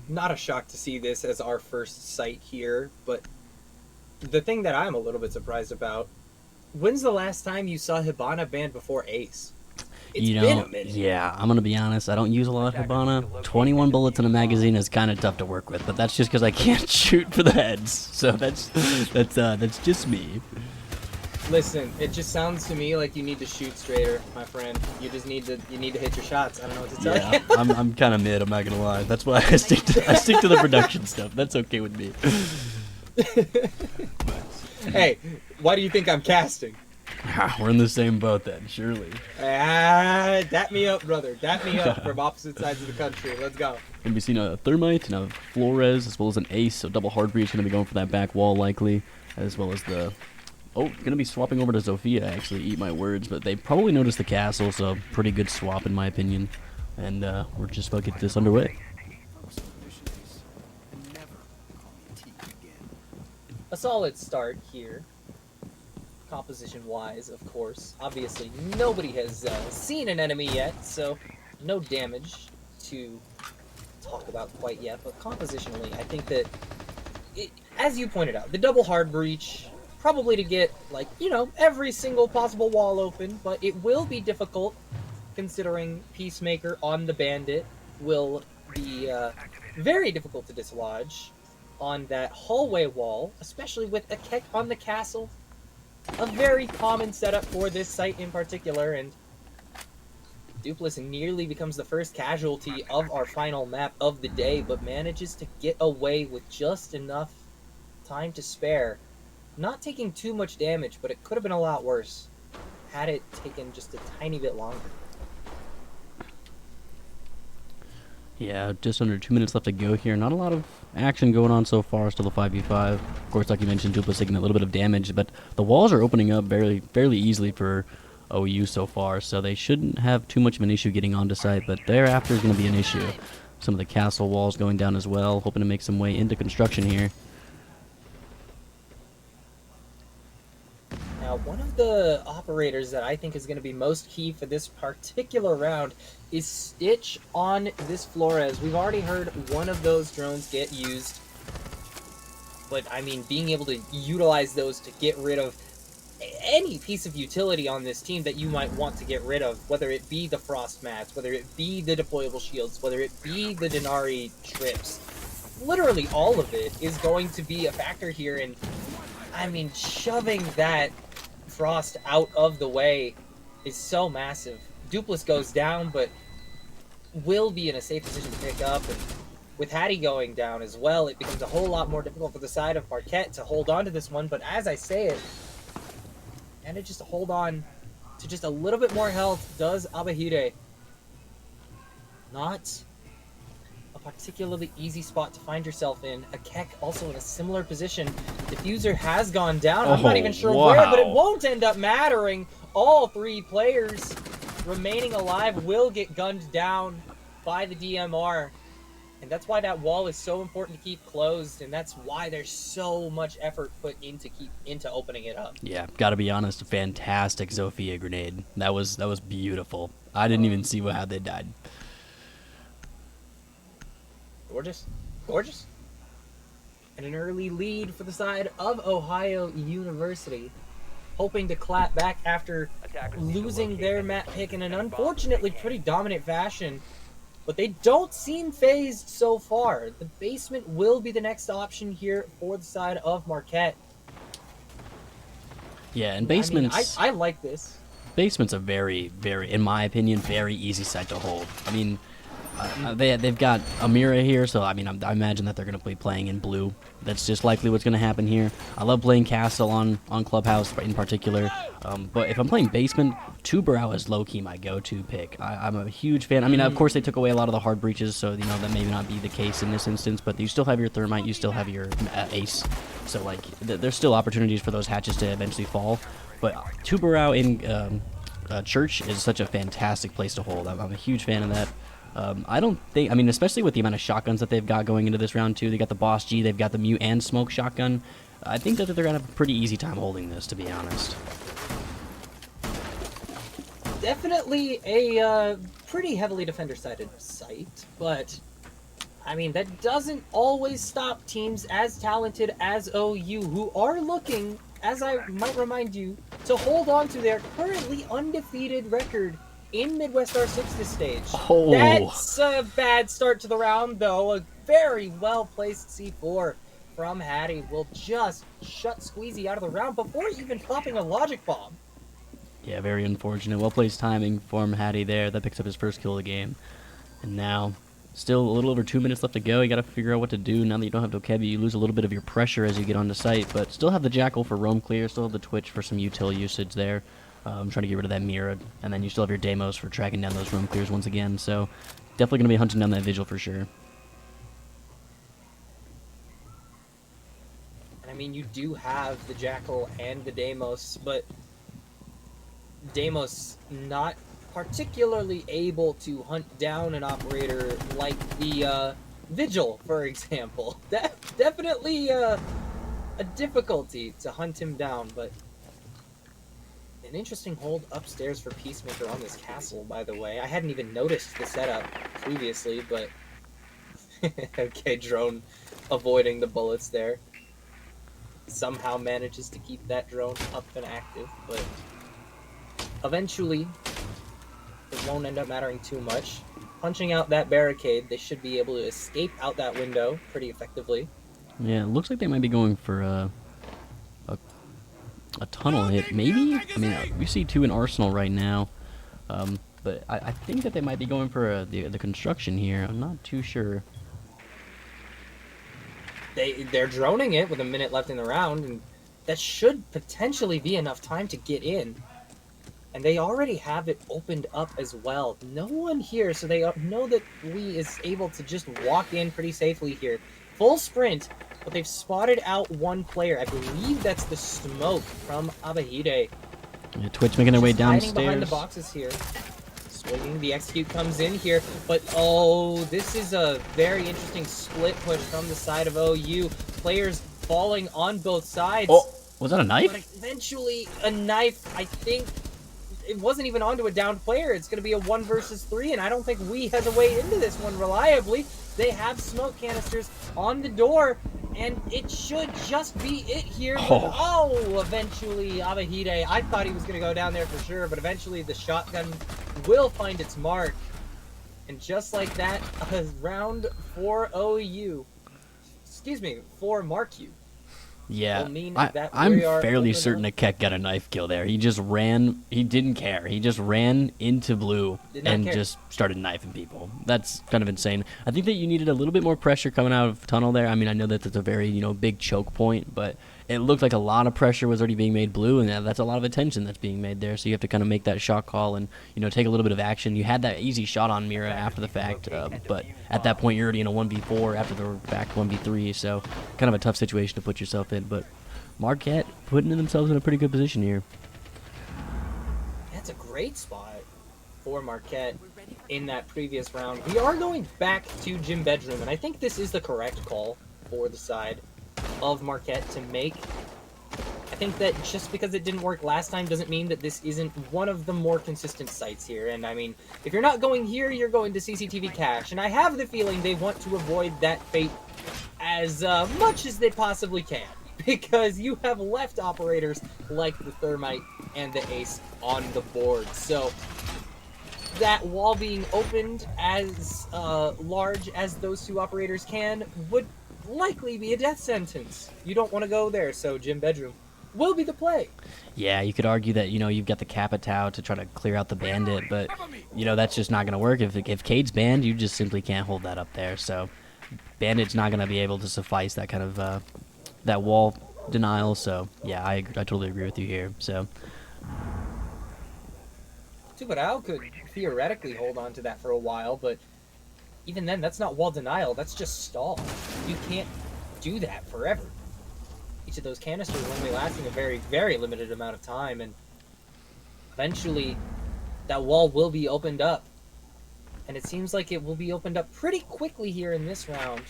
Speaker 1: Not a shock to see this as our first sight here, but the thing that I'm a little bit surprised about, when's the last time you saw Hibana banned before Ace? It's been a minute.
Speaker 5: Yeah, I'm gonna be honest. I don't use a lot of Hibana. 21 bullets in a magazine is kind of tough to work with, but that's just because I can't shoot for the heads. So that's just me.
Speaker 1: Listen, it just sounds to me like you need to shoot straighter, my friend. You need to hit your shots. I don't know what to tell
Speaker 5: Yeah,
Speaker 1: you.
Speaker 5: I'm kind of mid. I'm not gonna lie. That's why I stick to the production stuff. That's okay with me.
Speaker 1: Hey, why do you think I'm casting?
Speaker 5: We're in the same boat then, surely.
Speaker 1: Dap me up, brother. Dap me up from opposite sides of the country. Let's go.
Speaker 5: Gonna be seeing a Thermite and a Flores, as well as an Ace. So double hard breach gonna be going for that back wall likely, as well as the. Oh, gonna be swapping over to Zofia. Actually, eat my words, but they probably noticed the castle, so pretty good swap in my opinion. And we're just about to get this underway.
Speaker 1: A solid start here, composition-wise, of course. Obviously, nobody has seen an enemy yet, so no damage to talk about quite yet. But compositionally, I think that, as you pointed out, the double hard breach, probably to get, every single possible wall open, but it will be difficult, considering Peacemaker on the Bandit will be very difficult to dislodge on that hallway wall, especially with a Keck on the castle. A very common setup for this site in particular, and Dupless nearly becomes the first casualty of our final map of the day, but manages to get away with just enough time to spare. Not taking too much damage, but it could have been a lot worse had it taken just a tiny bit longer.
Speaker 5: Yeah, just under 2 minutes left to go here. Not a lot of action going on so far. Still a 5v5. Of course, like you mentioned, Dupless taking a little bit of damage, but the walls are opening up fairly easily for OU so far, so they shouldn't have too much of an issue getting onto site, but thereafter is going to be an issue. Some of the castle walls going down as well, hoping to make some way into construction here.
Speaker 1: Now, one of the operators that I think is going to be most key for this particular round is Stitch on this Flores. We've already heard one of those drones get used, but I mean, being able to utilize those to get rid of any piece of utility on this team that you might want to get rid of, whether it be the frost mats, whether it be the deployable shields, whether it be the Denari trips, literally all of it is going to be a factor here. And I mean, shoving that frost out of the way is so massive. Dupless goes down, but will be in a safe position to pick up, and with Hattie going down as well, it becomes a whole lot more difficult for the side of Marquette to hold on to this one. But as I say it, manages to hold on to just a little bit more health does Abahide. Not a particularly easy spot to find yourself in. A Keck also in a similar position. Diffuser has gone down. I'm not even sure where, but it won't end up mattering. All three players remaining alive will get gunned down by the DMR. And that's why that wall is so important to keep closed, and that's why there's so much effort put into opening it up.
Speaker 5: Yeah, gotta be honest, fantastic Zofia grenade. That was beautiful. I didn't even see how they died.
Speaker 1: Gorgeous. Gorgeous. And an early lead for the side of Ohio University, hoping to clap back after losing their map pick in an unfortunately pretty dominant fashion. But they don't seem phased so far. The basement will be the next option here for the side of Marquette.
Speaker 5: Yeah, and basements...
Speaker 1: I like this.
Speaker 5: Basement's a very, in my opinion, very easy site to hold. I mean, They've got Amira here, so I mean I imagine that they're going to be playing in blue. That's just likely what's going to happen here. I love playing Castle on Clubhouse in particular, but if I'm playing Basement, Tubarão is low-key my go-to pick. I'm a huge fan. I mean, of course they took away a lot of the hard breaches, so you know that may not be the case in this instance. But you still have your Thermite, you still have your Ace, so like there's still opportunities for those hatches to eventually fall. But Tubarão in Church is such a fantastic place to hold. I'm a huge fan of that. I don't think, I mean, especially with the amount of shotguns that they've got going into this round, too. They got the Boss G, they've got the Mute and Smoke shotgun. I think that they're going to have a pretty easy time holding this, to be honest.
Speaker 1: Definitely a pretty heavily defender-sided site, but I mean, that doesn't always stop teams as talented as OU, who are looking, as I might remind you, to hold on to their currently undefeated record in MWR6 this stage.
Speaker 5: Oh.
Speaker 1: That's a bad start to the round, though. A very well-placed C4 from Hattie will just shut Squeezy out of the round before even popping a logic bomb.
Speaker 5: Yeah, very unfortunate. Well-placed timing from Hattie there. That picks up his first kill of the game. And now, still a little over 2 minutes left to go. You got to figure out what to do. Now that you don't have Dokebi, you lose a little bit of your pressure as you get onto site, but still have the Jackal for roam clear, still have the Twitch for some util usage there. Trying to get rid of that Mira, and then you still have your Deimos for tracking down those roam clears once again, so definitely going to be hunting down that Vigil for sure.
Speaker 1: I mean, you do have the Jackal and the Deimos, but Deimos not particularly able to hunt down an operator like the Vigil, for example. That definitely a difficulty to hunt him down, but an interesting hold upstairs for Peacemaker on this castle, by the way. I hadn't even noticed the setup previously, but okay, drone avoiding the bullets there. Somehow manages to keep that drone up and active, but eventually it won't end up mattering too much. Punching out that barricade, they should be able to escape out that window pretty effectively.
Speaker 5: Yeah, it looks like they might be going for a tunnel hit, maybe? I mean, we see two in Arsenal right now, but I think that they might be going for the construction here. I'm not too sure.
Speaker 1: They're droning it with a minute left in the round, and that should potentially be enough time to get in. And they already have it opened up as well. No one here, so they know that Lee is able to just walk in pretty safely here. Full sprint, but they've spotted out one player. I believe that's the smoke from Abahide.
Speaker 5: Yeah, Twitch making their way downstairs.
Speaker 1: Hiding behind the boxes here. Swinging, the execute comes in here, but oh, this is a very interesting split push from the side of OU. Players falling on both sides.
Speaker 5: Oh, was that a knife?
Speaker 1: But eventually, a knife, I think, it wasn't even onto a downed player. It's going to be a 1 versus 3, and I don't think Wee has a way into this one reliably. They have smoke canisters on the door, and it should just be it here. Oh, eventually, Abahide, I thought he was going to go down there for sure, but eventually the shotgun will find its mark. And just like that, a round for OU. Excuse me, for Marquette.
Speaker 5: Yeah,
Speaker 1: I'm
Speaker 5: fairly certain that Keck got a knife kill there. He just ran, he didn't care. He just ran into blue and just started knifing people. That's kind of insane. I think that you needed a little bit more pressure coming out of tunnel there. I mean, I know that that's a very, big choke point, but it looked like a lot of pressure was already being made blue, and that's a lot of attention that's being made there. So you have to kind of make that shot call and, take a little bit of action. You had that easy shot on Mira after the fact, but at that point you're already in a 1v4 after the fact 1v3, so kind of a tough situation to put yourself in. But Marquette putting themselves in a pretty good position here.
Speaker 1: That's a great spot for Marquette in that previous round. We are going back to Gym Bedroom, and I think this is the correct call for the side of Marquette to make. I think that just because it didn't work last time doesn't mean that this isn't one of the more consistent sites here. And I mean, if you're not going here, you're going to CCTV Cache. And I have the feeling they want to avoid that fate as much as they possibly can, because you have left operators like the Thermite and the Ace on the board. So that wall being opened as large as those two operators can would likely be a death sentence. You don't want to go there, so Gym Bedroom will be the play.
Speaker 5: Yeah, you could argue that, you've got the Capitao to try to clear out the Bandit, but, that's just not going to work. If Cade's banned, you just simply can't hold that up there. So Bandit's not going to be able to suffice that kind of, that wall denial. So, yeah, I totally agree with you here. So,
Speaker 1: Tubarão could theoretically hold on to that for a while, but even then, that's not wall denial. That's just stall. You can't do that forever. Each of those canisters are only lasting a very, very limited amount of time, and eventually that wall will be opened up. And it seems like it will be opened up pretty quickly here in this round.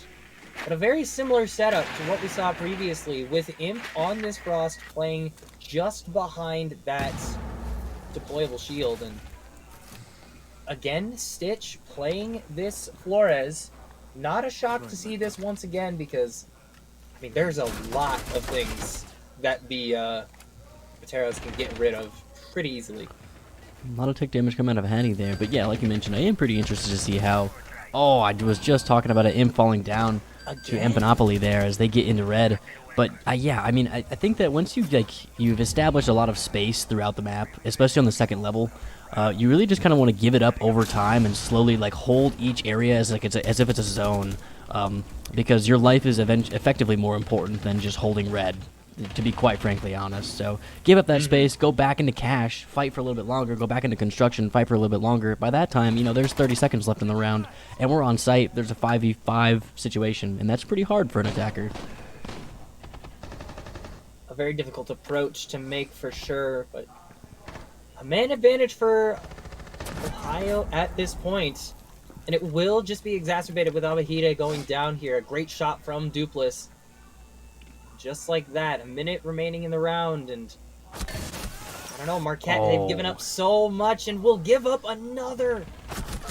Speaker 1: But a very similar setup to what we saw previously, with Imp on this Frost playing just behind that deployable shield. And again, Stitch playing this Flores. Not a shock to see this once again, because I mean, there's a lot of things that the Pateros can get rid of pretty easily.
Speaker 5: a lot of tick damage coming out of Hattie there. But yeah, like you mentioned, I am pretty interested to see how... Oh, I was just talking about an Imp falling down to Empanopoly there as they get into red. But yeah, I mean, I think that once you've established a lot of space throughout the map, especially on the second level, you really just kind of want to give it up over time and slowly hold each area as if it's a zone, because your life is effectively more important than just holding red, to be quite frankly honest. So give up that space, go back into cash, fight for a little bit longer, go back into construction, fight for a little bit longer. By that time, there's 30 seconds left in the round, and we're on site. There's a 5v5 situation, and that's pretty hard for an attacker.
Speaker 1: A very difficult approach to make for sure, but a man advantage for Ohio at this point. And it will just be exacerbated with Abahida going down here. A great shot from Dupless. Just like that. A minute remaining in the round. And I don't know, Marquette, they've given up so much and will give up another.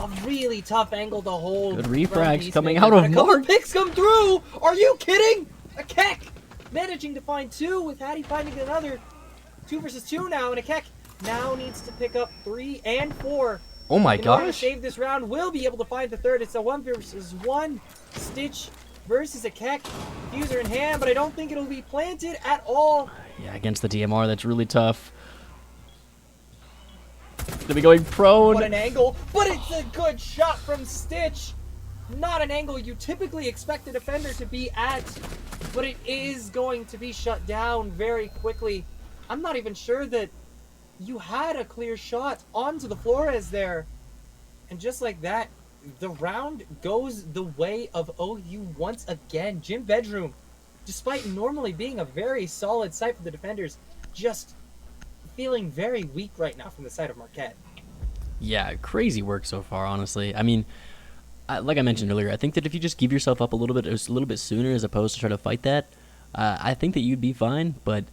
Speaker 1: A really tough angle to hold.
Speaker 5: Good refrags coming out of Mark.
Speaker 1: Picks come through. Are you kidding? A Keck managing to find two with Hattie finding another. 2 versus 2 now, and a Keck now needs to pick up 3 and 4.
Speaker 5: Oh my
Speaker 1: In order to
Speaker 5: gosh.
Speaker 1: save this round, will be able to find the third. It's a 1 versus 1. Stitch versus a Keck. Fuser in hand, but I don't think it'll be planted at all.
Speaker 5: Yeah, against the DMR, that's really tough. Gonna be going prone.
Speaker 1: What an angle, but it's a good shot from Stitch. Not an angle you typically expect a defender to be at, but it is going to be shut down very quickly. I'm not even sure that you had a clear shot onto the Flores there. And just like that, the round goes the way of OU once again. Gym Bedroom, despite normally being a very solid site for the defenders, just feeling very weak right now from the side of Marquette.
Speaker 5: Yeah, crazy work so far, honestly. I mean, like I mentioned earlier, I think that if you just give yourself up a little bit sooner as opposed to try to fight that, I think that you'd be fine. But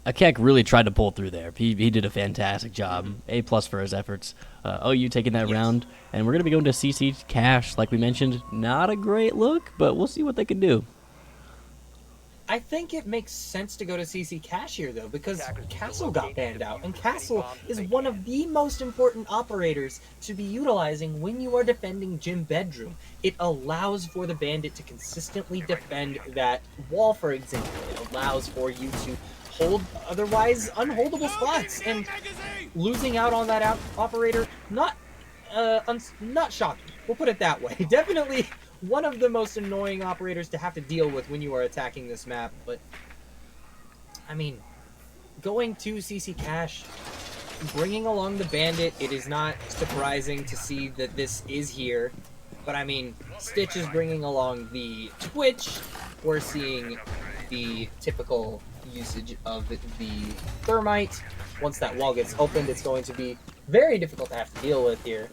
Speaker 5: Akek really tried to pull through there. He did a fantastic job. A+ for his efforts. OU taking that round, and we're going to be going to CC Cash, like we mentioned. Not a great look, but we'll see what they can do.
Speaker 1: I think it makes sense to go to CC Cash here, though, because Castle got banned out, and Castle is one of the most important operators to be utilizing when you are defending Gym Bedroom. It allows for the Bandit to consistently defend that wall, for example. It allows for you to hold otherwise unholdable spots, and losing out on that operator, not shocking. We'll put it that way. Definitely one of the most annoying operators to have to deal with when you are attacking this map, but I mean, going to CC Cash, bringing along the Bandit, it is not surprising to see that this is here, but I mean, Stitch is bringing along the Twitch, we're seeing the typical usage of the Thermite. Once that wall gets opened, it's going to be very difficult to have to deal with here.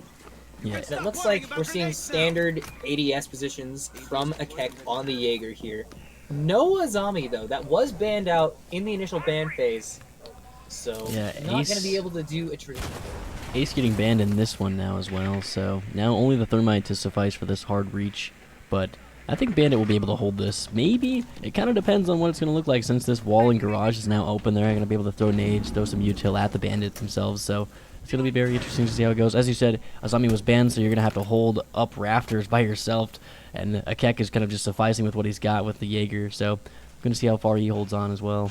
Speaker 5: Yeah.
Speaker 1: So it looks like we're seeing standard ADS positions from a Keck on the Jaeger here. No Azami, though. That was banned out in the initial ban phase. So,
Speaker 5: yeah,
Speaker 1: not going to be able to do a tree.
Speaker 5: Ace getting banned in this one now as well, so now only the Thermite to suffice for this hard reach. But I think Bandit will be able to hold this. Maybe. It kind of depends on what it's going to look like, since this wall and garage is now open. They're going to be able to throw nades, throw some util at the Bandits themselves, so it's going to be very interesting to see how it goes. As you said, Azami was banned, so you're going to have to hold up rafters by yourself, and Akek is kind of just sufficing with what he's got with the Jaeger. So Gonna see how far he holds on as well.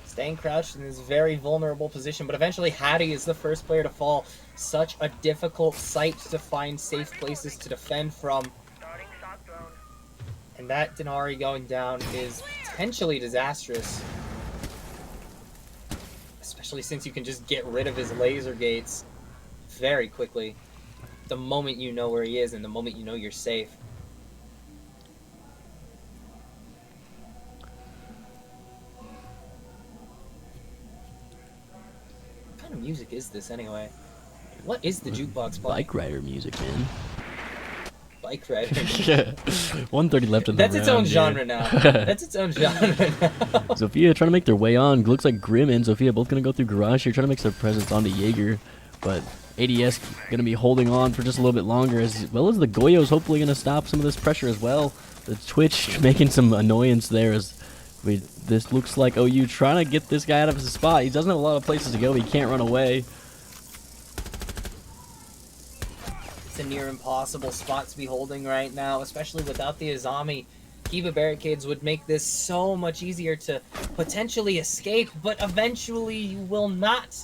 Speaker 1: Staying crouched in this very vulnerable position, but eventually Hattie is the first player to fall. Such a difficult site to find safe places to defend from. And that Denari going down is potentially disastrous. Especially since you can just get rid of his laser gates very quickly. The moment you know where he is and the moment you know you're safe. What kind of music is this anyway? What is the jukebox playing?
Speaker 5: Bike rider music, man.
Speaker 1: Bike rider.
Speaker 5: 130 left in the round.
Speaker 1: That's its own genre now. That's its own genre now.
Speaker 5: Sophia trying to make their way on. Looks like Grim and Sophia both going to go through garage here, trying to make their presence onto Jaeger. But ADS going to be holding on for just a little bit longer, as well as the Goyo's hopefully going to stop some of this pressure as well. The Twitch making some annoyance there as this looks like OU trying to get this guy out of his spot. He doesn't have a lot of places to go. He can't run away.
Speaker 1: It's a near impossible spot to be holding right now, especially without the Azami. Kiva barricades would make this so much easier to potentially escape, but eventually you will not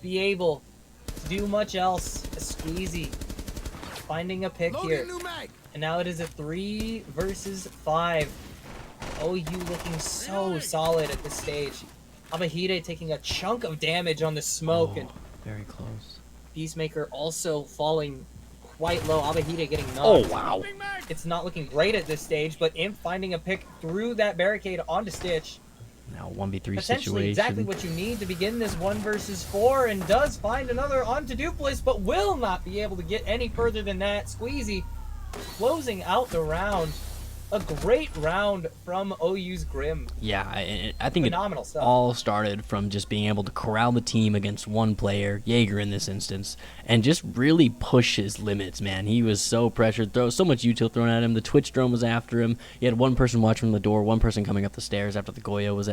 Speaker 1: be able to do much else. A squeezy. Finding a pick here. And now it is a 3 versus 5. OU looking so solid at this stage. Abahide taking a chunk of damage on the smoke, and
Speaker 5: Very close.
Speaker 1: Peacemaker also falling quite low. Abahide getting knocked.
Speaker 5: Oh, wow.
Speaker 1: It's not looking great at this stage, but Imp finding a pick through that barricade onto Stitch.
Speaker 5: Now 1v3
Speaker 1: Potentially
Speaker 5: situation.
Speaker 1: exactly what you need to begin this 1 versus 4, and does find another onto Dupless, but will not be able to get any further than that. Squeezy closing out the round. A great round from OU's Grim.
Speaker 5: Yeah, I think
Speaker 1: Phenomenal
Speaker 5: it
Speaker 1: stuff.
Speaker 5: all started from just being able to corral the team against one player, Jaeger in this instance, and just really push his limits, man. He was so pressured, so much util thrown at him. The Twitch drone was after him. He had one person watching from the door, one person coming up the stairs after the Goyo was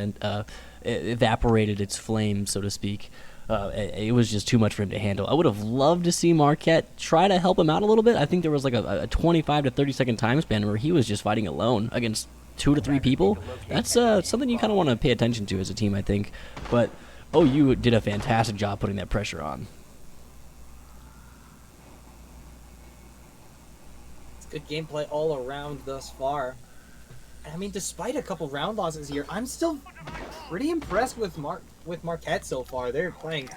Speaker 5: evaporated its flame, so to speak. It was just too much for him to handle. I would have loved to see Marquette try to help him out a little bit. I think there was like a 25 to 30 second time span where he was just fighting alone against 2 to 3 people. That's something you kind of want to pay attention to as a team, I think. But OU did a fantastic job putting that pressure on.
Speaker 1: It's good gameplay all around thus far. I mean, despite a couple round losses here, I'm still pretty impressed with Marquette so far. They're playing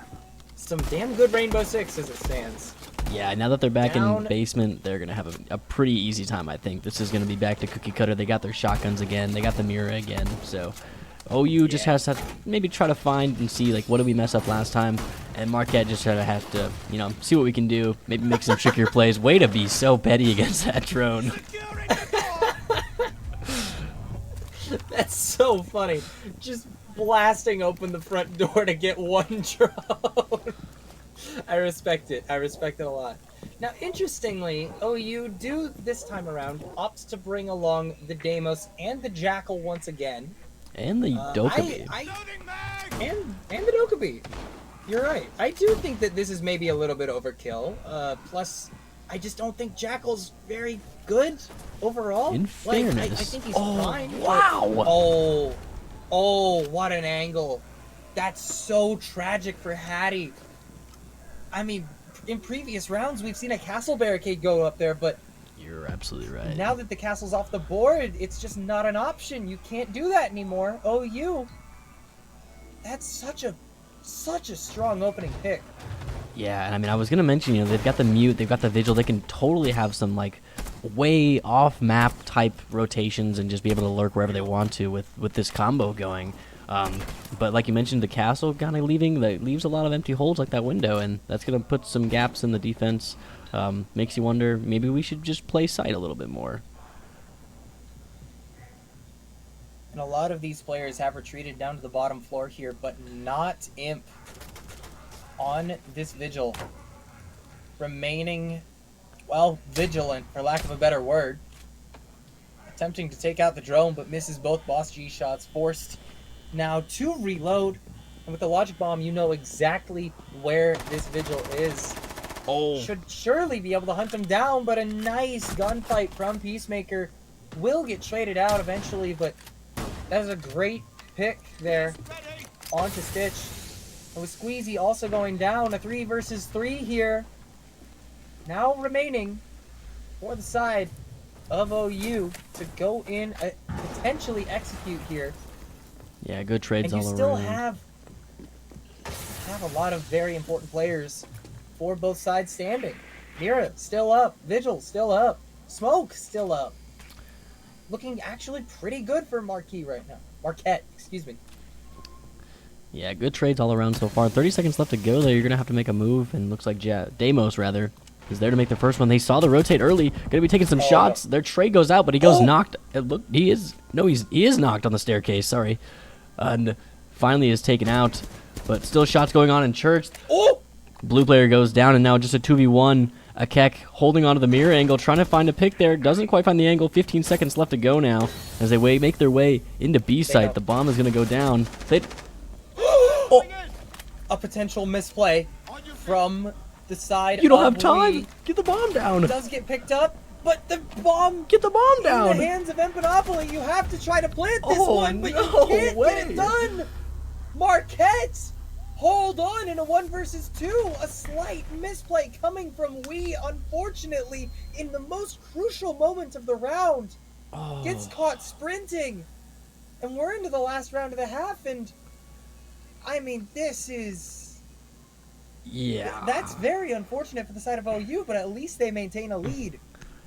Speaker 1: some damn good Rainbow Six as it stands.
Speaker 5: Yeah, now that they're back
Speaker 1: Down.
Speaker 5: in basement, they're going to have a pretty easy time, I think. This is going to be back to cookie cutter. They got their shotguns again. They got the mirror again. So OU just has to maybe try to find and see, like, what did we mess up last time? And Marquette just have to, see what we can do. Maybe make some trickier plays. Way to be so petty against that drone.
Speaker 1: That's so funny. Just blasting open the front door to get one drone. I respect it. I respect it a lot. Now, interestingly, OU do this time around opts to bring along the Deimos and the Jackal once again.
Speaker 5: And the Dokkaebi.
Speaker 1: And the Dokkaebi. You're right. I do think that this is maybe a little bit overkill. Plus, I just don't think Jackal's very good overall.
Speaker 5: In fairness.
Speaker 1: I think he's fine. but-
Speaker 5: Wow.
Speaker 1: Oh, what an angle. That's so tragic for Hattie. I mean, in previous rounds, we've seen a castle barricade go up there, but
Speaker 5: You're absolutely right.
Speaker 1: now that the castle's off the board, it's just not an option. You can't do that anymore. OU. That's such a strong opening pick.
Speaker 5: Yeah, and I mean, I was going to mention, they've got the mute, they've got the vigil. They can totally have some, like, way off-map type rotations and just be able to lurk wherever they want to with this combo going. But like you mentioned, the castle kind of leaves a lot of empty holes like that window, and that's going to put some gaps in the defense. Makes you wonder, maybe we should just play sight a little bit more.
Speaker 1: And a lot of these players have retreated down to the bottom floor here, but not Imp on this vigil. Remaining, well, vigilant, for lack of a better word. Attempting to take out the drone, but misses both Boss G shots. Forced now to reload. And with the logic bomb, you know exactly where this vigil is.
Speaker 5: Oh.
Speaker 1: should surely be able to hunt him down, but a nice gunfight from Peacemaker will get traded out eventually, but that was a great pick there onto Stitch. And with Squeezy also going down, a 3 versus 3 here. Now remaining for the side of OU to go in, potentially execute here.
Speaker 5: Yeah, good trades
Speaker 1: And you
Speaker 5: all
Speaker 1: still
Speaker 5: around.
Speaker 1: have a lot of very important players for both sides standing. Mira still up, Vigil still up, Smoke still up. Looking actually pretty good for Marquette, excuse me.
Speaker 5: Yeah, good trades all around so far. 30 seconds left to go there. You're going to have to make a move, and looks like Deimos, rather, is there to make the first one. They saw the rotate early. Going to be taking some shots. Their trade goes out, but he goes knocked. Look, he is knocked on the staircase, sorry. And finally is taken out, but still shots going on in church.
Speaker 1: Oh!
Speaker 5: Blue player goes down, and now just a 2v1. A Keck holding onto the mirror angle, trying to find a pick there. Doesn't quite find the angle. 15 seconds left to go now. As they make their way into B site, the bomb is going to go down.
Speaker 1: Oh! A potential misplay from the side.
Speaker 5: You don't
Speaker 1: of
Speaker 5: have time.
Speaker 1: Lee.
Speaker 5: Get the bomb down.
Speaker 1: Does get picked up, but the bomb
Speaker 5: Get the bomb
Speaker 1: in
Speaker 5: down.
Speaker 1: the hands of Empanopoly. You have to try to plant this
Speaker 5: Oh,
Speaker 1: one, but
Speaker 5: no
Speaker 1: you can't
Speaker 5: way.
Speaker 1: get it done. Marquette, hold on in a 1 versus 2. A slight misplay coming from Wee, unfortunately, in the most crucial moment of the round.
Speaker 5: Oh.
Speaker 1: Gets caught sprinting. And we're into the last round of the half, and I mean, this is...
Speaker 5: Yeah.
Speaker 1: That's very unfortunate for the side of OU, but at least they maintain a lead.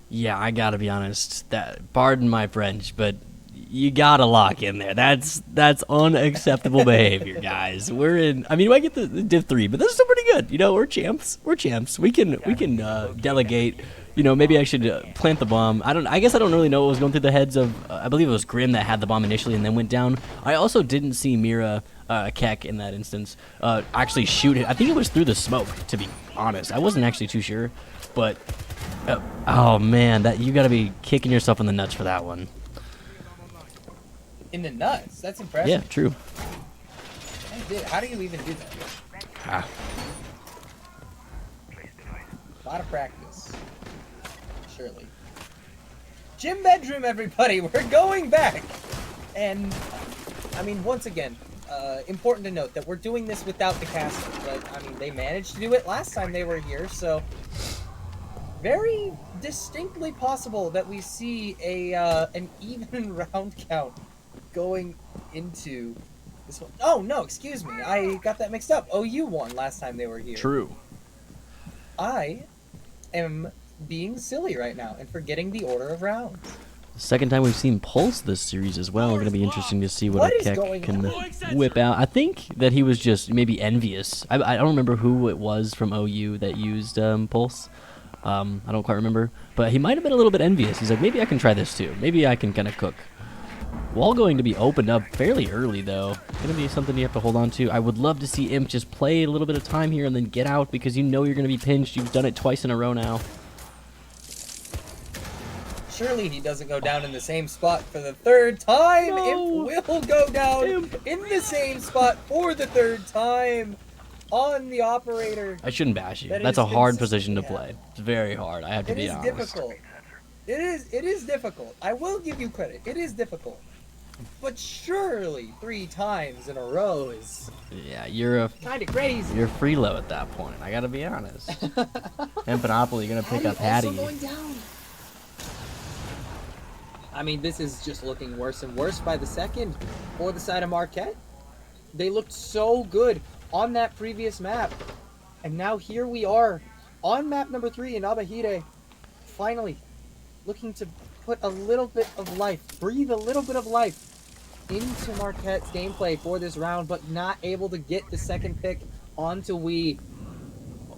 Speaker 5: Yeah, I gotta be honest. Pardon my French, but you gotta lock in there. That's unacceptable behavior, guys. We're in. I mean, we might get the Div 3, but this is still pretty good. You know, we're champs. We're champs. We can delegate. You know, maybe I should plant the bomb. I guess I don't really know what was going through the heads of. I believe it was Grim that had the bomb initially and then went down. I also didn't see Mira Keck in that instance actually shoot it. I think it was through the smoke, to be honest. I wasn't actually too sure, but oh man, that you got to be kicking yourself in the nuts for that one.
Speaker 1: In the nuts? That's impressive.
Speaker 5: Yeah, true.
Speaker 1: How do you even do that?
Speaker 5: Ah.
Speaker 1: A lot of practice. Surely. Gym bedroom, everybody. We're going back. And, I mean, once again, important to note that we're doing this without the caster. But, I mean, they managed to do it last time they were here, so... Very distinctly possible that we see an even round count going into this one. Oh, no, excuse me. I got that mixed up. OU won last time they were here.
Speaker 5: True.
Speaker 1: I am being silly right now and forgetting the order of rounds.
Speaker 5: Second time we've seen Pulse this series as well. Going to be interesting to see what
Speaker 1: What is
Speaker 5: Keck
Speaker 1: going
Speaker 5: can
Speaker 1: on?
Speaker 5: whip out. I think that he was just maybe envious. I don't remember who it was from OU that used Pulse. I don't quite remember. But he might have been a little bit envious. He's like, maybe I can try this too. Maybe I can kind of cook. Wall going to be opened up fairly early, though. Going to be something you have to hold on to. I would love to see Imp just play a little bit of time here and then get out because you know you're going to be pinched. You've done it twice in a row now.
Speaker 1: Surely he doesn't go down in the same spot for the third time.
Speaker 5: No.
Speaker 1: Imp will go down
Speaker 5: Imp.
Speaker 1: in the same spot for the third time on the operator.
Speaker 5: I shouldn't bash you.
Speaker 1: That
Speaker 5: That's
Speaker 1: is
Speaker 5: a hard
Speaker 1: consistent,
Speaker 5: position to
Speaker 1: yeah.
Speaker 5: play. It's very hard. I have to
Speaker 1: It
Speaker 5: be
Speaker 1: is
Speaker 5: honest.
Speaker 1: difficult. It is difficult. I will give you credit. It is difficult. But surely 3 times in a row is
Speaker 5: Yeah, you're
Speaker 1: kind of crazy.
Speaker 5: You're freelo at that point. I gotta be honest. Empanopoly, you're gonna pick up Hattie.
Speaker 1: Also going down. I mean, this is just looking worse and worse by the second for the side of Marquette. They looked so good on that previous map. And now here we are on map number 3 in Abahide. Finally, looking to put a little bit of life, breathe a little bit of life into Marquette's gameplay for this round, but not able to get the second pick onto Wee.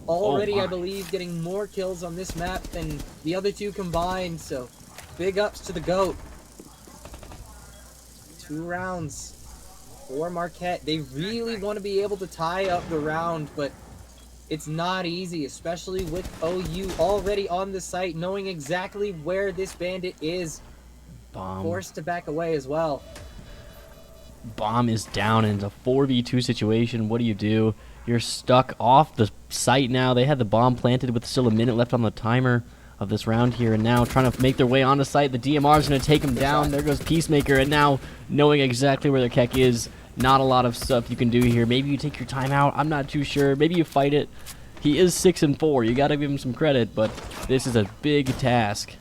Speaker 1: Already, I believe, getting more kills on this map than the other 2 combined, so big ups to the GOAT. 2 rounds for Marquette. They really want to be able to tie up the round, but it's not easy, especially with OU already on the site, knowing exactly where this bandit is.
Speaker 5: Bomb.
Speaker 1: Forced to back away as well.
Speaker 5: Bomb is down in a 4v2 situation. What do? You're stuck off the site now. They had the bomb planted with still a minute left on the timer of this round here, and now trying to make their way onto site. The DMR is going to take them down. There goes Peacemaker, and now knowing exactly where their Keck is, not a lot of stuff you can do here. Maybe you take your time out. I'm not too sure. Maybe you fight it. He is 6-4. You got to give him some credit, but this is a big task.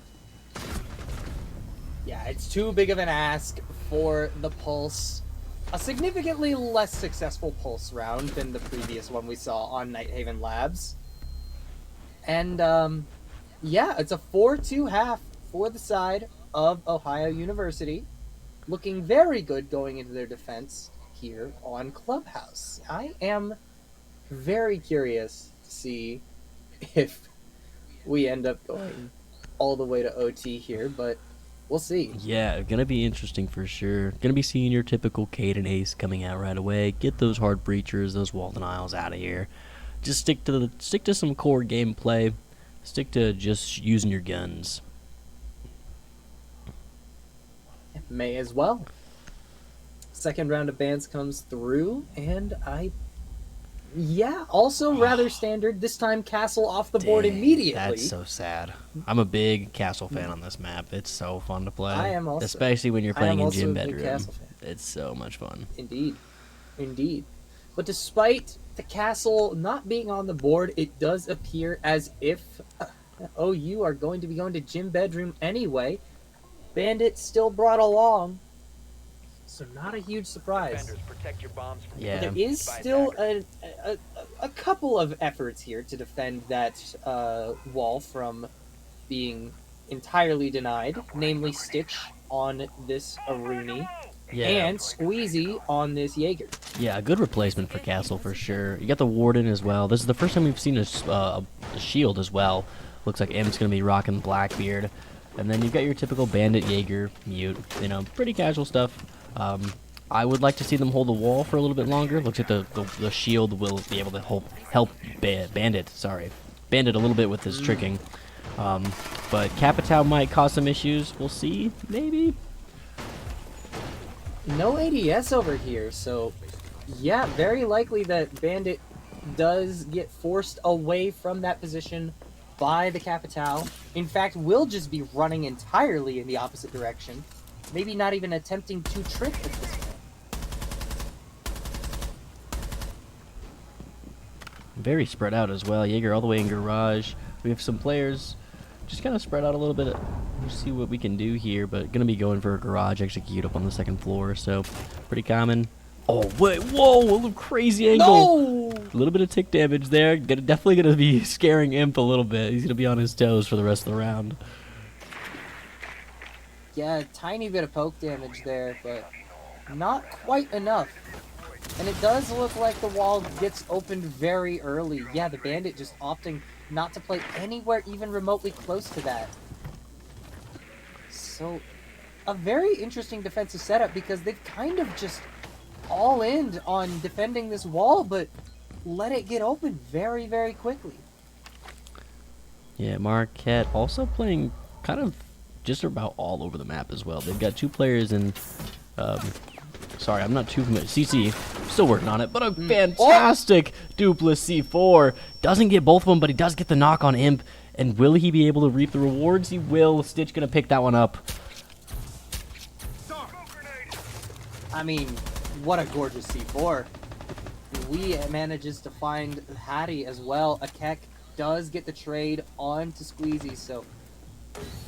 Speaker 1: Yeah, it's too big of an ask for the Pulse. A significantly less successful Pulse round than the previous one we saw on Nighthaven Labs. And, yeah, it's a 4-2 half for the side of Ohio University. Looking very good going into their defense here on Clubhouse. I am very curious to see if we end up going all the way to OT here, but we'll see.
Speaker 5: Yeah, gonna be interesting for sure. Gonna be seeing your typical Caden Ace coming out right away. Get those hard breachers, those wall denials out of here. Just stick to some core gameplay. Stick to just using your guns.
Speaker 1: May as well. Second round of bans comes through, and also rather standard. This time Castle off the board
Speaker 5: Dang,
Speaker 1: immediately.
Speaker 5: That's so sad. I'm a big Castle fan on this map. It's so fun to play.
Speaker 1: I am also.
Speaker 5: Especially when you're
Speaker 1: I am
Speaker 5: playing in
Speaker 1: also
Speaker 5: gym
Speaker 1: a big
Speaker 5: bedroom.
Speaker 1: Castle fan.
Speaker 5: It's so much fun.
Speaker 1: Indeed. Indeed. But despite the Castle not being on the board, it does appear as if OU are going to be going to gym bedroom anyway. Bandit still brought along, so not a huge surprise.
Speaker 4: Defenders, protect your bombs from
Speaker 5: Yeah.
Speaker 1: There is
Speaker 4: by
Speaker 1: still
Speaker 4: attackers.
Speaker 1: a couple of efforts here to defend that wall from being entirely denied, namely Stitch on this Aruni
Speaker 5: Yeah.
Speaker 1: and Squeezy on this Jaeger.
Speaker 5: Yeah, a good replacement for Castle for sure. You got the Warden as well. This is the first time we've seen a shield as well. Looks like M's going to be rocking Blackbeard. And then you've got your typical Bandit, Jaeger, Mute. You know, pretty casual stuff. I would like to see them hold the wall for a little bit longer. Looks like the shield will be able to help Bandit a little bit with his tricking. But Capitao might cause some issues. We'll see, maybe.
Speaker 1: No ADS over here, so yeah, very likely that Bandit does get forced away from that position by the Capitao. In fact, will just be running entirely in the opposite direction. Maybe not even attempting to trick at this point.
Speaker 5: Very spread out as well. Jaeger all the way in garage. We have some players just kind of spread out a little bit. We'll see what we can do here, but gonna be going for a garage execute up on the second floor, so pretty common. Oh wait, whoa, a little crazy angle.
Speaker 1: No!
Speaker 5: A little bit of tick damage there. Definitely gonna be scaring Imp a little bit. He's gonna be on his toes for the rest of the round.
Speaker 1: Yeah, tiny bit of poke damage there, but not quite enough. And it does look like the wall gets opened very early. Yeah, the Bandit just opting not to play anywhere even remotely close to that. So, a very interesting defensive setup because they've kind of just all in on defending this wall, but let it get open very, very quickly.
Speaker 5: Yeah, Marquette also playing kind of just about all over the map as well. They've got two players in, sorry, I'm not too familiar. CC, still working on it, but a fantastic duplex C4. Doesn't get both of them, but he does get the knock on Imp. And will he be able to reap the rewards? He will. Stitch gonna pick that one up.
Speaker 1: I mean, what a gorgeous C4. We manages to find Hattie as well. A Keck does get the trade on to Squeezy, so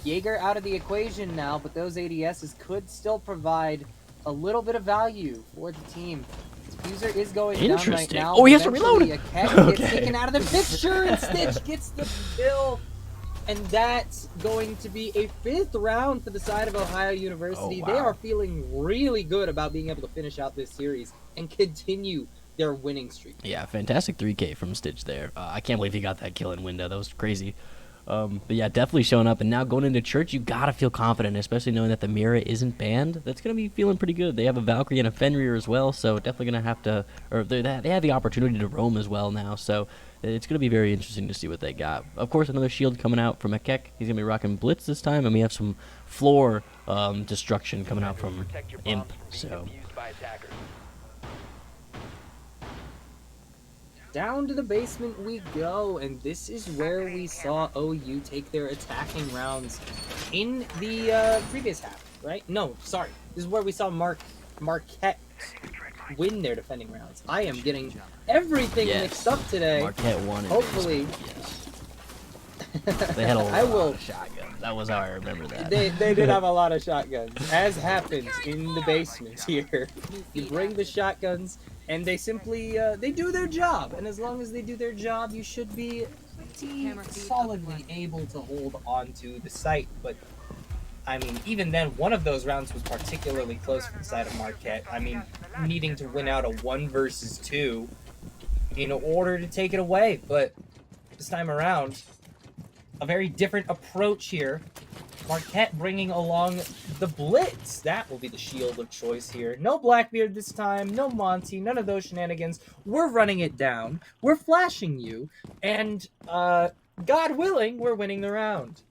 Speaker 1: Jaeger out of the equation now, but those ADSs could still provide a little bit of value for the team. Diffuser is going down right
Speaker 5: Interesting.
Speaker 1: now.
Speaker 5: Oh, he has to
Speaker 1: Eventually,
Speaker 5: reload.
Speaker 1: A Keck
Speaker 5: Okay.
Speaker 1: gets taken out of the picture, and Stitch gets the kill. And that's going to be a 5th round for the side of Ohio University.
Speaker 5: Oh,
Speaker 1: They
Speaker 5: wow.
Speaker 1: are feeling really good about being able to finish out this series and continue their winning streak.
Speaker 5: Yeah, fantastic 3K from Stitch there. I can't believe he got that kill in window. That was crazy. But yeah, definitely showing up. And now going into church, you gotta feel confident, especially knowing that the Mira isn't banned. That's gonna be feeling pretty good. They have a Valkyrie and a Fenrir as well, so definitely gonna have to, or they have the opportunity to roam as well now. So it's gonna be very interesting to see what they got. Of course, another shield coming out from Ekek. He's gonna be rocking Blitz this time, and we have some floor destruction coming out from
Speaker 4: Protect your
Speaker 5: Imp.
Speaker 4: bombs from being
Speaker 5: So
Speaker 4: defused by attackers.
Speaker 1: Down to the basement we go, and this is where we saw OU take their attacking rounds in the previous half, right? No, sorry. This is where we saw Marquette win their defending rounds. I am getting everything mixed up today.
Speaker 5: Marquette won.
Speaker 1: Hopefully.
Speaker 5: They had a lot
Speaker 1: I will,
Speaker 5: of shotguns. That was how I remember that.
Speaker 1: They did have a lot of shotguns, as happens in the basement here. You bring the shotguns, and they simply they do their job. And as long as they do their job, you should be pretty solidly able to hold onto the site. But I mean, even then, one of those rounds was particularly close for the side of Marquette. I mean, needing to win out a 1 versus 2 in order to take it away. But this time around, a very different approach here. Marquette bringing along the Blitz. That will be the shield of choice here. No Blackbeard this time, no Monty, none of those shenanigans. We're running it down. We're flashing you. And, God willing, we're winning the round.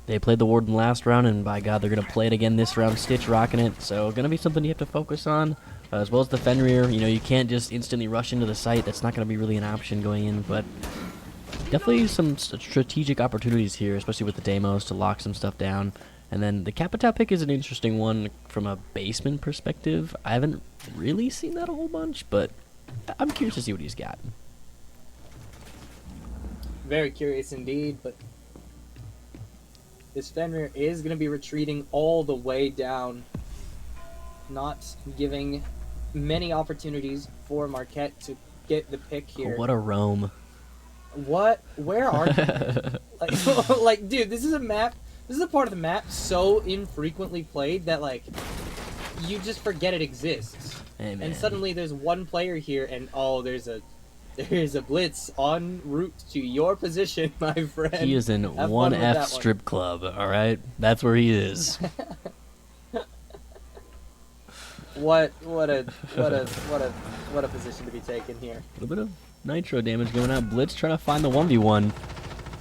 Speaker 5: They played the Warden last round, and by God, they're going to play it again this round. Stitch rocking it, so going to be something you have to focus on. As well as the Fenrir, you know, you can't just instantly rush into the site. That's not going to be really an option going in, but definitely some strategic opportunities here, especially with the Deimos to lock some stuff down. And then the Capitao pick is an interesting one from a basement perspective. I haven't really seen that a whole bunch, but I'm curious to see what he's got.
Speaker 1: Very curious indeed, but this Fenrir is going to be retreating all the way down, not giving many opportunities for Marquette to get the pick here.
Speaker 5: Oh, what a roam.
Speaker 1: What? Where are you? Like, dude, this is a map. This is a part of the map so infrequently played that, like, you just forget it exists.
Speaker 5: Hey,
Speaker 1: and suddenly there's one player here, and oh, there's a blitz en route to your position, my friend.
Speaker 5: He is in 1F strip club. All right, that's where he is.
Speaker 1: What a position to be taken here.
Speaker 5: A little bit of nitro damage going out. Blitz trying to find the 1v1.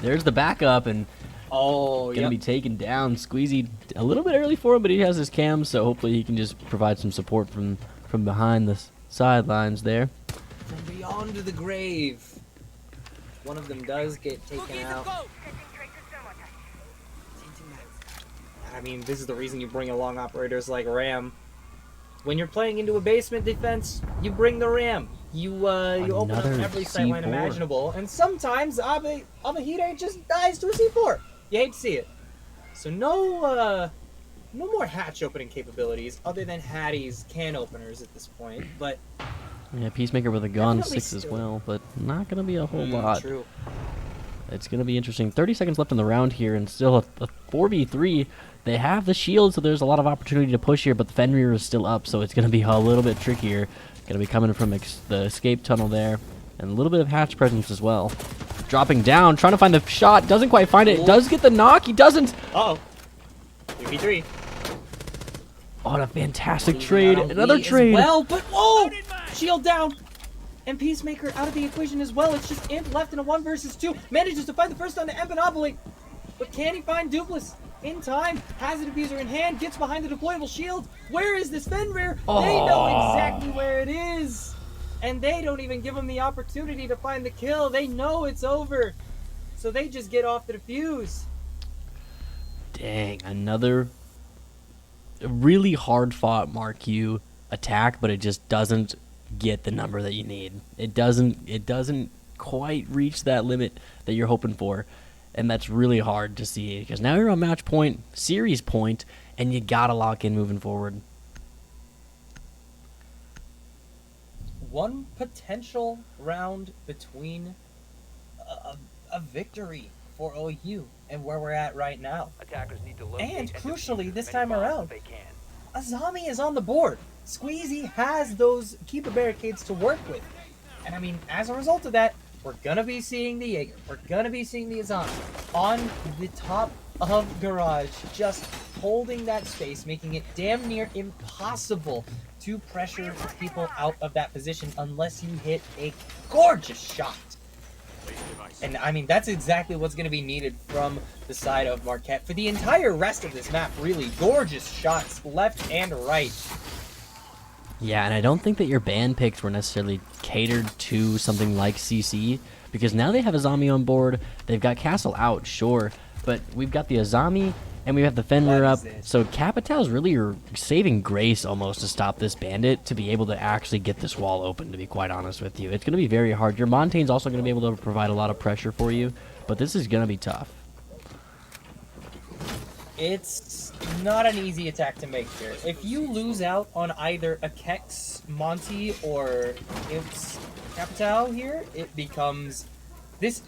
Speaker 5: There's the backup, and gonna be taken down. Squeezy a little bit early for him, but he has his cam, so hopefully he can just provide some support from behind the sidelines there.
Speaker 1: From beyond the grave. One of them does get taken out. I mean, this is the reason you bring along operators like Ram. When you're playing into a basement defense, you bring the Ram. You open up every sightline imaginable, and sometimes Abahide just dies to a C4. You hate to see it. So no more hatch opening capabilities other than Hattie's can openers at this point. But
Speaker 5: yeah, Peacemaker with a gun 6 as well, but not gonna be a whole lot.
Speaker 1: True.
Speaker 5: It's gonna be interesting. 30 seconds left in the round here, and still a 4v3. They have the shield, so there's a lot of opportunity to push here, but the Fenrir is still up, so it's going to be a little bit trickier. Going to be coming from the escape tunnel there, and a little bit of hatch presence as well. Dropping down, trying to find the shot, doesn't quite find it. Does get the knock, he doesn't.
Speaker 1: Uh-oh. 3v3.
Speaker 5: Oh, a fantastic trade. Another trade.
Speaker 1: Well, but whoa! Shield down. And Peacemaker out of the equation as well. It's just Imp left in a 1 versus 2. Manages to find the first on the Empanopoly. But can he find Dupless? In time, Hazard Abuser in hand, gets behind the deployable shield. Where is this Fenrir? They know exactly where it is. And they don't even give him the opportunity to find the kill. They know it's over. So they just get off the defuse.
Speaker 5: Dang, another really hard fought Mark U attack, but it just doesn't get the number that you need. It doesn't quite reach that limit that you're hoping for. And that's really hard to see because now you're on match point, series point, and you gotta lock in moving forward.
Speaker 1: One potential round between a victory for OU and where we're at right now.
Speaker 4: Attackers need to locate
Speaker 1: And crucially,
Speaker 4: defuse
Speaker 1: this
Speaker 4: as many
Speaker 1: time
Speaker 4: bombs
Speaker 1: around,
Speaker 4: as they can.
Speaker 1: Azami is on the board. Squeezy has those keeper barricades to work with. And I mean, as a result of that, we're gonna be seeing the Jaeger. We're gonna be seeing the Azami on the top of Garage, just holding that space, making it damn near impossible to pressure people out of that position unless you hit a gorgeous shot. And I mean, that's exactly what's gonna be needed from the side of Marquette for the entire rest of this map, really. Gorgeous shots left and right.
Speaker 5: Yeah, and I don't think that your band picks were necessarily catered to something like CC, because now they have Azami on board. They've got Castle out, sure, but we've got the Azami and we have the Fenrir
Speaker 1: What
Speaker 5: up.
Speaker 1: is this?
Speaker 5: So Capital's really are saving grace almost to stop this bandit to be able to actually get this wall open, to be quite honest with you. It's going to be very hard. Your Montaigne's also going to be able to provide a lot of pressure for you, but this is going to be tough.
Speaker 1: It's not an easy attack to make here. If you lose out on either a Kex, Monty, or it's Capital here, it becomes this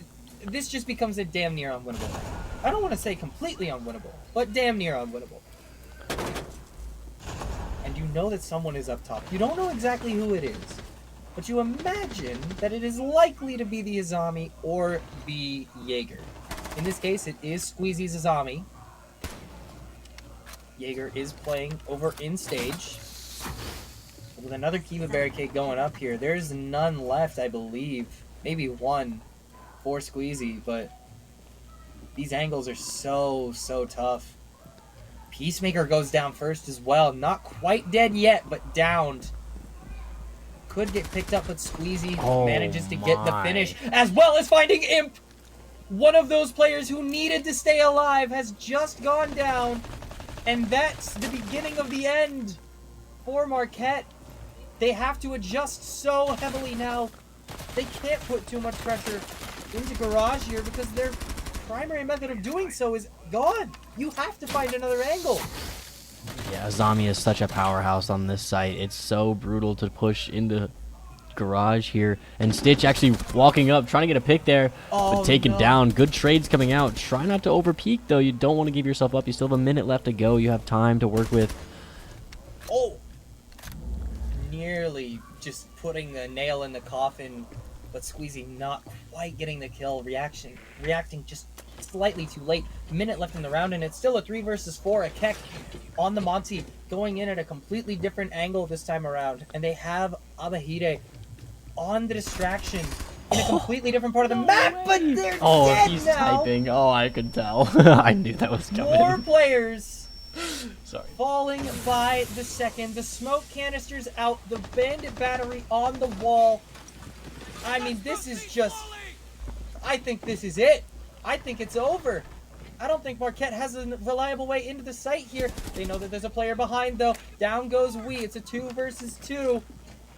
Speaker 1: just becomes a damn near unwinnable. I don't want to say completely unwinnable, but damn near unwinnable. And you know that someone is up top. You don't know exactly who it is, but you imagine that it is likely to be the Azami or the Jaeger. In this case, it is Squeezy's Azami. Jaeger is playing over in stage. With another Kiva barricade going up here. There's none left, I believe. Maybe one for Squeezy, but these angles are so tough. Peacemaker goes down first as well. Not quite dead yet, but downed. Could get picked up, but Squeezy manages to get the finish, as well as finding Imp! One of those players who needed to stay alive has just gone down. And that's the beginning of the end for Marquette. They have to adjust so heavily now. They can't put too much pressure into Garage here because their primary method of doing so is gone. You have to find another angle.
Speaker 5: Yeah, Azami is such a powerhouse on this site. It's so brutal to push into Garage here. And Stitch actually walking up, trying to get a pick there, but taken down. Good trades coming out. Try not to overpeak, though. You don't want to give yourself up. You still have a minute left to go. You have time to work with.
Speaker 1: Oh! Nearly just putting the nail in the coffin, but Squeezy not quite getting the kill. Reacting just slightly too late. Minute left in the round, and it's still a 3 versus 4. A Keck on the Monty, going in at a completely different angle this time around. And they have Abahide on the distraction in a completely different part of the map, but they're dead
Speaker 5: he's
Speaker 1: now.
Speaker 5: typing. Oh, I could tell. I knew that was coming.
Speaker 1: More players
Speaker 5: Sorry.
Speaker 1: falling by the second. The smoke canisters out. The bandit battery on the wall. I mean, this is just... I think this is it. I think it's over. I don't think Marquette has a reliable way into the site here. They know that there's a player behind, though. Down goes Wee. It's a 2 versus 2.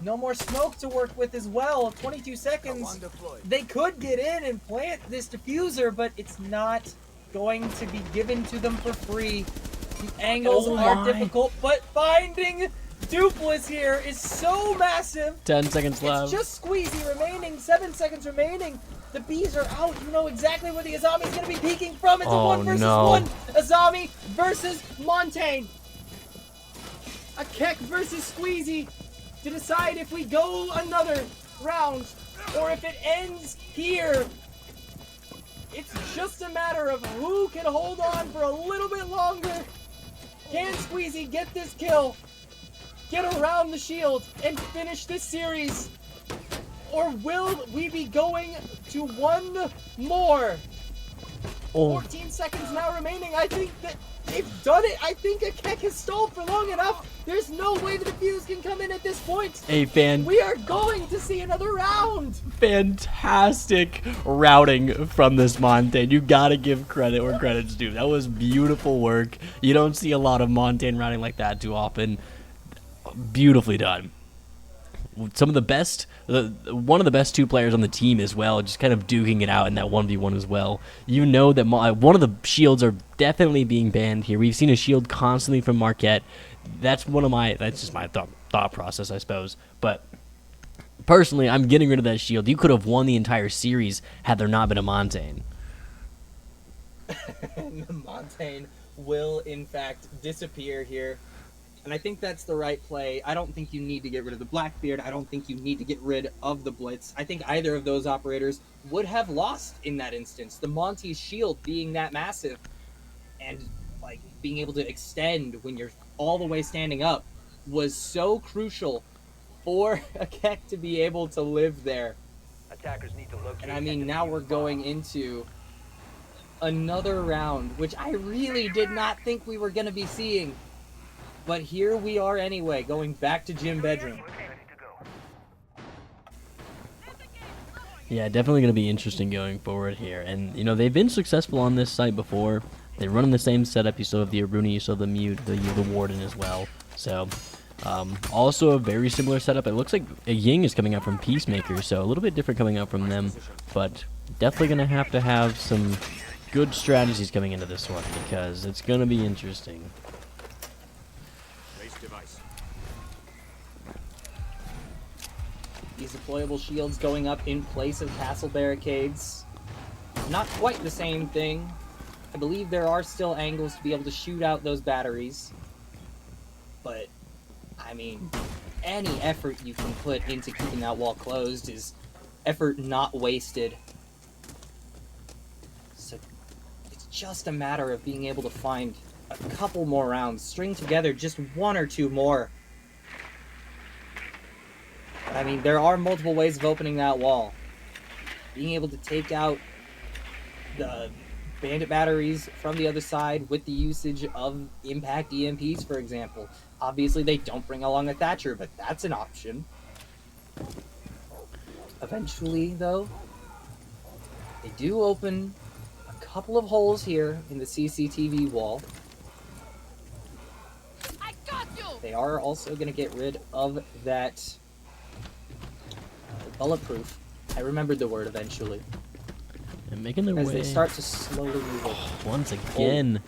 Speaker 1: No more smoke to work with as well. 22 seconds. They could get in and plant this diffuser, but it's not going to be given to them for free. The angles are difficult, but finding Dupless here is so massive.
Speaker 5: 10 seconds left.
Speaker 1: It's just Squeezy remaining. 7 seconds remaining. The bees are out. You know exactly where the Azami is going to be peeking from. It's a 1 versus 1. Azami versus Montaigne. A Keck versus Squeezy to decide if we go another round or if it ends here. It's just a matter of who can hold on for a little bit longer. Can Squeezy get this kill, get around the shield, and finish this series? Or will we be going to one more? 14 seconds now remaining. I think that they've done it. I think a Keck has stalled for long enough. There's no way the defuse can come in at this point. We are going to see another round.
Speaker 5: Fantastic routing from this Montaigne. You gotta give credit where credit's due. That was beautiful work. You don't see a lot of Montaigne routing like that too often. Beautifully done. Some of the best, one of the best 2 players on the team as well, just kind of duking it out in that 1v1 as well. You know that one of the shields are definitely being banned here. We've seen a shield constantly from Marquette. That's just my thought process, I suppose. But personally, I'm getting rid of that shield. You could have won the entire series had there not been a Montaigne.
Speaker 1: Montaigne will, in fact, disappear here. And I think that's the right play. I don't think you need to get rid of the Blackbeard. I don't think you need to get rid of the Blitz. I think either of those operators would have lost in that instance. The Monty's shield being that massive and like being able to extend when you're all the way standing up was so crucial for a Keck to be able to live there.
Speaker 4: Attackers need to locate.
Speaker 1: And I mean, now we're going into another round, which I really did not think we were going to be seeing. But here we are anyway, going back to gym bedroom.
Speaker 5: Yeah, definitely going to be interesting going forward here. And, you know, they've been successful on this site before. They run in the same setup. You still have the Aruni, you still have the Mute, the Warden as well. So, also a very similar setup. It looks like a Ying is coming out from Peacemaker, so a little bit different coming out from them. But definitely going to have some good strategies coming into this one because it's going to be interesting.
Speaker 1: These deployable shields going up in place of castle barricades. Not quite the same thing. I believe there are still angles to be able to shoot out those batteries. But, I mean, any effort you can put into keeping that wall closed is effort not wasted. So, it's just a matter of being able to find a couple more rounds, string together just one or two more. I mean, there are multiple ways of opening that wall. Being able to take out the bandit batteries from the other side with the usage of impact EMPs, for example. Obviously, they don't bring along a Thatcher, but that's an option. Eventually, though, they do open a couple of holes here in the CCTV wall.
Speaker 6: I got you!
Speaker 1: They are also going to get rid of that bulletproof. I remembered the word eventually.
Speaker 5: And making their
Speaker 1: As
Speaker 5: way
Speaker 1: they start to slowly move up.
Speaker 5: once again.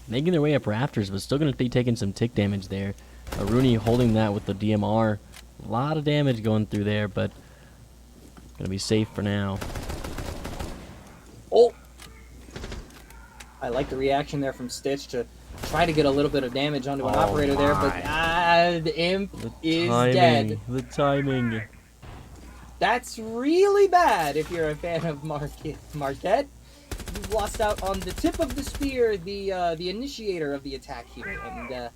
Speaker 5: Making their way up rafters, but still going to be taking some tick damage there. Aruni holding that with the DMR. A lot of damage going through there, but going to be safe for now.
Speaker 1: Oh! I like the reaction there from Stitch to try to get a little bit of damage onto an operator there, but the imp is dead.
Speaker 5: The timing.
Speaker 1: That's really bad if you're a fan of Marquette. You've lost out on the tip of the spear, the initiator of the attack here, and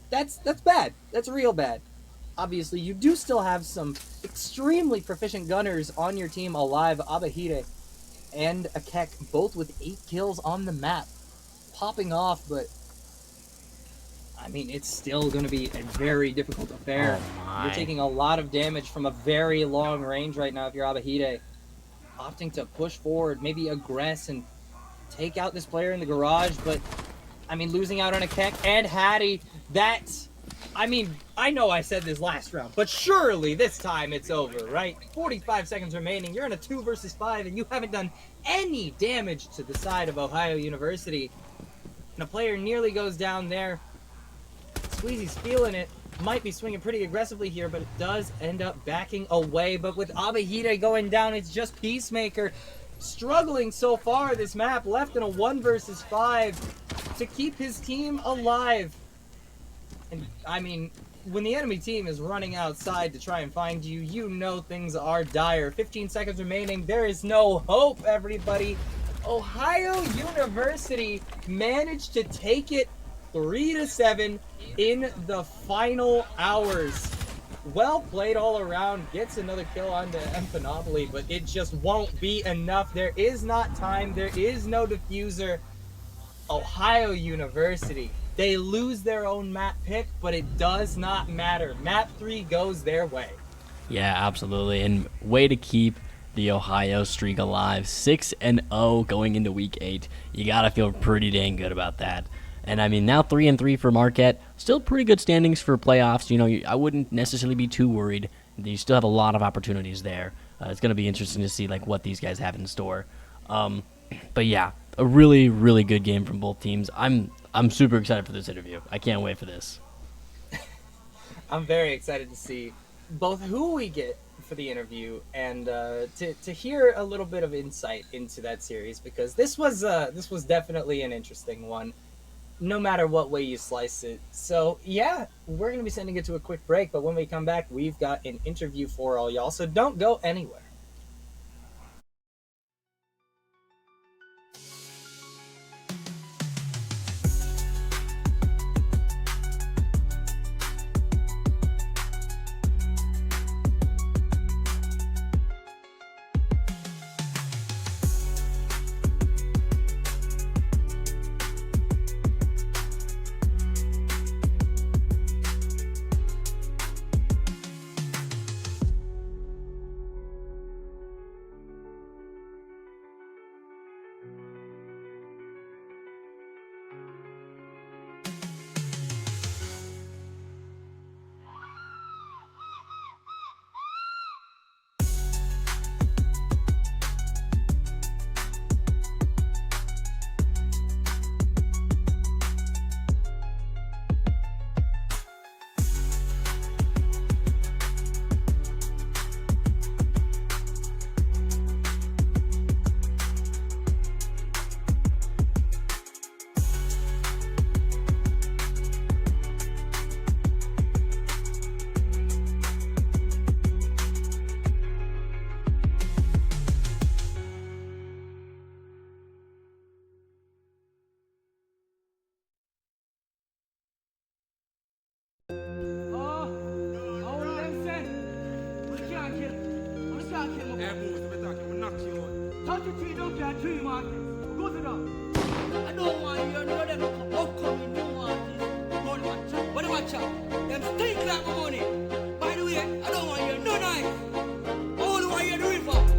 Speaker 1: that's bad. That's real bad. Obviously, you do still have some extremely proficient gunners on your team alive. Abahide and Akek, both with 8 kills on the map, popping off, but I mean, it's still going to be a very difficult affair. You're taking a lot of damage from a very long range right now if you're Abahide. Opting to push forward, maybe aggress and take out this player in the garage, but I mean, losing out on a Keck and Hattie, that's... I mean, I know I said this last round, but surely this time it's over, right? 45 seconds remaining, you're in a 2 versus 5, and you haven't done any damage to the side of Ohio University. And a player nearly goes down there. Squeezy's feeling it. Might be swinging pretty aggressively here, but it does end up backing away. But with Abahide going down, it's just Peacemaker struggling so far this map, left in a 1 versus 5 to keep his team alive. And I mean, when the enemy team is running outside to try and find you, you know things are dire. 15 seconds remaining. There is no hope, everybody. Ohio University managed to take it 3-7 in the final hours. Well played all around. Gets another kill onto Empanopoly, but it just won't be enough. There is not time. There is no diffuser. Ohio University, they lose their own map pick, but it does not matter. Map 3 goes their way.
Speaker 5: Yeah, absolutely. And way to keep the Ohio streak alive. 6-0 going into week 8. You got to feel pretty dang good about that. And I mean, now 3-3 for Marquette. Still pretty good standings for playoffs. You know, I wouldn't necessarily be too worried. You still have a lot of opportunities there. It's going to be interesting to see like what these guys have in store. But yeah, a really, really good game from both teams. I'm super excited for this interview. I can't wait for this.
Speaker 1: I'm very excited to see both who we get for the interview and to hear a little bit of insight into that series, because this was definitely an interesting one, no matter what way you slice it. So yeah, we're going to be sending it to a quick break, but when we come back, we've got an interview for all y'all, so don't go anywhere.
Speaker 3: Hey, boys, let me talk you, knock you out. 33 don't care 3 Marcus. Go to them. I don't want you to know them upcoming new artists. Go to watch out. What do watch out? Them stink like my money. By the way, I don't want you no nice. I only want you the river.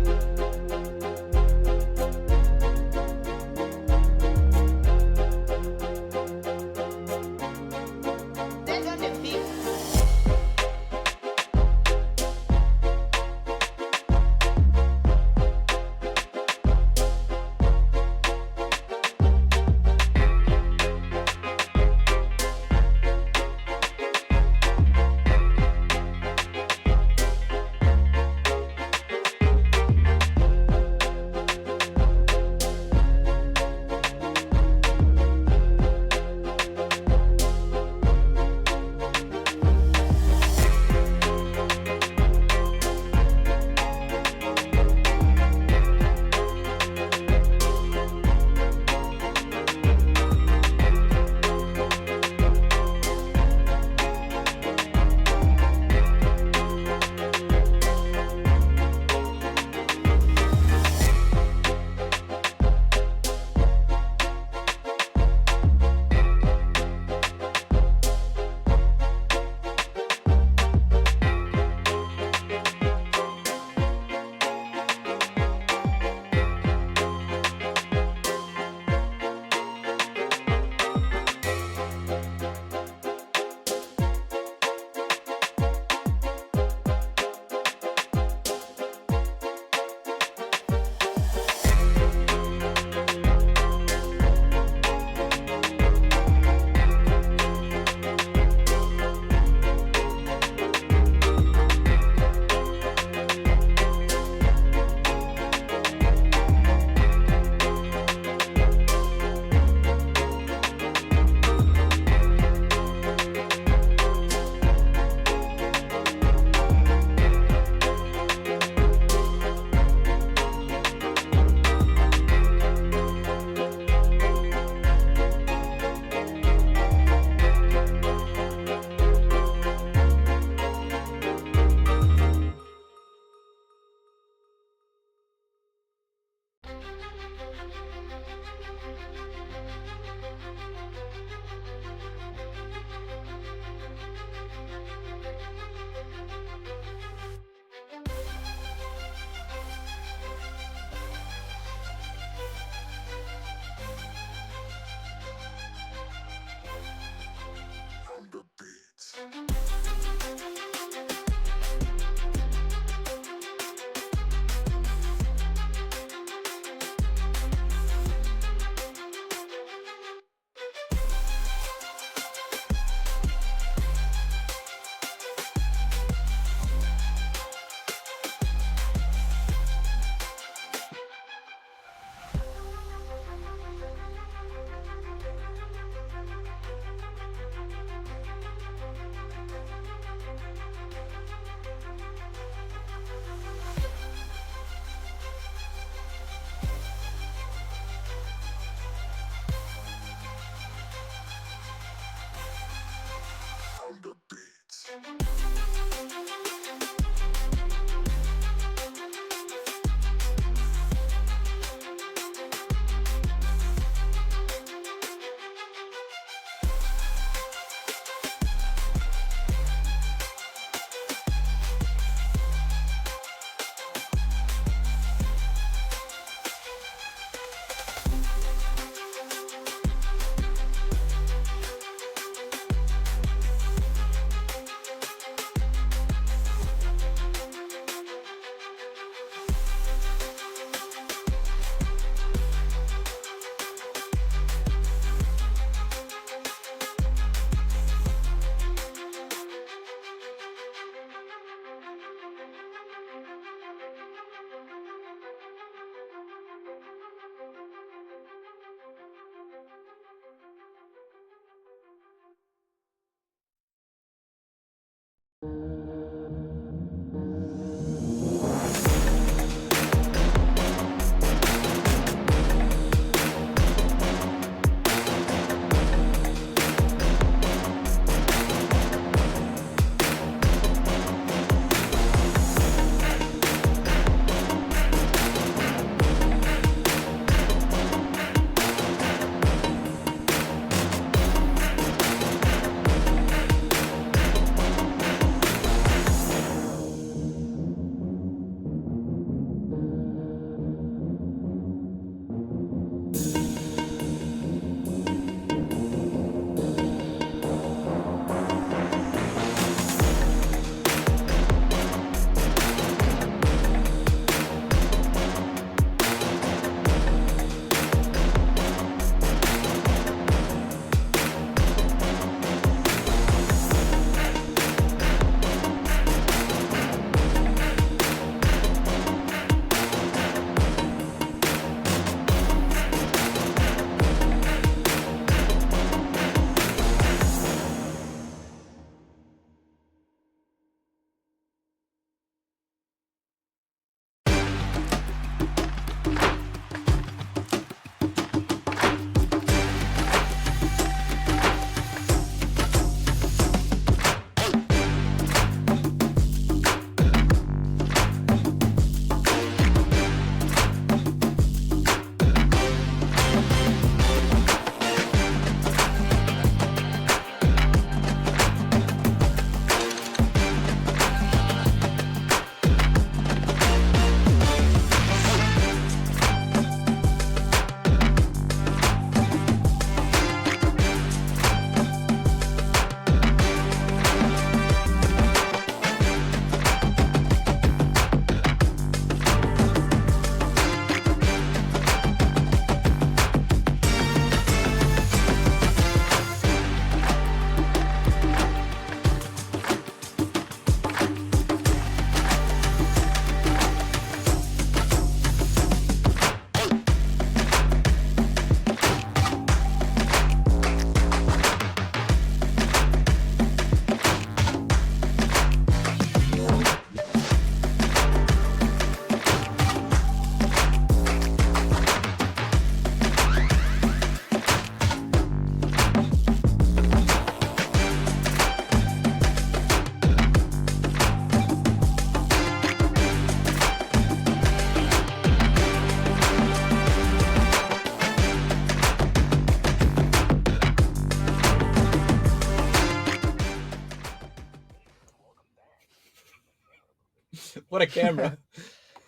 Speaker 1: What a camera.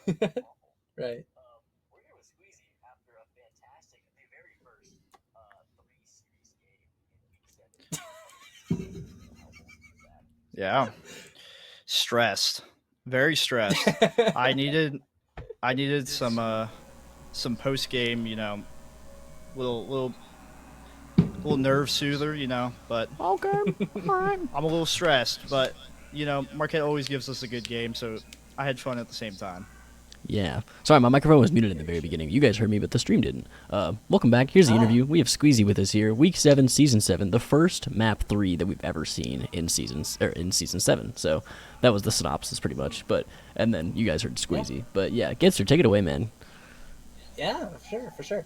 Speaker 1: Right.
Speaker 5: We're here with Squeezy after a fantastic, the very first 3 series game in week 7.
Speaker 6: Yeah. Stressed. Very stressed. I needed some post game, little nerve soother, but okay. All right. I'm a little stressed, but Marquette always gives us a good game, so I had fun at the same time.
Speaker 5: Yeah. Sorry, my microphone was muted in the very beginning. You guys heard me, but the stream didn't. Welcome back. Here's the interview. We have Squeezy with us here. Week 7, Season 7, the first map 3 that we've ever seen in Season 7. So that was the synopsis pretty much. And then you guys heard Squeezy. But yeah, Gitzer, take it away, man.
Speaker 1: Yeah, for sure.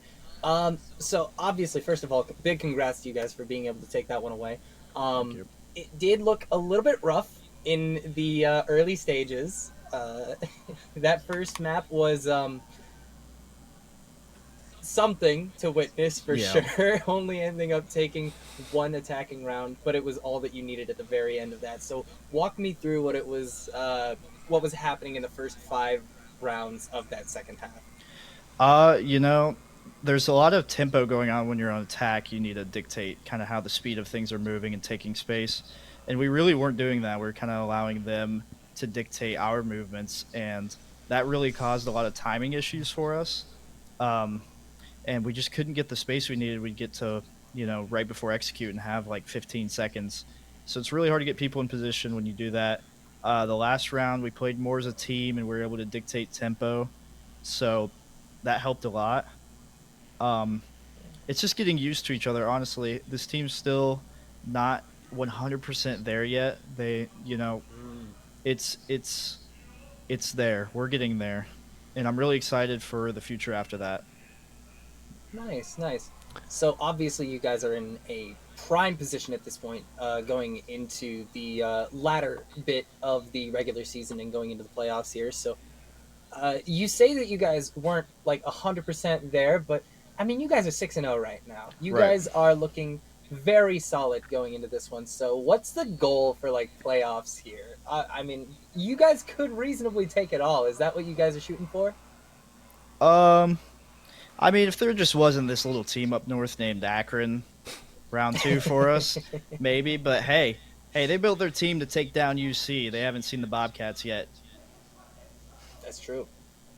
Speaker 1: So obviously, first of all, big congrats to you guys for being able to take that one away.
Speaker 6: Thank you.
Speaker 1: It did look a little bit rough in the early stages. That first map was something to witness for sure. Only ending up taking one attacking round, but it was all that you needed at the very end of that. So walk me through what was happening in the first 5 rounds of that second half.
Speaker 6: There's a lot of tempo going on when you're on attack. You need to dictate kind of how the speed of things are moving and taking space. And we really weren't doing that. We were kind of allowing them to dictate our movements, and that really caused a lot of timing issues for us. And we just couldn't get the space we needed. We'd get to, right before execute and have like 15 seconds. So it's really hard to get people in position when you do that. The last round, we played more as a team, and we were able to dictate tempo. So that helped a lot. It's just getting used to each other, honestly. This team's still not 100% there yet. They, it's there. We're getting there. And I'm really excited for the future after that.
Speaker 1: Nice. So obviously you guys are in a prime position at this point, going into the latter bit of the regular season and going into the playoffs here. So you say that you guys weren't like 100% there, but I mean, you guys are 6-0 right now. You guys are looking very solid going into this one. So what's the goal for like playoffs here? I mean, you guys could reasonably take it all. Is that what you guys are shooting for?
Speaker 6: I mean, if there just wasn't this little team up north named Akron round 2 for us, maybe. But hey, they built their team to take down UC. They haven't seen the Bobcats yet.
Speaker 1: That's true.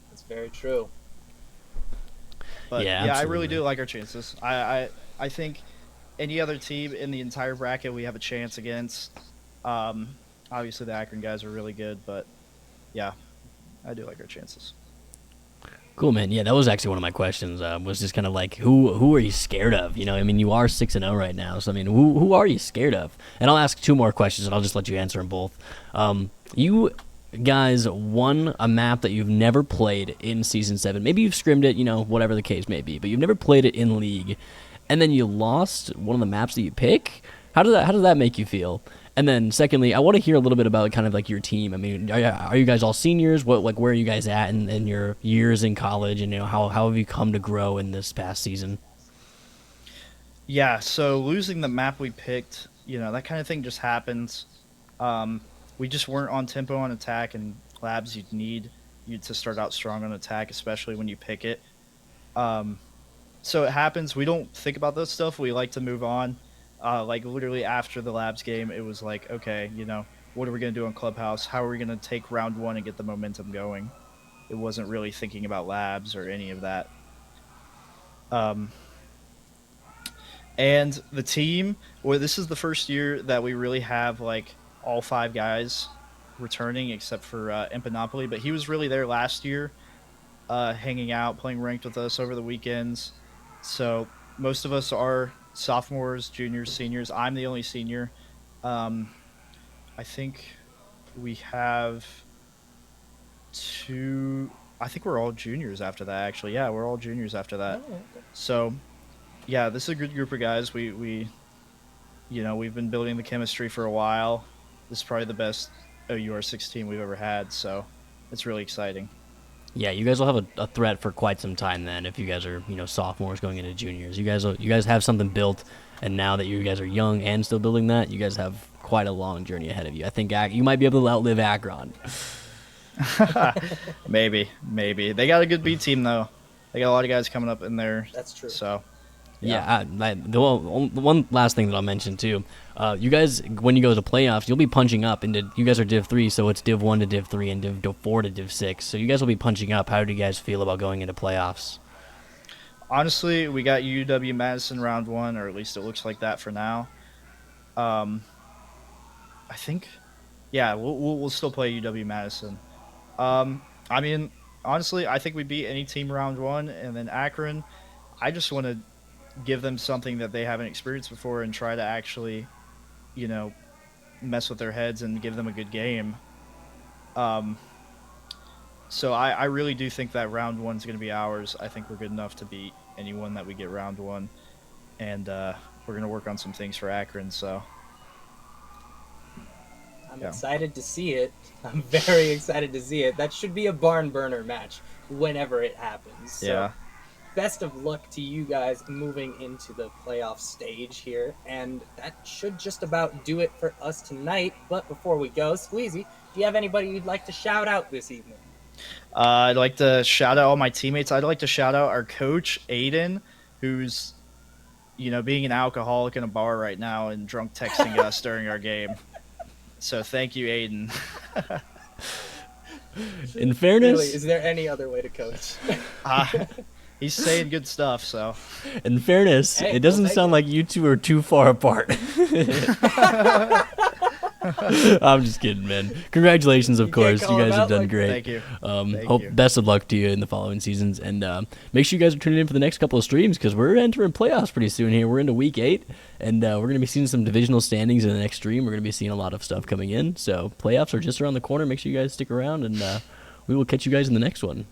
Speaker 1: That's very true.
Speaker 6: But yeah, I really do like our chances. I think any other team in the entire bracket we have a chance against. Obviously, the Akron guys are really good, but yeah, I do like our chances.
Speaker 5: Cool, man. Yeah, that was actually one of my questions. Was just kind of like, who are you scared of? I mean, you are 6-0 right now, so I mean, who are you scared of? And I'll ask 2 more questions, and I'll just let you answer them both. You guys won a map that you've never played in Season 7. Maybe you've scrimmed it, whatever the case may be, but you've never played it in League, and then you lost one of the maps that you pick. How does that make you feel? And then secondly, I want to hear a little bit about kind of like your team. I mean, are you guys all seniors? Where are you guys at in your years in college? And how have you come to grow in this past season?
Speaker 6: Yeah, so losing the map we picked, that kind of thing just happens. We just weren't on tempo on attack, and labs you'd need you to start out strong on attack, especially when you pick it. So it happens. We don't think about this stuff. We like to move on. Like literally after the labs game, it was like, okay, what are we going to do on Clubhouse? How are we going to take round 1 and get the momentum going? It wasn't really thinking about labs or any of that. And the team, this is the first year that we really have like all 5 guys returning except for Empanopoly, but he was really there last year, hanging out, playing ranked with us over the weekends. So most of us are sophomores, juniors, seniors. I'm the only senior. I think we have 2. I think we're all juniors after that, actually. Yeah, we're all juniors after that.
Speaker 1: Oh, okay.
Speaker 6: So, yeah, this is a good group of guys. We've been building the chemistry for a while. This is probably the best MWR6 team we've ever had, so it's really exciting.
Speaker 5: Yeah, you guys will have a threat for quite some time then if you guys are, sophomores going into juniors. You guys have something built, and now that you guys are young and still building that, you guys have quite a long journey ahead of you. I think you might be able to outlive Akron.
Speaker 6: Maybe. They got a good B team though. They got a lot of guys coming up in there.
Speaker 1: That's true.
Speaker 6: So
Speaker 5: Yeah, the one last thing that I'll mention too, you guys, when you go to playoffs, you'll be punching up into, you guys are Div 3, so it's Div 1 to Div 3 and Div 4 to Div 6, so you guys will be punching up. How do you guys feel about going into playoffs?
Speaker 6: honestly, we got UW-Madison round 1, or at least it looks like that for now. I think, yeah, we'll still play UW-Madison. I mean, honestly, I think we beat any team round 1, and then Akron, I just want to give them something that they haven't experienced before and try to actually, mess with their heads and give them a good game. So I really do think that round 1's going to be ours. I think we're good enough to beat anyone that we get round 1, and we're going to work on some things for Akron. So
Speaker 1: I'm
Speaker 6: Yeah.
Speaker 1: excited to see it. I'm very excited to see it. That should be a barn burner match whenever it happens. So
Speaker 6: yeah,
Speaker 1: best of luck to you guys moving into the playoff stage here. And that should just about do it for us tonight. But before we go, Squeezy, do you have anybody you'd like to shout out this evening?
Speaker 6: I'd like to shout out all my teammates. I'd like to shout out our coach Aiden, who's being an alcoholic in a bar right now and drunk texting us during our game. So thank you, Aiden.
Speaker 5: In fairness,
Speaker 1: Really, is there any other way to coach?
Speaker 6: He's saying good stuff. So
Speaker 5: Hey,
Speaker 1: Hey,
Speaker 5: it doesn't
Speaker 1: we'll take
Speaker 5: sound
Speaker 1: it.
Speaker 5: like you two are too far apart. I'm just kidding, man. Congratulations, of
Speaker 1: You can't
Speaker 5: course.
Speaker 1: call
Speaker 5: You
Speaker 1: him
Speaker 5: guys have
Speaker 1: out
Speaker 5: done
Speaker 1: like
Speaker 5: great.
Speaker 6: thank you. Thank
Speaker 5: Hope
Speaker 6: you.
Speaker 5: best of luck to you in the following seasons, and make sure you guys are tuning in for the next couple of streams because we're entering playoffs pretty soon here. We're into week 8, and we're going to be seeing some divisional standings in the next stream. We're going to be seeing a lot of stuff coming in, so playoffs are just around the corner. Make sure you guys stick around, and we will catch you guys in the next one.